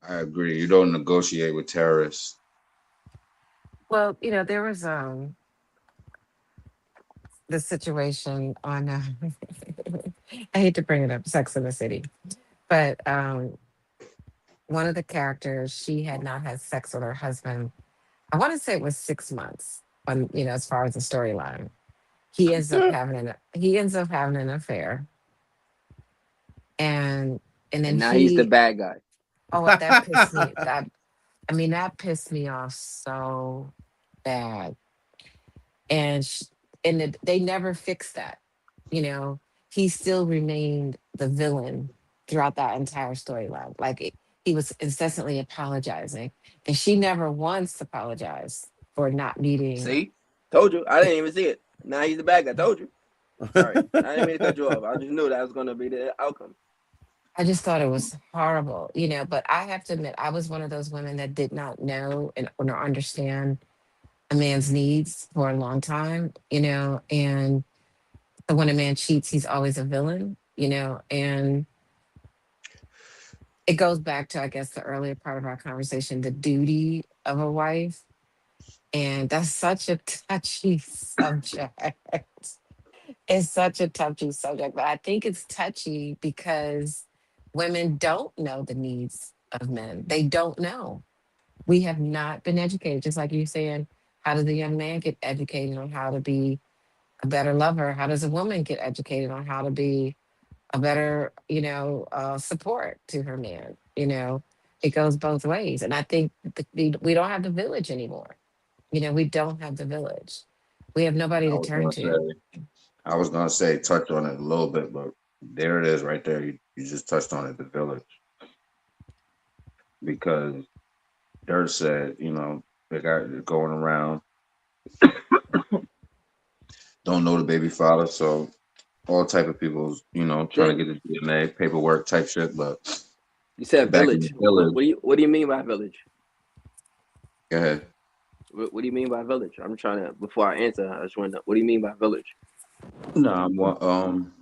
I agree. You don't negotiate with terrorists.
Well, there was the situation on I hate to bring it up, Sex in the City, but one of the characters, she had not had sex with her husband. I want to say it was 6 months on, as far as the storyline. He ends up having an affair, and then
And now he's the
he
bad guy.
that pissed me that pissed me off so bad. And they never fixed that. You know, he still remained the villain throughout that entire storyline. Like he was incessantly apologizing, and she never once apologized for not meeting.
See, told you. I didn't even see it. Now he's the bad guy. Told you. Sorry, I didn't mean to cut you off. I just knew that was gonna be the outcome.
I just thought it was horrible, But I have to admit, I was one of those women that did not know and or understand a man's needs for a long time, and so when a man cheats, he's always a villain, and it goes back to, I guess, the earlier part of our conversation, the duty of a wife. And that's such a touchy subject. It's such a touchy subject, but I think it's touchy because women don't know the needs of men. They don't know. We have not been educated, just like you saying, how does a young man get educated on how to be a better lover? How does a woman get educated on how to be a better, support to her man? It goes both ways. And I think we don't have the village anymore. We don't have the village. We have nobody
I
to
was
turn
gonna
to.
say, I was gonna say, touch on it a little bit, but there it is, right there. You just touched on it, the village, because Dirt said, they got going around, don't know the baby father, so all type of people, trying
Then
to get the DNA paperwork type shit. But
you said
back in the
village. What,
village,
what do you what do you mean by village?
go ahead.
What do you mean by village? I'm trying to before I answer. I just want to know what do you mean by village?
No, I'm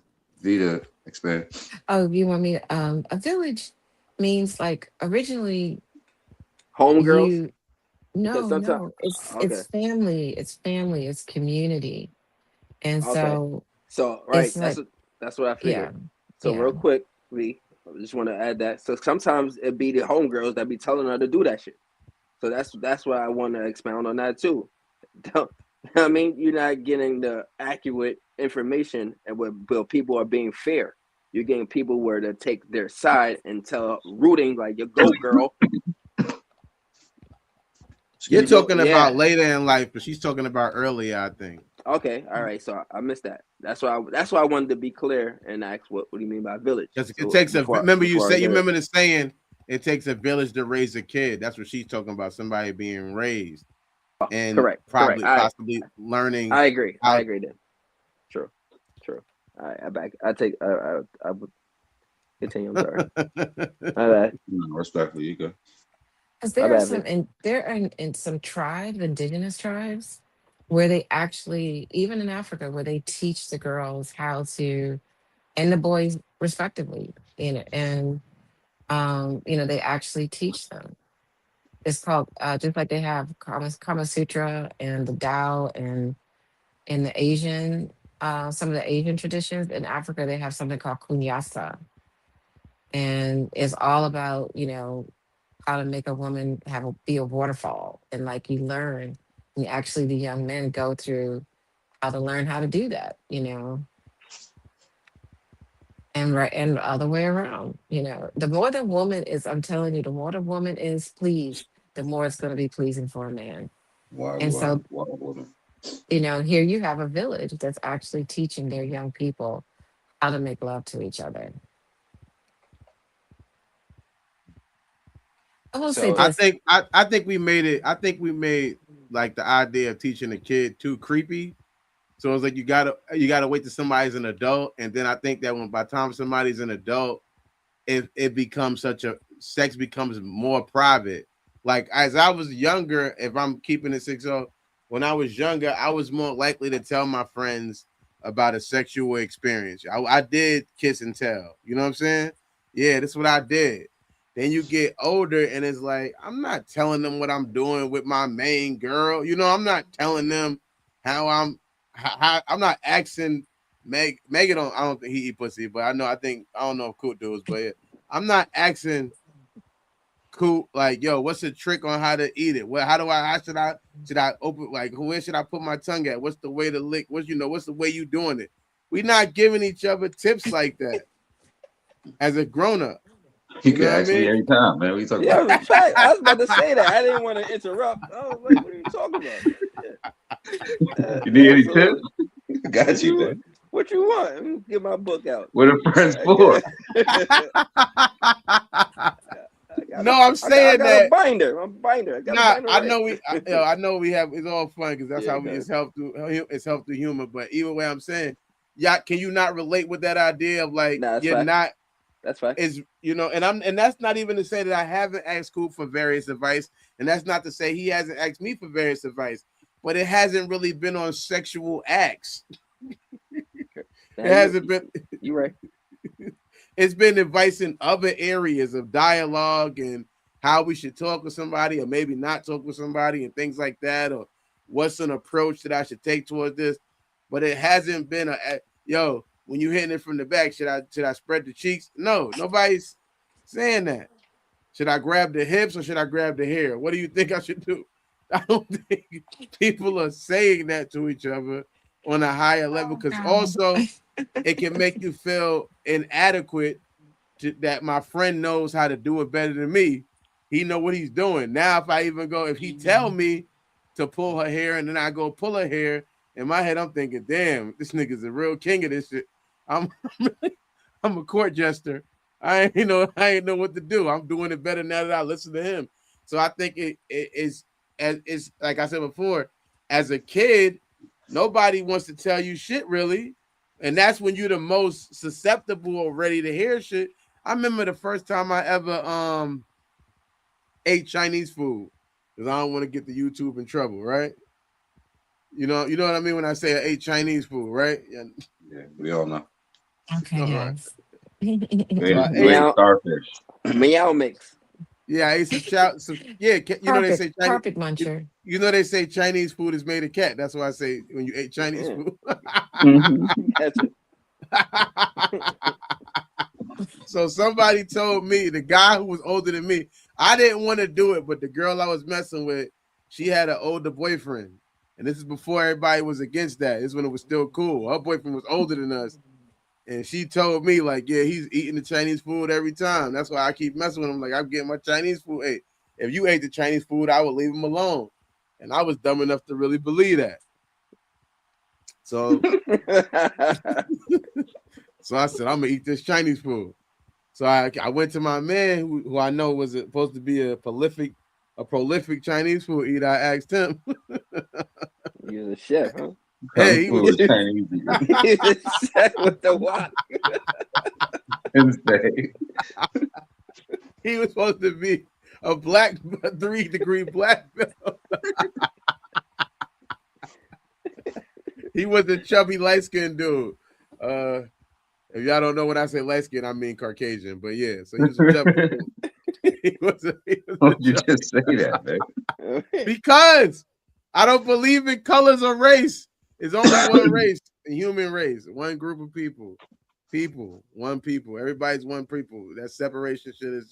Vita expand.
Oh, you want me a village means like originally
Homegirls,
you
because
no,
sometimes
no, it's
okay,
it's family, it's community. And
okay.
so
So right,
it's like,
that's what I
yeah,
figured. So
yeah.
real quick, I just want to add that. So sometimes it be the homegirls that be telling her to do that shit. So that's why I want to expound on that too. Don't, I mean, you're not getting the accurate information, and where people are being fair. You're getting people where they take their side and tell rooting like you go girl.
You're
You do,
talking about
yeah.
later in life, but she's talking about earlier, I think.
Okay, all right. So I missed that. That's why I wanted to be clear and ask what do you mean by village?
Because it
So
takes a remember you
before I
say you
get it.
remember the saying, it takes a village to raise a kid. That's what she's talking about, somebody being raised and
Correct.
possibly learning
I agree. I
how.
agree then. True. All right, I take I would continue. I'm sorry. My bad.
Respectfully, you go.
Because
My
there are
bad,
some
Vic.
and there are in some tribes, indigenous tribes, where they actually, even in Africa, where they teach the girls how to, and the boys respectively, they actually teach them. It's called, just like they have Kama Sutra and the Tao, and in the Asian, some of the Asian traditions in Africa, they have something called Kunyasa, and it's all about, how to make a woman be a waterfall, and like you learn, and actually the young men go through how to learn how to do that, and right, and the other way around, the more the woman is, I'm telling you, the more the woman is pleased, the more it's going to be pleasing for a man. And so,
Why woman?
here you have a village that's actually teaching their young people how to make love to each other. I will say
So
I
this.
think I think we made it. I think we made like the idea of teaching a kid too creepy. So it's like you gotta wait till somebody's an adult, and then I think that when by the time somebody's an adult, it becomes sex becomes more private. Like as I was younger, if I'm keeping it 6-0, when I was younger, I was more likely to tell my friends about a sexual experience. I did kiss and tell. You know what I'm saying? Yeah, that's what I did. Then you get older, and it's like, I'm not telling them what I'm doing with my main girl. You know, I'm not telling them how I'm not asking Megan. I don't think he eat pussy, but I don't know if Coot does, but yeah, I'm not asking Coot like, yo, what's the trick on how to eat it? How should I open, like, where should I put my tongue at? What's the way to lick? What's the way you doing it? We're not giving each other tips like that as a grown up.
You can ask me every time, man. What you talking about?
Fact. I was about to say that. I didn't want to interrupt. I was like, what are you talking about?
You need any tips? Got you, man.
What you want? Let me get my book out.
What are friends for?
I'm saying
I got a binder. I'm a binder.
I know we have. It's all fun because that's how we just help through. It's help through humor. But either way, I'm saying, can you not relate with that idea of like you're not?
That's fine.
And that's not even to say that I haven't asked Coop for various advice, and that's not to say he hasn't asked me for various advice, but it hasn't really been on sexual acts. It hasn't been.
You're right.
It's been advice in other areas of dialogue and how we should talk with somebody or maybe not talk with somebody and things like that, or what's an approach that I should take towards this. But it hasn't been when you're hitting it from the back, should I spread the cheeks? No, nobody's saying that. Should I grab the hips or should I grab the hair? What do you think I should do? I don't think people are saying that to each other on a higher level, because also it can make you feel inadequate that my friend knows how to do it better than me. He know what he's doing. Now, if he tell me to pull her hair and then I go pull her hair, in my head, I'm thinking, damn, this nigga's a real king of this shit. I'm a court jester. I ain't know what to do. I'm doing it better now that I listen to him. So I think it's like I said before, as a kid, nobody wants to tell you shit really. And that's when you're the most susceptible or ready to hear shit. I remember the first time I ever ate Chinese food, because I don't want to get the YouTube in trouble, right? You know what I mean when I say I ate Chinese food, right?
Yeah, we all know.
Okay, yes.
Starfish.
Meow mix.
Yeah, I ate some they say Chinese
carpet muncher.
You know they say Chinese food is made of cat. That's why I say when you ate Chinese food. So somebody told me, the guy who was older than me, I didn't want to do it, but the girl I was messing with, she had an older boyfriend. And this is before everybody was against that. This is when it was still cool. Her boyfriend was older than us. And she told me, like, yeah, he's eating the Chinese food every time. That's why I keep messing with him. Like, I'm getting my Chinese food. Hey, if you ate the Chinese food, I would leave him alone. And I was dumb enough to really believe that. So, so I said, I'm going to eat this Chinese food. So I went to my man, who I know was supposed to be a prolific Chinese food eater. I asked him.
You're the chef, huh?
Hey, he was
Chinese.
He's the chef with the wok.
He was supposed to be a 3-degree black belt. He was a chubby light-skinned dude. If y'all don't know when I say light-skinned, I mean Caucasian. But yeah, so he was a chubby dude.
Why would you just say that, man?
Because I don't believe in colors or race. It's only one race, the human race, one group of people, one people. Everybody's one people. That separation shit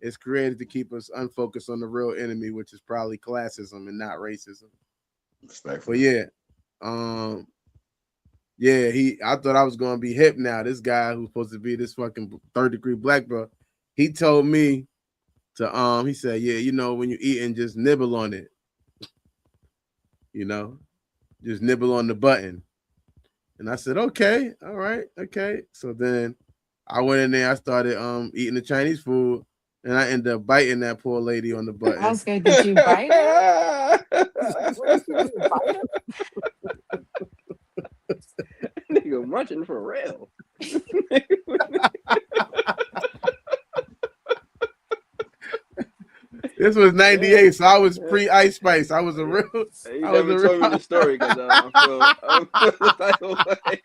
it's created to keep us unfocused on the real enemy, which is probably classism and not racism. But yeah, I thought I was gonna be hip now. This guy who's supposed to be this fucking 3rd-degree black belt, he told me to he said, yeah, when you eating, just nibble on it. Just nibble on the button. And I said, okay, all right, okay. So then I went in there, I started eating the Chinese food, and I ended up biting that poor lady on the button.
I was going, did you bite her?
Nigga munching for real.
This was 98, so I was pre-Ice Spice. I was a real.
You never told me the story because I feel like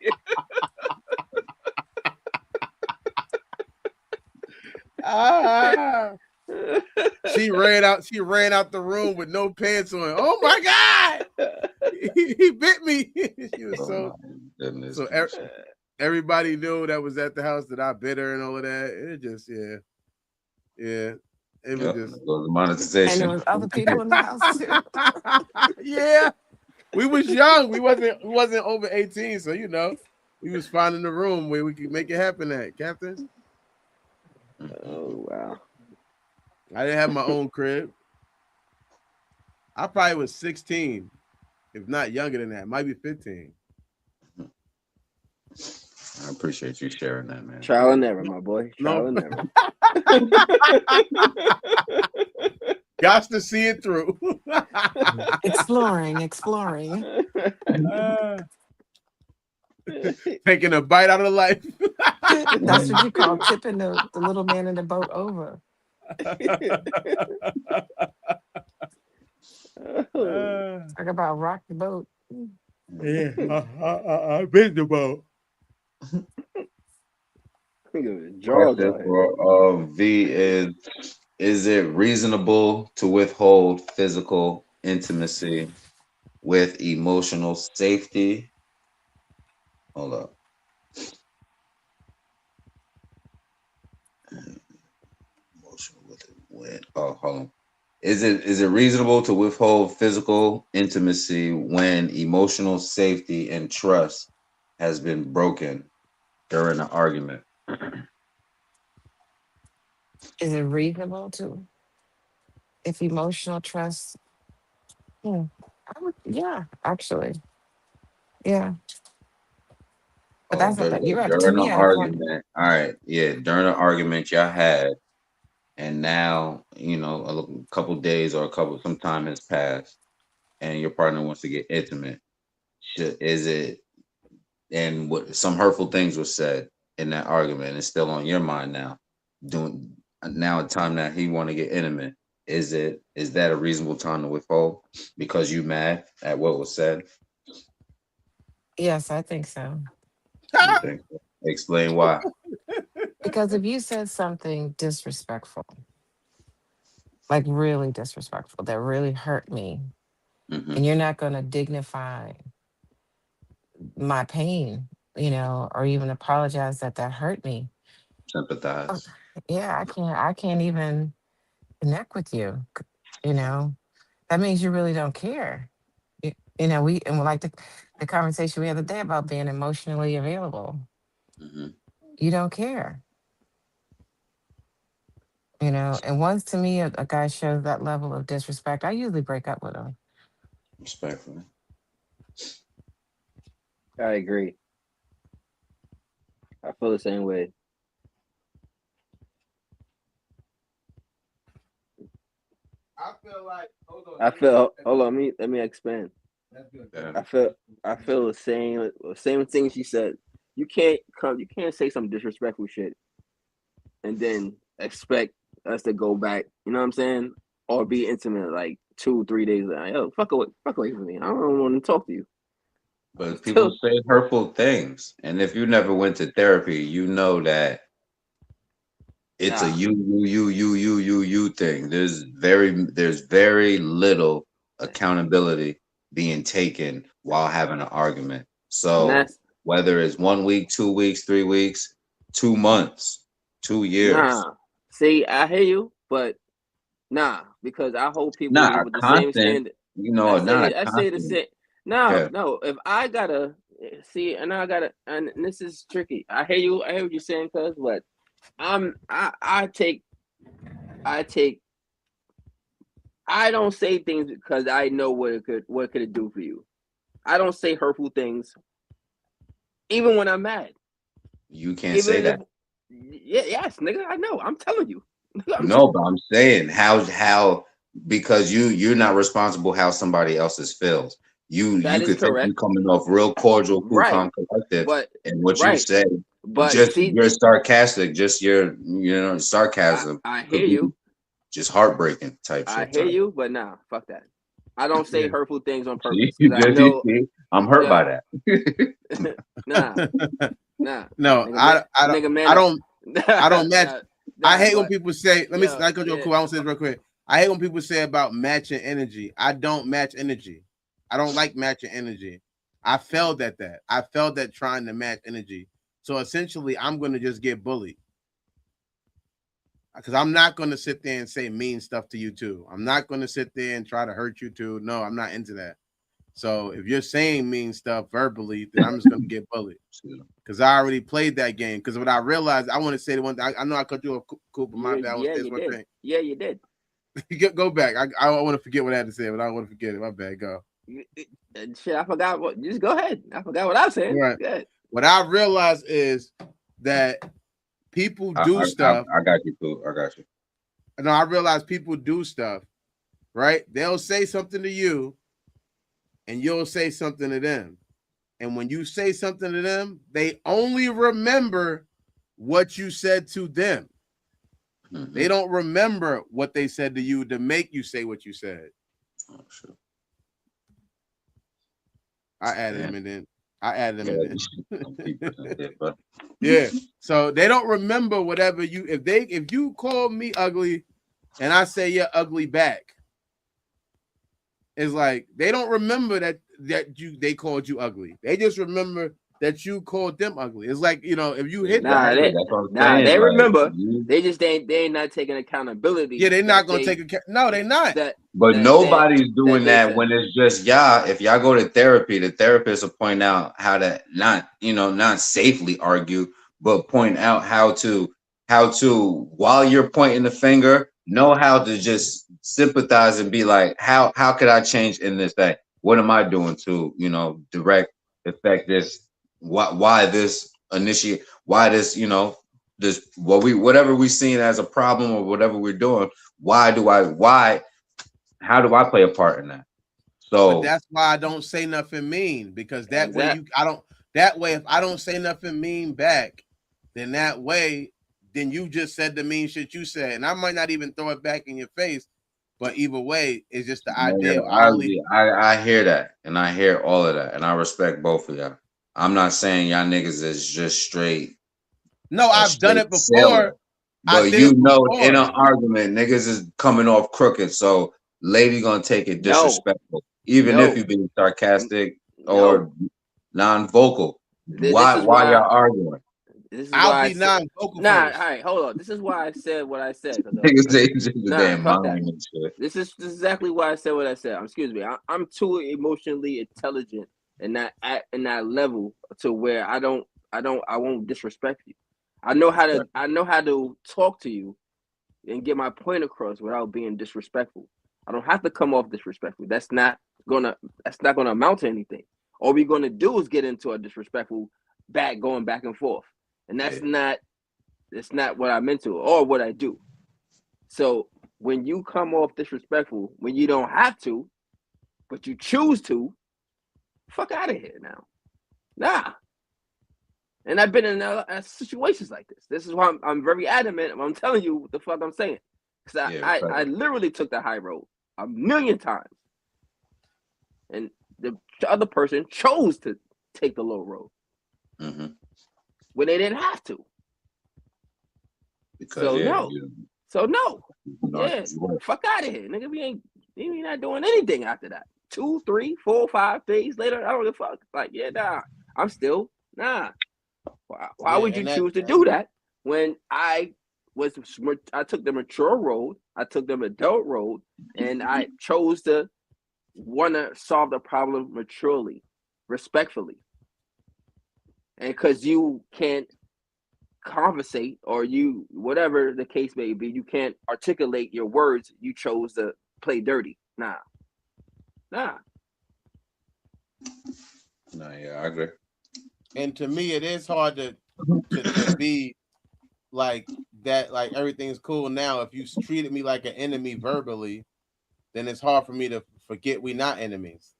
She ran out the room with no pants on. Oh my God! He bit me. She was so everybody knew that was at the house that I bit her and all of that. It just yeah. It was just
monetization.
And there was other people in the house too.
Yeah. We was young. We wasn't over 18, so we was finding the room where we could make it happen at, Captain.
Oh wow.
I didn't have my own crib. I probably was 16, if not younger than that. Might be 15.
I appreciate you sharing that, man.
Trial and error, my boy. Trial and error.
Got to see it through.
Exploring.
Taking a bite out of life.
That's what you call tipping the little man in the boat over. Talk about rock the boat.
Yeah, I been the boat.
V is it reasonable to withhold physical intimacy with emotional safety? Hold up. Hold on. Is it reasonable to withhold physical intimacy when emotional safety and trust has been broken during an argument?
Is it reasonable to, if emotional trust? Actually. Yeah. But that's not, you're right. To
During
me,
an argument. All right. Yeah. During an argument y'all had, and now, a couple days or some time has passed, and your partner wants to get intimate. Is it, and what some hurtful things were said in that argument, and it's still on your mind now. Now, a time that he want to get intimate, is that a reasonable time to withhold because you mad at what was said?
Yes, I think so.
You think so? Explain why.
Because if you said something disrespectful, like really disrespectful, that really hurt me, and you're not going to dignify my pain, or even apologize that hurt me.
Sympathize.
Yeah, I can't even connect with you. That means you really don't care. We like the conversation we had the other day about being emotionally available. You don't care. And once to me a guy shows that level of disrespect, I usually break up with him.
Respectfully.
I agree. I feel the same way.
I feel like
hold on, let me expand.
That's good.
I feel the same thing she said. You can't say some disrespectful shit and then expect us to go back, you know what I'm saying? Or be intimate like 2-3 days later. Yo, fuck away from me. I don't want to talk to you.
But people say hurtful things, and if you never went to therapy, you know that it's a you thing. There's very little accountability being taken while having an argument. So whether it's 1 week, 2 weeks, 3 weeks, 2 months, 2 years.
Nah, see, I hear you, but because I hold people with the same standard. I say the same. No. If I gotta see, and this is tricky. I hear you. I hear what you're saying, cuz, but I don't say things because I know what it could do for you. I don't say hurtful things, even when I'm mad.
You can't say that.
Yes, nigga. I know. I'm telling you.
But I'm saying how because you're not responsible how somebody else's feels. You could think you coming off real cordial, cool, calm, collective, and what you say. But you're sarcastic. Just your sarcasm.
I hear you.
Just heartbreaking type shit.
I hear you, but fuck that. I don't say hurtful things on purpose.
I'm hurt by that.
No, I don't match. I hate when people say, let me not go cool. I want to say this real quick. I hate when people say about matching energy. I don't match energy. I don't like matching energy. I failed at that. I failed at trying to match energy. So essentially, I'm going to just get bullied. Because I'm not going to sit there and say mean stuff to you too. I'm not going to sit there and try to hurt you too. No, I'm not into that. So if you're saying mean stuff verbally, then I'm just going to get bullied. Because I already played that game. Because what I realized, I want to say the one thing. I know I cut you off, Cooper. My bad. I want to say this one thing.
Yeah, you did.
Go back. I don't want to forget what I had to say, but I don't want to forget it. My bad. Go.
Shit, I forgot what. Just go ahead. I forgot what I was saying.
Right. What I realized is that people do stuff.
I got you, Cool. I got you.
No, I realize people do stuff, right? They'll say something to you, and you'll say something to them. And when you say something to them, they only remember what you said to them. Mm-hmm. They don't remember what they said to you to make you say what you said. Oh, sure. I added him in. Yeah. So they don't remember whatever you if you call me ugly and I say you're ugly back. It's like they don't remember that they called you ugly. They just remember that you called them ugly. It's like, if you hit
they remember. They just they ain't not taking accountability.
Yeah, they're not gonna take account. No, they're not.
But nobody's doing that when it's just y'all. If y'all go to therapy, the therapist will point out how to not safely argue, but point out how to while you're pointing the finger, know how to just sympathize and be like, how could I change in this thing? What am I doing to direct affect this? Why this initiate? Why this? This whatever we seen as a problem or whatever we're doing. How do I play a part in that? So
but that's why I don't say nothing mean, because that way if I don't say nothing mean back, then then you just said the mean shit you said, and I might not even throw it back in your face. But either way, it's just the idea.
I hear that, and I hear all of that, and I respect both of y'all. I'm not saying y'all niggas is just straight.
No, I've done it before.
But in an argument, niggas is coming off crooked, so lady gonna take it disrespectful, even if you being sarcastic or non-vocal. Why y'all arguing?
I'll be non-vocal.
All right, hold on. This is why I said what I said.
This is
exactly why I said what I said. Excuse me. I'm too emotionally intelligent in that level to where I won't disrespect you. I know how to talk to you and get my point across without being disrespectful. I don't have to come off disrespectful. That's not gonna amount to anything. All we're gonna do is get into a disrespectful going back and forth. And that's not what I'm into or what I do. So when you come off disrespectful, when you don't have to, but you choose to, fuck out of here now. Nah. And I've been in situations like this. This is why I'm very adamant. I'm telling you what the fuck I'm saying. Because I literally took the high road 1,000,000 times. And the other person chose to take the low road. Mm-hmm. When they didn't have to. So no. Yeah, fuck out of here, nigga. We not doing anything after that. 2, 3, 4, 5 days later, I don't give a fuck. Like, I'm still Why would you choose to do that when I took the mature road, I took the adult road, and I chose to want to solve the problem maturely, respectfully. And because you can't conversate or whatever the case may be, you can't articulate your words, you chose to play dirty. Nah.
No, yeah, I agree.
And to me, it is hard to be like that, like everything's cool now. If you treated me like an enemy verbally, then it's hard for me to forget we not enemies.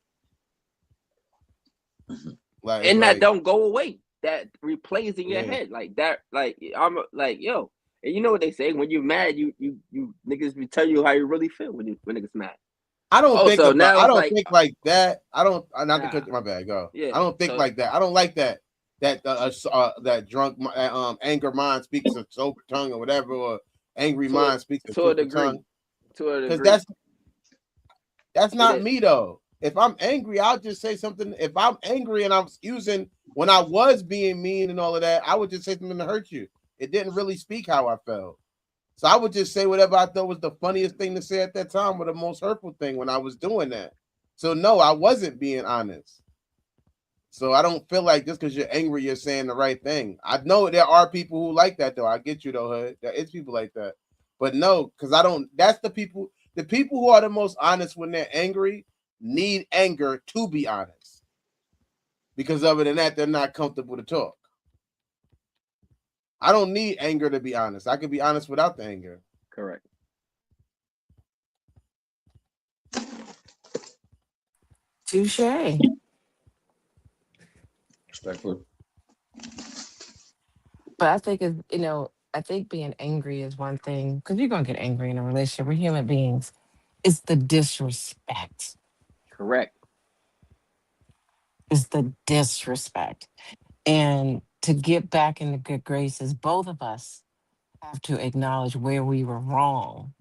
Like, and that don't go away. That replays in your head like that. Like I'm like, yo, and you know what they say? When you're mad, you niggas will tell you how you really feel when niggas mad.
I don't think like that. I don't. Not to cut my bad. Go. Yeah, I don't think like that. I don't like that. That drunk anger mind speaks a sober tongue or whatever, or angry mind speaks a
to a
swift
degree.
tongue.
To a
Because
degree.
that's not me though. If I'm angry, I'll just say something. If I'm angry and I'm using when I was being mean and all of that, I would just say something to hurt you. It didn't really speak how I felt. So I would just say whatever I thought was the funniest thing to say at that time or the most hurtful thing when I was doing that. So no, I wasn't being honest. So I don't feel like just because you're angry, you're saying the right thing. I know there are people who like that though. I get you though, Hood. There is people like that. But no, because I don't, that's the people who are the most honest when they're angry need anger to be honest. Because other than that, they're not comfortable to talk. I don't need anger to be honest. I can be honest without the anger.
Correct.
Touche.
Respectful.
But I think I think being angry is one thing because you're gonna get angry in a relationship. We're human beings. It's the disrespect.
Correct.
It's the disrespect. And to get back into good graces, both of us have to acknowledge where we were wrong.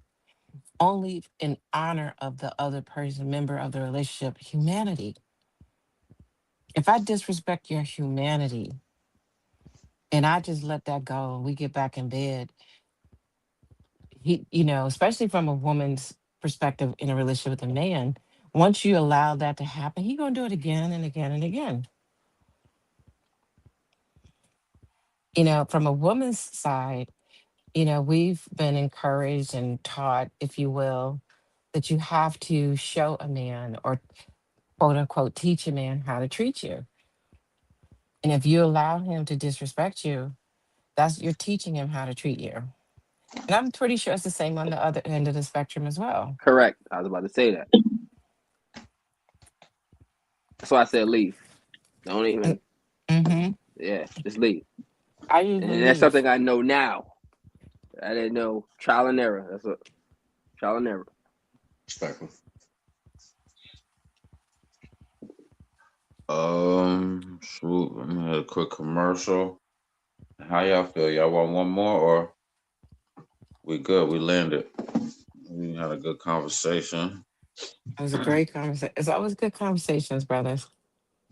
Only in honor of the other person, member of the relationship, humanity. If I disrespect your humanity and I just let that go and we get back in bed, especially from a woman's perspective in a relationship with a man, once you allow that to happen, he's gonna do it again and again and again. From a woman's side, we've been encouraged and taught, if you will, that you have to show a man or quote unquote teach a man how to treat you. And if you allow him to disrespect you, you're teaching him how to treat you. And I'm pretty sure it's the same on the other end of the spectrum as well.
Correct. I was about to say that. That's why I said leave. Don't even.
Mm-hmm.
Yeah, just leave.
And
that's something I know now. I didn't know. Trial and error. That's a trial and error.
Respectful. Shoot, I'm gonna have a quick commercial. How y'all feel? Y'all want one more or we good? We landed. We had a good conversation.
It was a great conversation. It's always good conversations, brothers.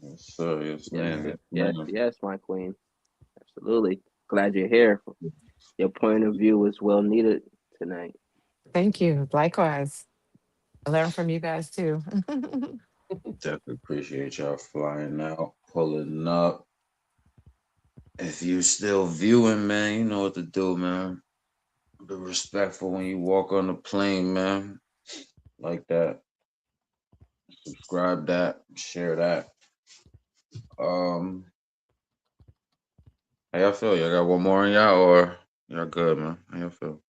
Yes, sir. Yes, landed.
Yes, my queen. Absolutely. Glad you're here. Your point of view is well needed tonight.
Thank you. Likewise. I learned from you guys too.
Definitely appreciate y'all flying out, pulling up. If you still viewing, man, you know what to do, man. Be respectful when you walk on the plane, man. Like that. Subscribe that, share that. How y'all feel? Y'all got one more in y'all or y'all good, man? How y'all feel?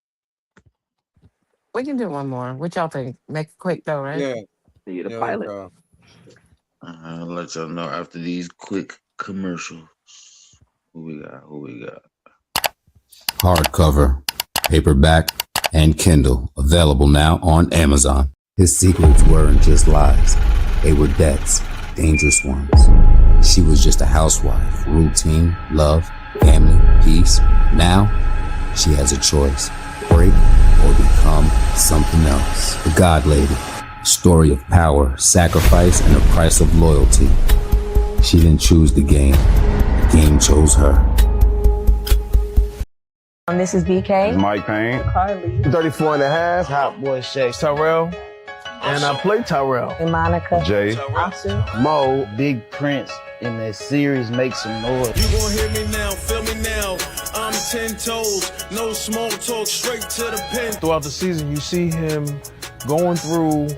We can do one more. What y'all think? Make it quick though, right?
Yeah.
You're the pilot.
I'll let y'all know after these quick commercials. Who we got?
Hardcover, paperback, and Kindle. Available now on Amazon. His secrets weren't just lies. They were debts, dangerous ones. She was just a housewife. Routine, love, family, peace. Now, she has a choice. Break or become something else. The God Lady. A story of power, sacrifice, and a price of loyalty. She didn't choose the game. The game chose her.
This is BK.
Mike Payne.
Carly.
34 and a half. Hot boy Shay. Tyrell. And I play Tyrell.
And Monica.
Jay.
Austin.
Mo. Big Prince in that series Make Some Noise.
You gon' hear me now, feel me now. I'm 10 toes, no small talk, straight to the pen.
Throughout the season, you see him going through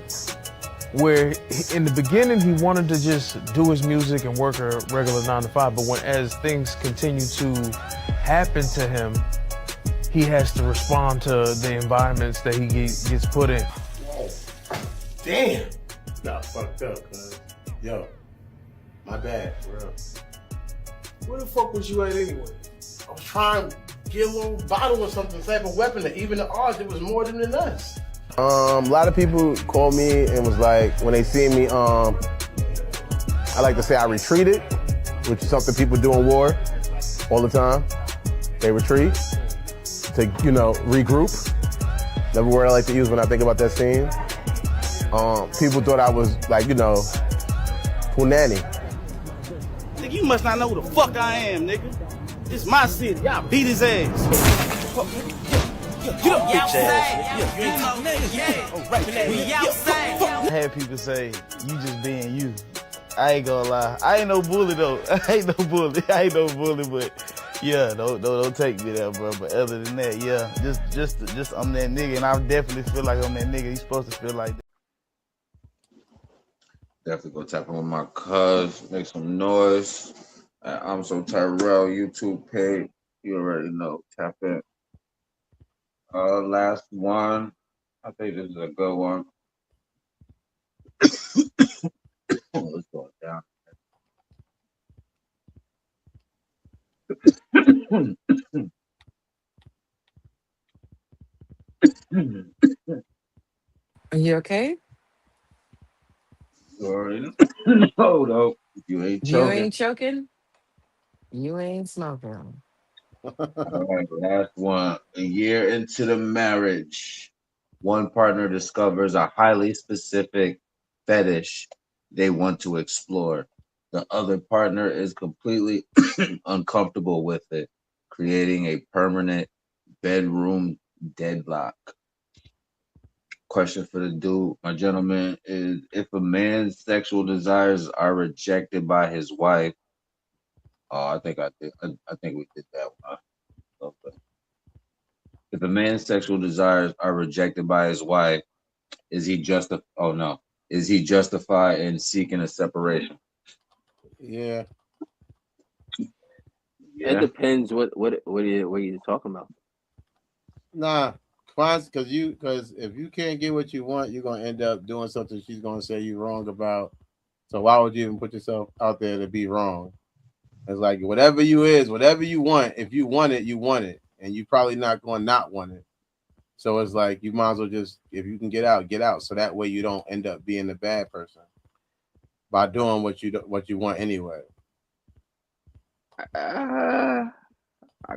where in the beginning he wanted to just do his music and work a regular 9 to 5, but as things continue to happen to him, he has to respond to the environments that he gets put in.
Whoa. Damn. Nah, fucked up, cuz. Yo, my bad, bro. Where the fuck was you at anyway? I was trying to get a little bottle or something, type of weapon that even the odds, it was more than us.
A lot of people called me and was like, when they see me, I like to say I retreated, which is something people do in war all the time. They retreat. to regroup. The word I like to use when I think about that scene. People thought I was like, punani.
Nigga, you must not know who the fuck I am, nigga. This my city. Y'all beat his ass. Get up, bitch ass. You ain't talking niggas. We outside.
I had people say, you just being you. I ain't gonna lie. I ain't no bully though. I ain't no bully, but yeah, don't take me there, bro. But other than that, yeah, just I'm that nigga, and I definitely feel like I'm that nigga. You supposed to feel like that.
Definitely go tap in with my cuz, make some noise. I'm so Tyrell YouTube page. You already know. Tap in. Last one. I think this is a good one. Let's go down.
Are you okay?
Sorry. Hold up. You ain't choking.
You ain't choking? You ain't smoking.
All right, last one. A year into the marriage, one partner discovers a highly specific fetish they want to explore. The other partner is completely uncomfortable with it, creating a permanent bedroom deadlock. Question for the dude, my gentleman, is if a man's sexual desires are rejected by his wife. Oh, I think we did that one. Okay. If a man's sexual desires are rejected by his wife, is he justified? Oh no, is he justified in seeking a separation?
Yeah.
It depends what you're talking about.
Nah, because if you can't get what you want, you're gonna end up doing something she's gonna say you're wrong about. So why would you even put yourself out there to be wrong? It's like whatever you want, if you want it, you want it, and you're probably not going to not want it. So it's like you might as well just, if you can get out. So that way you don't end up being the bad person by doing what you want anyway.
I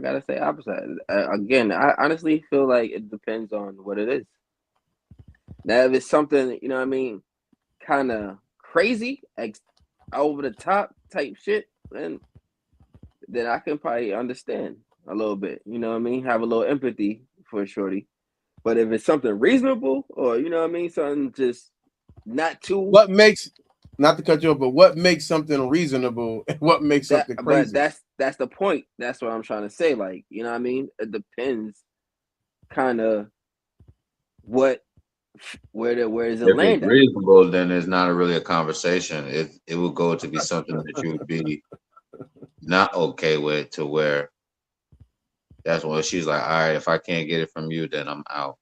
gotta say opposite. Again, I honestly feel like it depends on what it is. Now, if it's something, you know what I mean, kind of crazy, over the top type shit, then I can probably understand a little bit. You know what I mean? Have a little empathy for a shorty. But if it's something reasonable, or you know what I mean, something just not too.
What makes, not to cut you off, but what makes something reasonable? What makes something crazy?
But that's the point. That's what I'm trying to say. Like, you know what I mean? It depends, kind of, where is it
If
land
it's
at?
reasonable, then it's not really a conversation. It will go to be something that you would be not okay with, to where that's when she's like, all right, if I can't get it from you, then I'm out.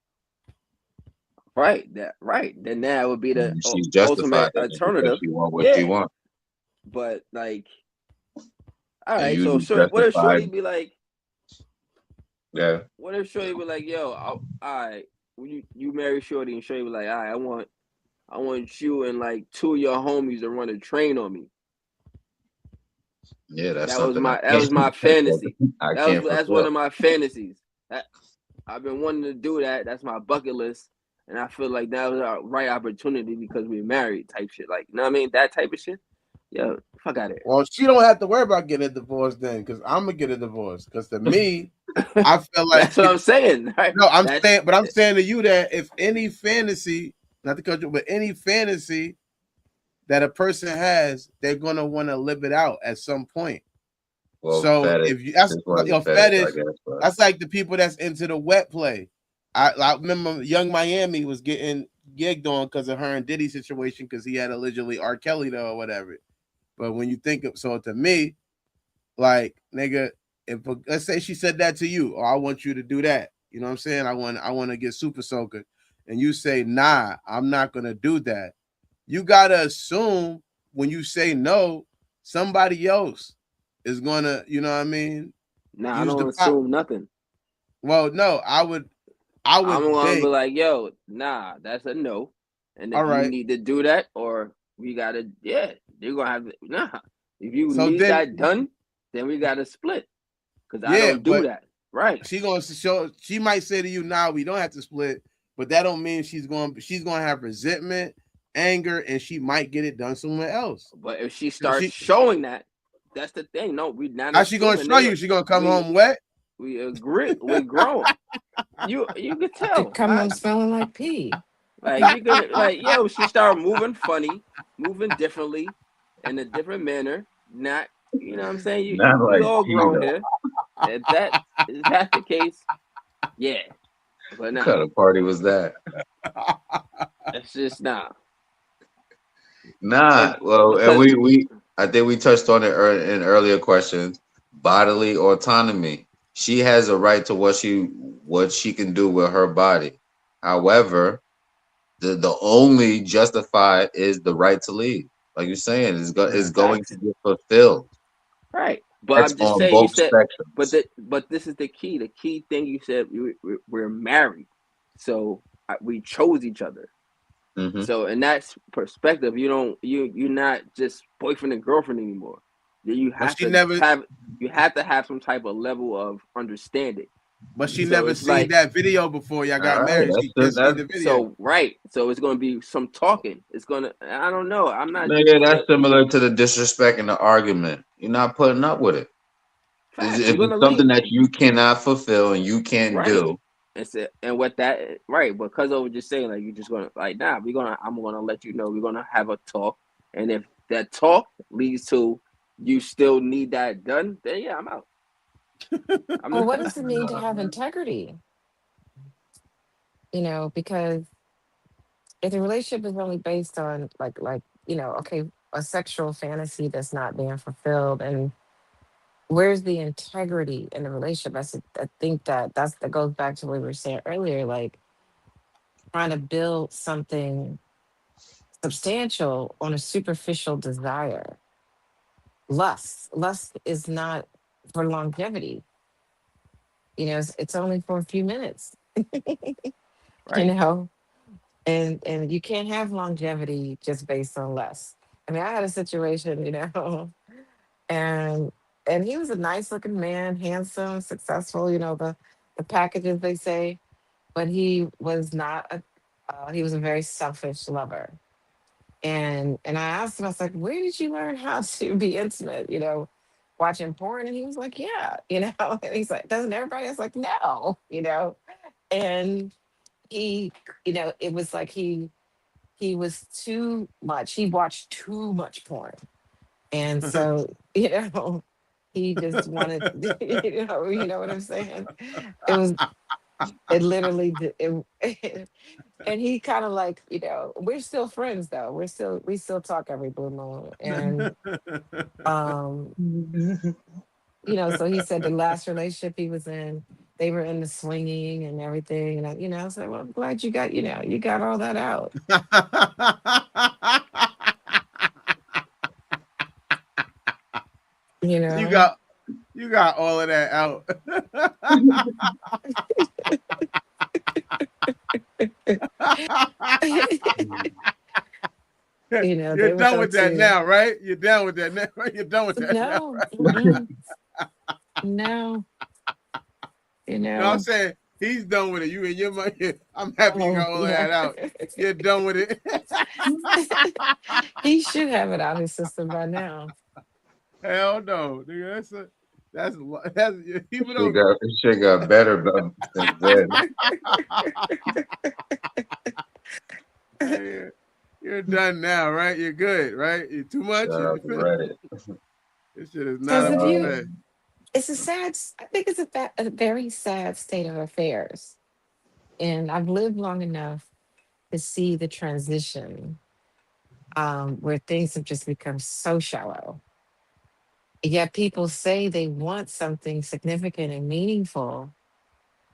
Right. Then that would be the
she's justified
ultimate alternative.
she want what she wants.
But like, all
And
right.
you
So what if shorty
justified.
be like,
Yeah.
what if shorty be like, yo, all right, when you marry shorty and shorty be like, all right, I want you and like two of your homies to run a train on me.
Yeah, that's
that was
something
my fantasy. That's one
fulfill.
of my fantasies. I've been wanting to do that. That's my bucket list. And I feel like that was our right opportunity because we're married type shit. Like, you know what I mean? That type of shit. Yeah, fuck out of here.
Well, she don't have to worry about getting a divorce then, because I'm gonna get a divorce. Because to me, I feel like
that's what I'm saying. Right?
No, I'm saying to you that if any fantasy, not to cut you, but any fantasy that a person has, they're gonna want to live it out at some point.
Well,
so
fetish,
if you that's your fetish,
I guess,
that's like the people that's into the wet play. I remember Young Miami was getting gigged on because of her and Diddy situation, because he had allegedly R. Kelly though or whatever. But when you think of, so to me, like, nigga, if let's say she said that to you, or I want you to do that, you know what I'm saying? I want to get super soaker, and you say, nah, I'm not gonna do that. You gotta assume when you say no, somebody else is gonna, you know what I mean?
Nah, I don't assume nothing.
Well, no, I'm
gonna be like, yo, nah, that's a no. And if you need to do that, or we gotta, you're gonna have to, nah. If you need that done, then we gotta split. Because I don't do that. Right.
She gonna show. She might say to you, "Nah, we don't have to split," but that don't mean she's going to have resentment, anger, and she might get it done somewhere else.
But if she starts showing that, that's the thing. No, we not.
How's she gonna show you? She gonna come home wet?
We agree. We grown. You could tell.
Come home smelling like pee.
Like you could yo, she started moving funny, moving differently, in a different manner. Not, you know what I'm saying?
Not
We
like
all grown
Tito.
here. If that's the case, yeah. But
What kind of party was that?
It's just nah.
Well, and we I think we touched on it in earlier questions. Bodily autonomy. She has a right to what she can do with her body. However, the only justified is the right to leave. Like you're saying, is going to get fulfilled.
Right. But
That's
I'm just
on
saying,
both
you said,
spectrums.
but this is the key. The key thing you said, we're married, so we chose each other.
Mm-hmm.
So in that perspective, you're not just boyfriend and girlfriend anymore. You have to have some type of level of understanding.
But she never seen that video before y'all got married. She just seen the video.
So it's going to be some talking. It's going to. I don't know. I'm not.
Nigga, that's similar to the disrespect in the argument. You're not putting up with it. If it's something that you cannot fulfill and you can't do.
And with that, right? Because I was just saying, like, you're just gonna nah. I'm gonna let you know. We're gonna have a talk, and if that talk leads to you still need that done, then yeah, I'm out.
Well, what does it mean to have integrity? Because if the relationship is only based on okay, a sexual fantasy that's not being fulfilled, and where's the integrity in the relationship? I think that goes back to what we were saying earlier, like trying to build something substantial on a superficial desire. Lust is not for longevity. It's only for a few minutes.
Right.
And you can't have longevity just based on lust. I mean, I had a situation, and he was a nice looking man, handsome, successful, the packages they say, but he was not he was a very selfish lover. And I asked him, I was like, where did you learn how to be intimate? Watching porn? And he was like, yeah, and he's like, doesn't everybody? I was like, no, and he, it was like he was too much. He watched too much porn. And so, he just wanted, you know what I'm saying? It literally, and he kind of like, we're still friends though. We still talk every blue moon. And, so he said the last relationship he was in, they were into swinging and everything. And I was like, well, I'm glad you got all that out.
You got all of that out. You're done with that now, right? You're done with that now, right? You're done with that now, right?
No.
No, I'm saying he's done with it. You and your money. I'm happy you got all of that out. You're done with it.
He should have it out of his system by now.
Hell no, nigga. That's even though
This shit got better since then.
Hey, you're done now, right? You're good, right? You're too much. This shit is not about that.
It's I think it's a very sad state of affairs. And I've lived long enough to see the transition where things have just become so shallow. Yet people say they want something significant and meaningful,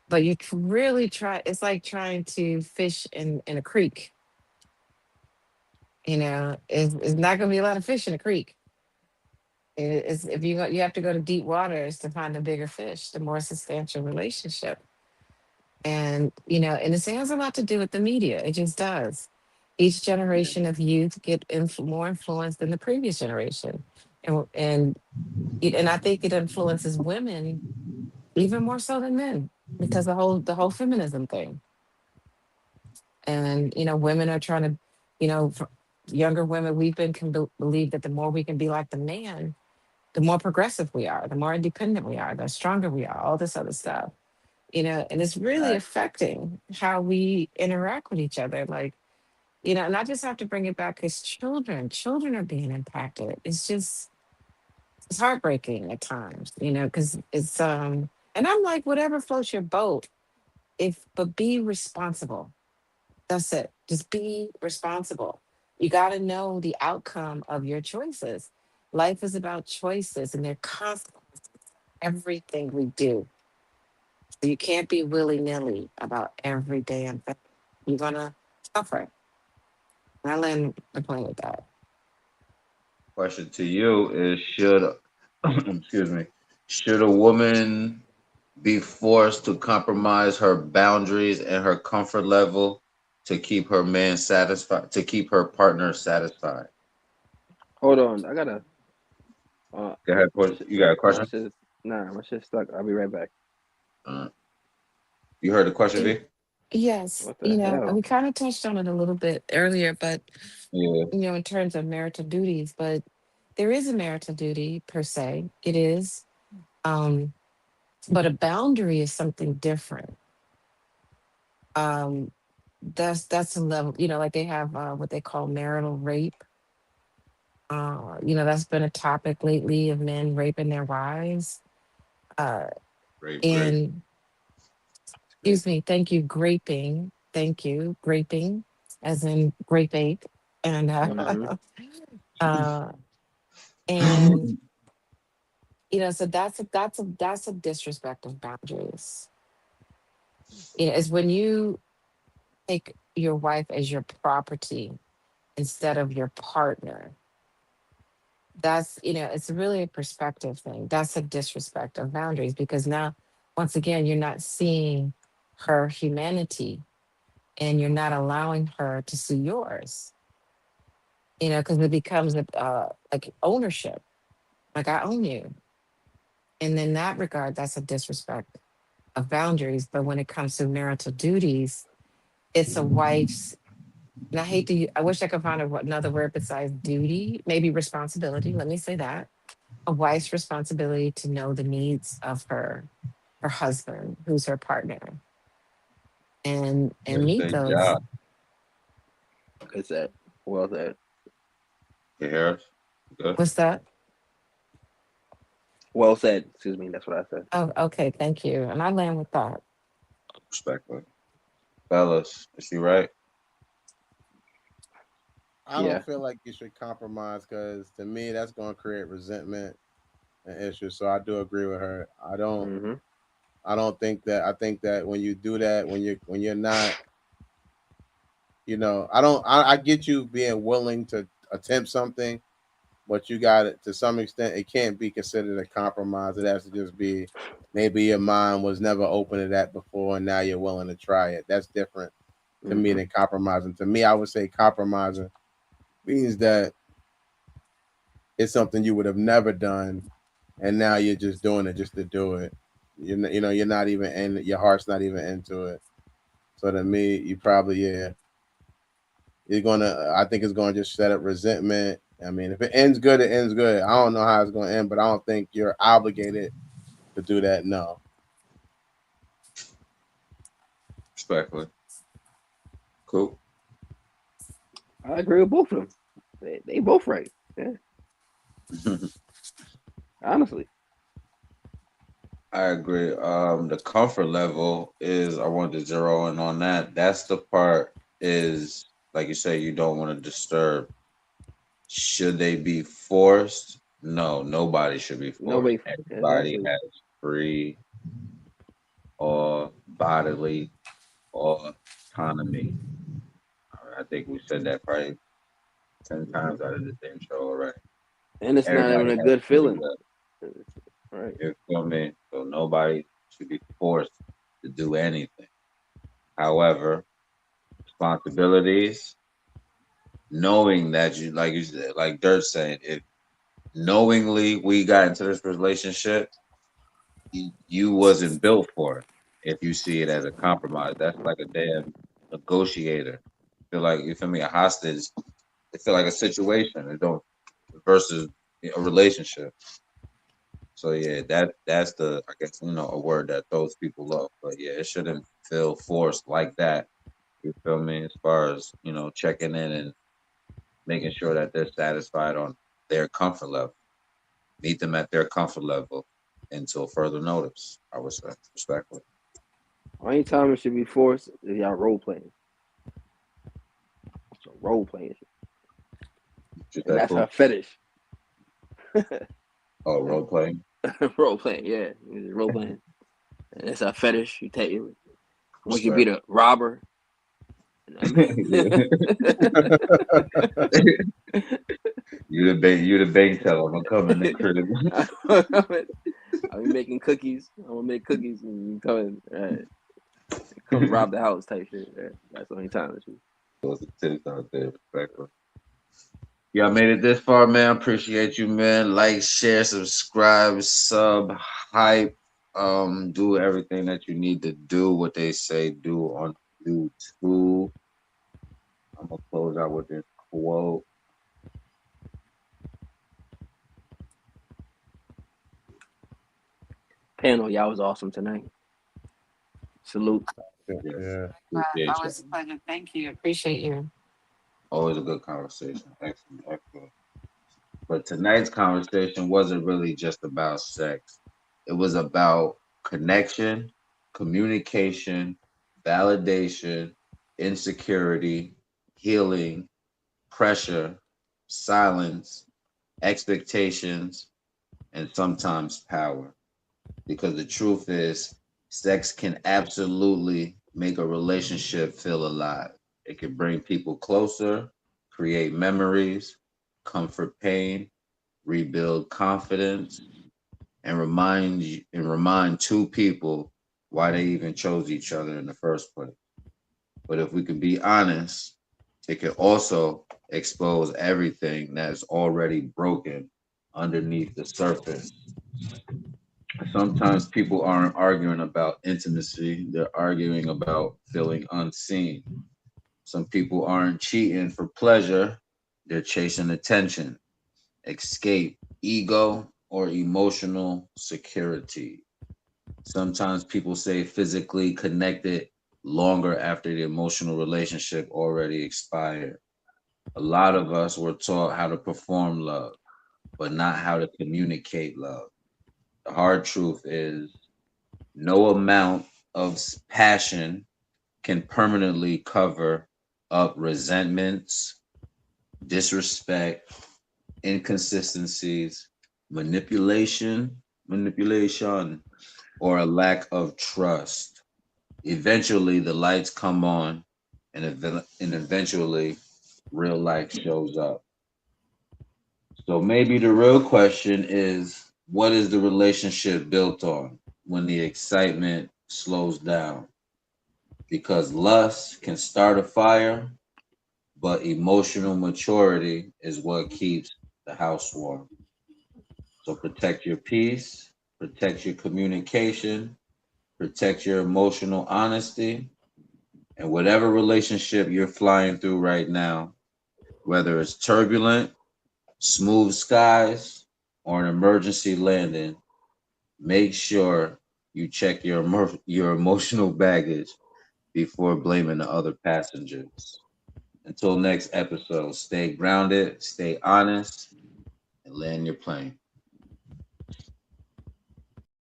but you really it's like trying to fish in a creek. It's not going to be a lot of fish in a creek. It's if you have to go to deep waters to find a bigger fish, the more substantial relationship. And and it has a lot to do with the media. It just does. Each generation of youth get more influenced than the previous generation, and I think it influences women even more so than men, because the whole feminism thing. And women are trying to, younger women, we've been believe that the more we can be like the man, the more progressive we are, the more independent we are, the stronger we are, all this other stuff. And it's really
Right.
affecting how we interact with each other. Like, and I just have to bring it back because children are being impacted. It's heartbreaking at times, because and I'm like, whatever floats your boat, but be responsible. That's it. Just be responsible. You got to know the outcome of your choices. Life is about choices, and they're consequences everything we do. So you can't be willy nilly about every damn thing. You're gonna suffer. And I land the plane with that.
Question to you is should excuse me, should a woman be forced to compromise her boundaries and her comfort level to keep her man satisfied, to keep her partner satisfied?
Hold on, I gotta.
Go ahead,
My
Portia.
shit,
You got a
my
question?
shit, nah, my shit's stuck. I'll be right back.
Uh, you heard the question,
Y-
V?
Yes,
What the
and we
hell?
kind of touched on it a little bit earlier, but
Yeah.
in terms of marital duties, but there is a marital duty per se. It is. Um, but a boundary is something different. Um, that's a level, like they have what they call marital rape. That's been a topic lately of men raping their wives. Uh,
Great.
and
Great.
excuse me, thank you, graping. Thank you, graping, as in grape ape. And
Mm-hmm.
uh, and so that's a disrespect of boundaries. Is when you take your wife as your property instead of your partner. That's it's really a perspective thing. That's a disrespect of boundaries, because now, once again, you're not seeing her humanity, and you're not allowing her to see yours. Because it becomes like ownership, like I own you. And in that regard, that's a disrespect of boundaries. But when it comes to marital duties, it's a wife's, and I hate to, I wish I could find another word besides duty, maybe responsibility. Let me say that. A wife's responsibility to know the needs of her husband, who's her partner, and
That's
meet
their
those.
job.
Is that well said?
You hear us? Good.
What's that?
Well said. Excuse me. That's what I said.
Oh, okay, thank you. And I land with that.
Respectfully. Fellas, is she right?
I
Yeah.
don't feel like you should compromise because to me that's going to create resentment and issues. So I do agree with her. I don't.
Mm-hmm.
I don't think that. I think that when you do that, when you're not, I don't. I get you being willing to attempt something, but you got it to some extent. It can't be considered a compromise. It has to just be maybe your mind was never open to that before, and now you're willing to try it. That's different to me
Mm-hmm.
than compromising. To me, I would say compromising means that it's something you would have never done, and now you're just doing it just to do it. You're not even in. Your heart's not even into it. So to me, you probably you're gonna. I think it's gonna just set up resentment. I mean, if it ends good, it ends good. I don't know how it's gonna end, but I don't think you're obligated to do that. No.
Respectfully. Cool.
I agree with both of them. They both right. Yeah. Honestly.
I agree. The comfort level is, I wanted to zero in on that. That's the part is, like you say, you don't want to disturb. Should they be forced? No, nobody should be forced.
Nobody.
Everybody
Exactly.
has free or bodily or autonomy. I think we said that probably 10 times out of the damn show already.
And it's not even
Everybody
a
has
good
free
feeling.
will.
Right.
You feel me? So nobody should be forced to do anything. However, responsibilities, knowing that like you said, like Dirt saying, if knowingly we got into this relationship, you wasn't built for it. If you see it as a compromise, that's like a damn negotiator. Feel like you feel me? A hostage. It feel like a situation. It don't versus a relationship. So yeah, that's the I guess a word that throws people off. But yeah, it shouldn't feel forced like that. You feel me? As far as checking in and making sure that they're satisfied on their comfort level. Meet them at their comfort level until further notice. I would say respectfully.
Only time it should be forced is y'all role playing. So role playing, and that's her fetish.
Oh, role playing.
Role playing, yeah, role playing. And that's her fetish. You take it. Once you be the robber.
You the bank teller. I'm gonna come in the crib.
I'll be making cookies. I'm gonna make cookies and you come in. Right. Come rob the house type shit. Right. That's the only time that you.
Those are tips out there, respectfully. Y'all made it this far, man. Appreciate you, man. Like, share, subscribe, sub, hype. Do everything that you need to do. What they say do on YouTube. I'm gonna close out with this quote.
Panel, y'all was awesome tonight. Salute.
Yeah. Always a pleasure. Thank you. Appreciate you.
Always a good conversation. Excellent, excellent. But tonight's conversation wasn't really just about sex. It was about connection, communication, validation, insecurity, healing, pressure, silence, expectations, and sometimes power. Because the truth is, sex can absolutely make a relationship feel alive. It can bring people closer, create memories, comfort pain, rebuild confidence, and remind two people why they even chose each other in the first place. But if we can be honest, it can also expose everything that's already broken underneath the surface. Sometimes people aren't arguing about intimacy, they're arguing about feeling unseen. Some people aren't cheating for pleasure, they're chasing attention, escape, ego, or emotional security. Sometimes people say physically connected longer after the emotional relationship already expired. A lot of us were taught how to perform love, but not how to communicate love. The hard truth is no amount of passion can permanently cover up resentments, disrespect, inconsistencies, manipulation, or a lack of trust. Eventually, the lights come on, and eventually, real life shows up. So maybe the real question is, what is the relationship built on when the excitement slows down? Because lust can start a fire, but emotional maturity is what keeps the house warm. So protect your peace, protect your communication, protect your emotional honesty, and whatever relationship you're flying through right now, whether it's turbulent, smooth skies, or an emergency landing, make sure you check your emotional baggage before blaming the other passengers. Until next episode, stay grounded, stay honest, and land your plane.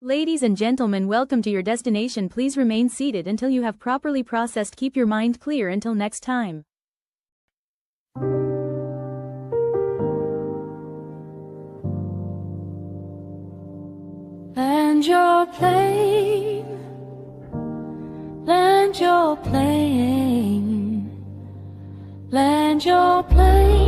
Ladies and gentlemen, welcome to your destination. Please remain seated until you have properly processed. Keep your mind clear until next time.
Land your plane, land your plane, land your plane.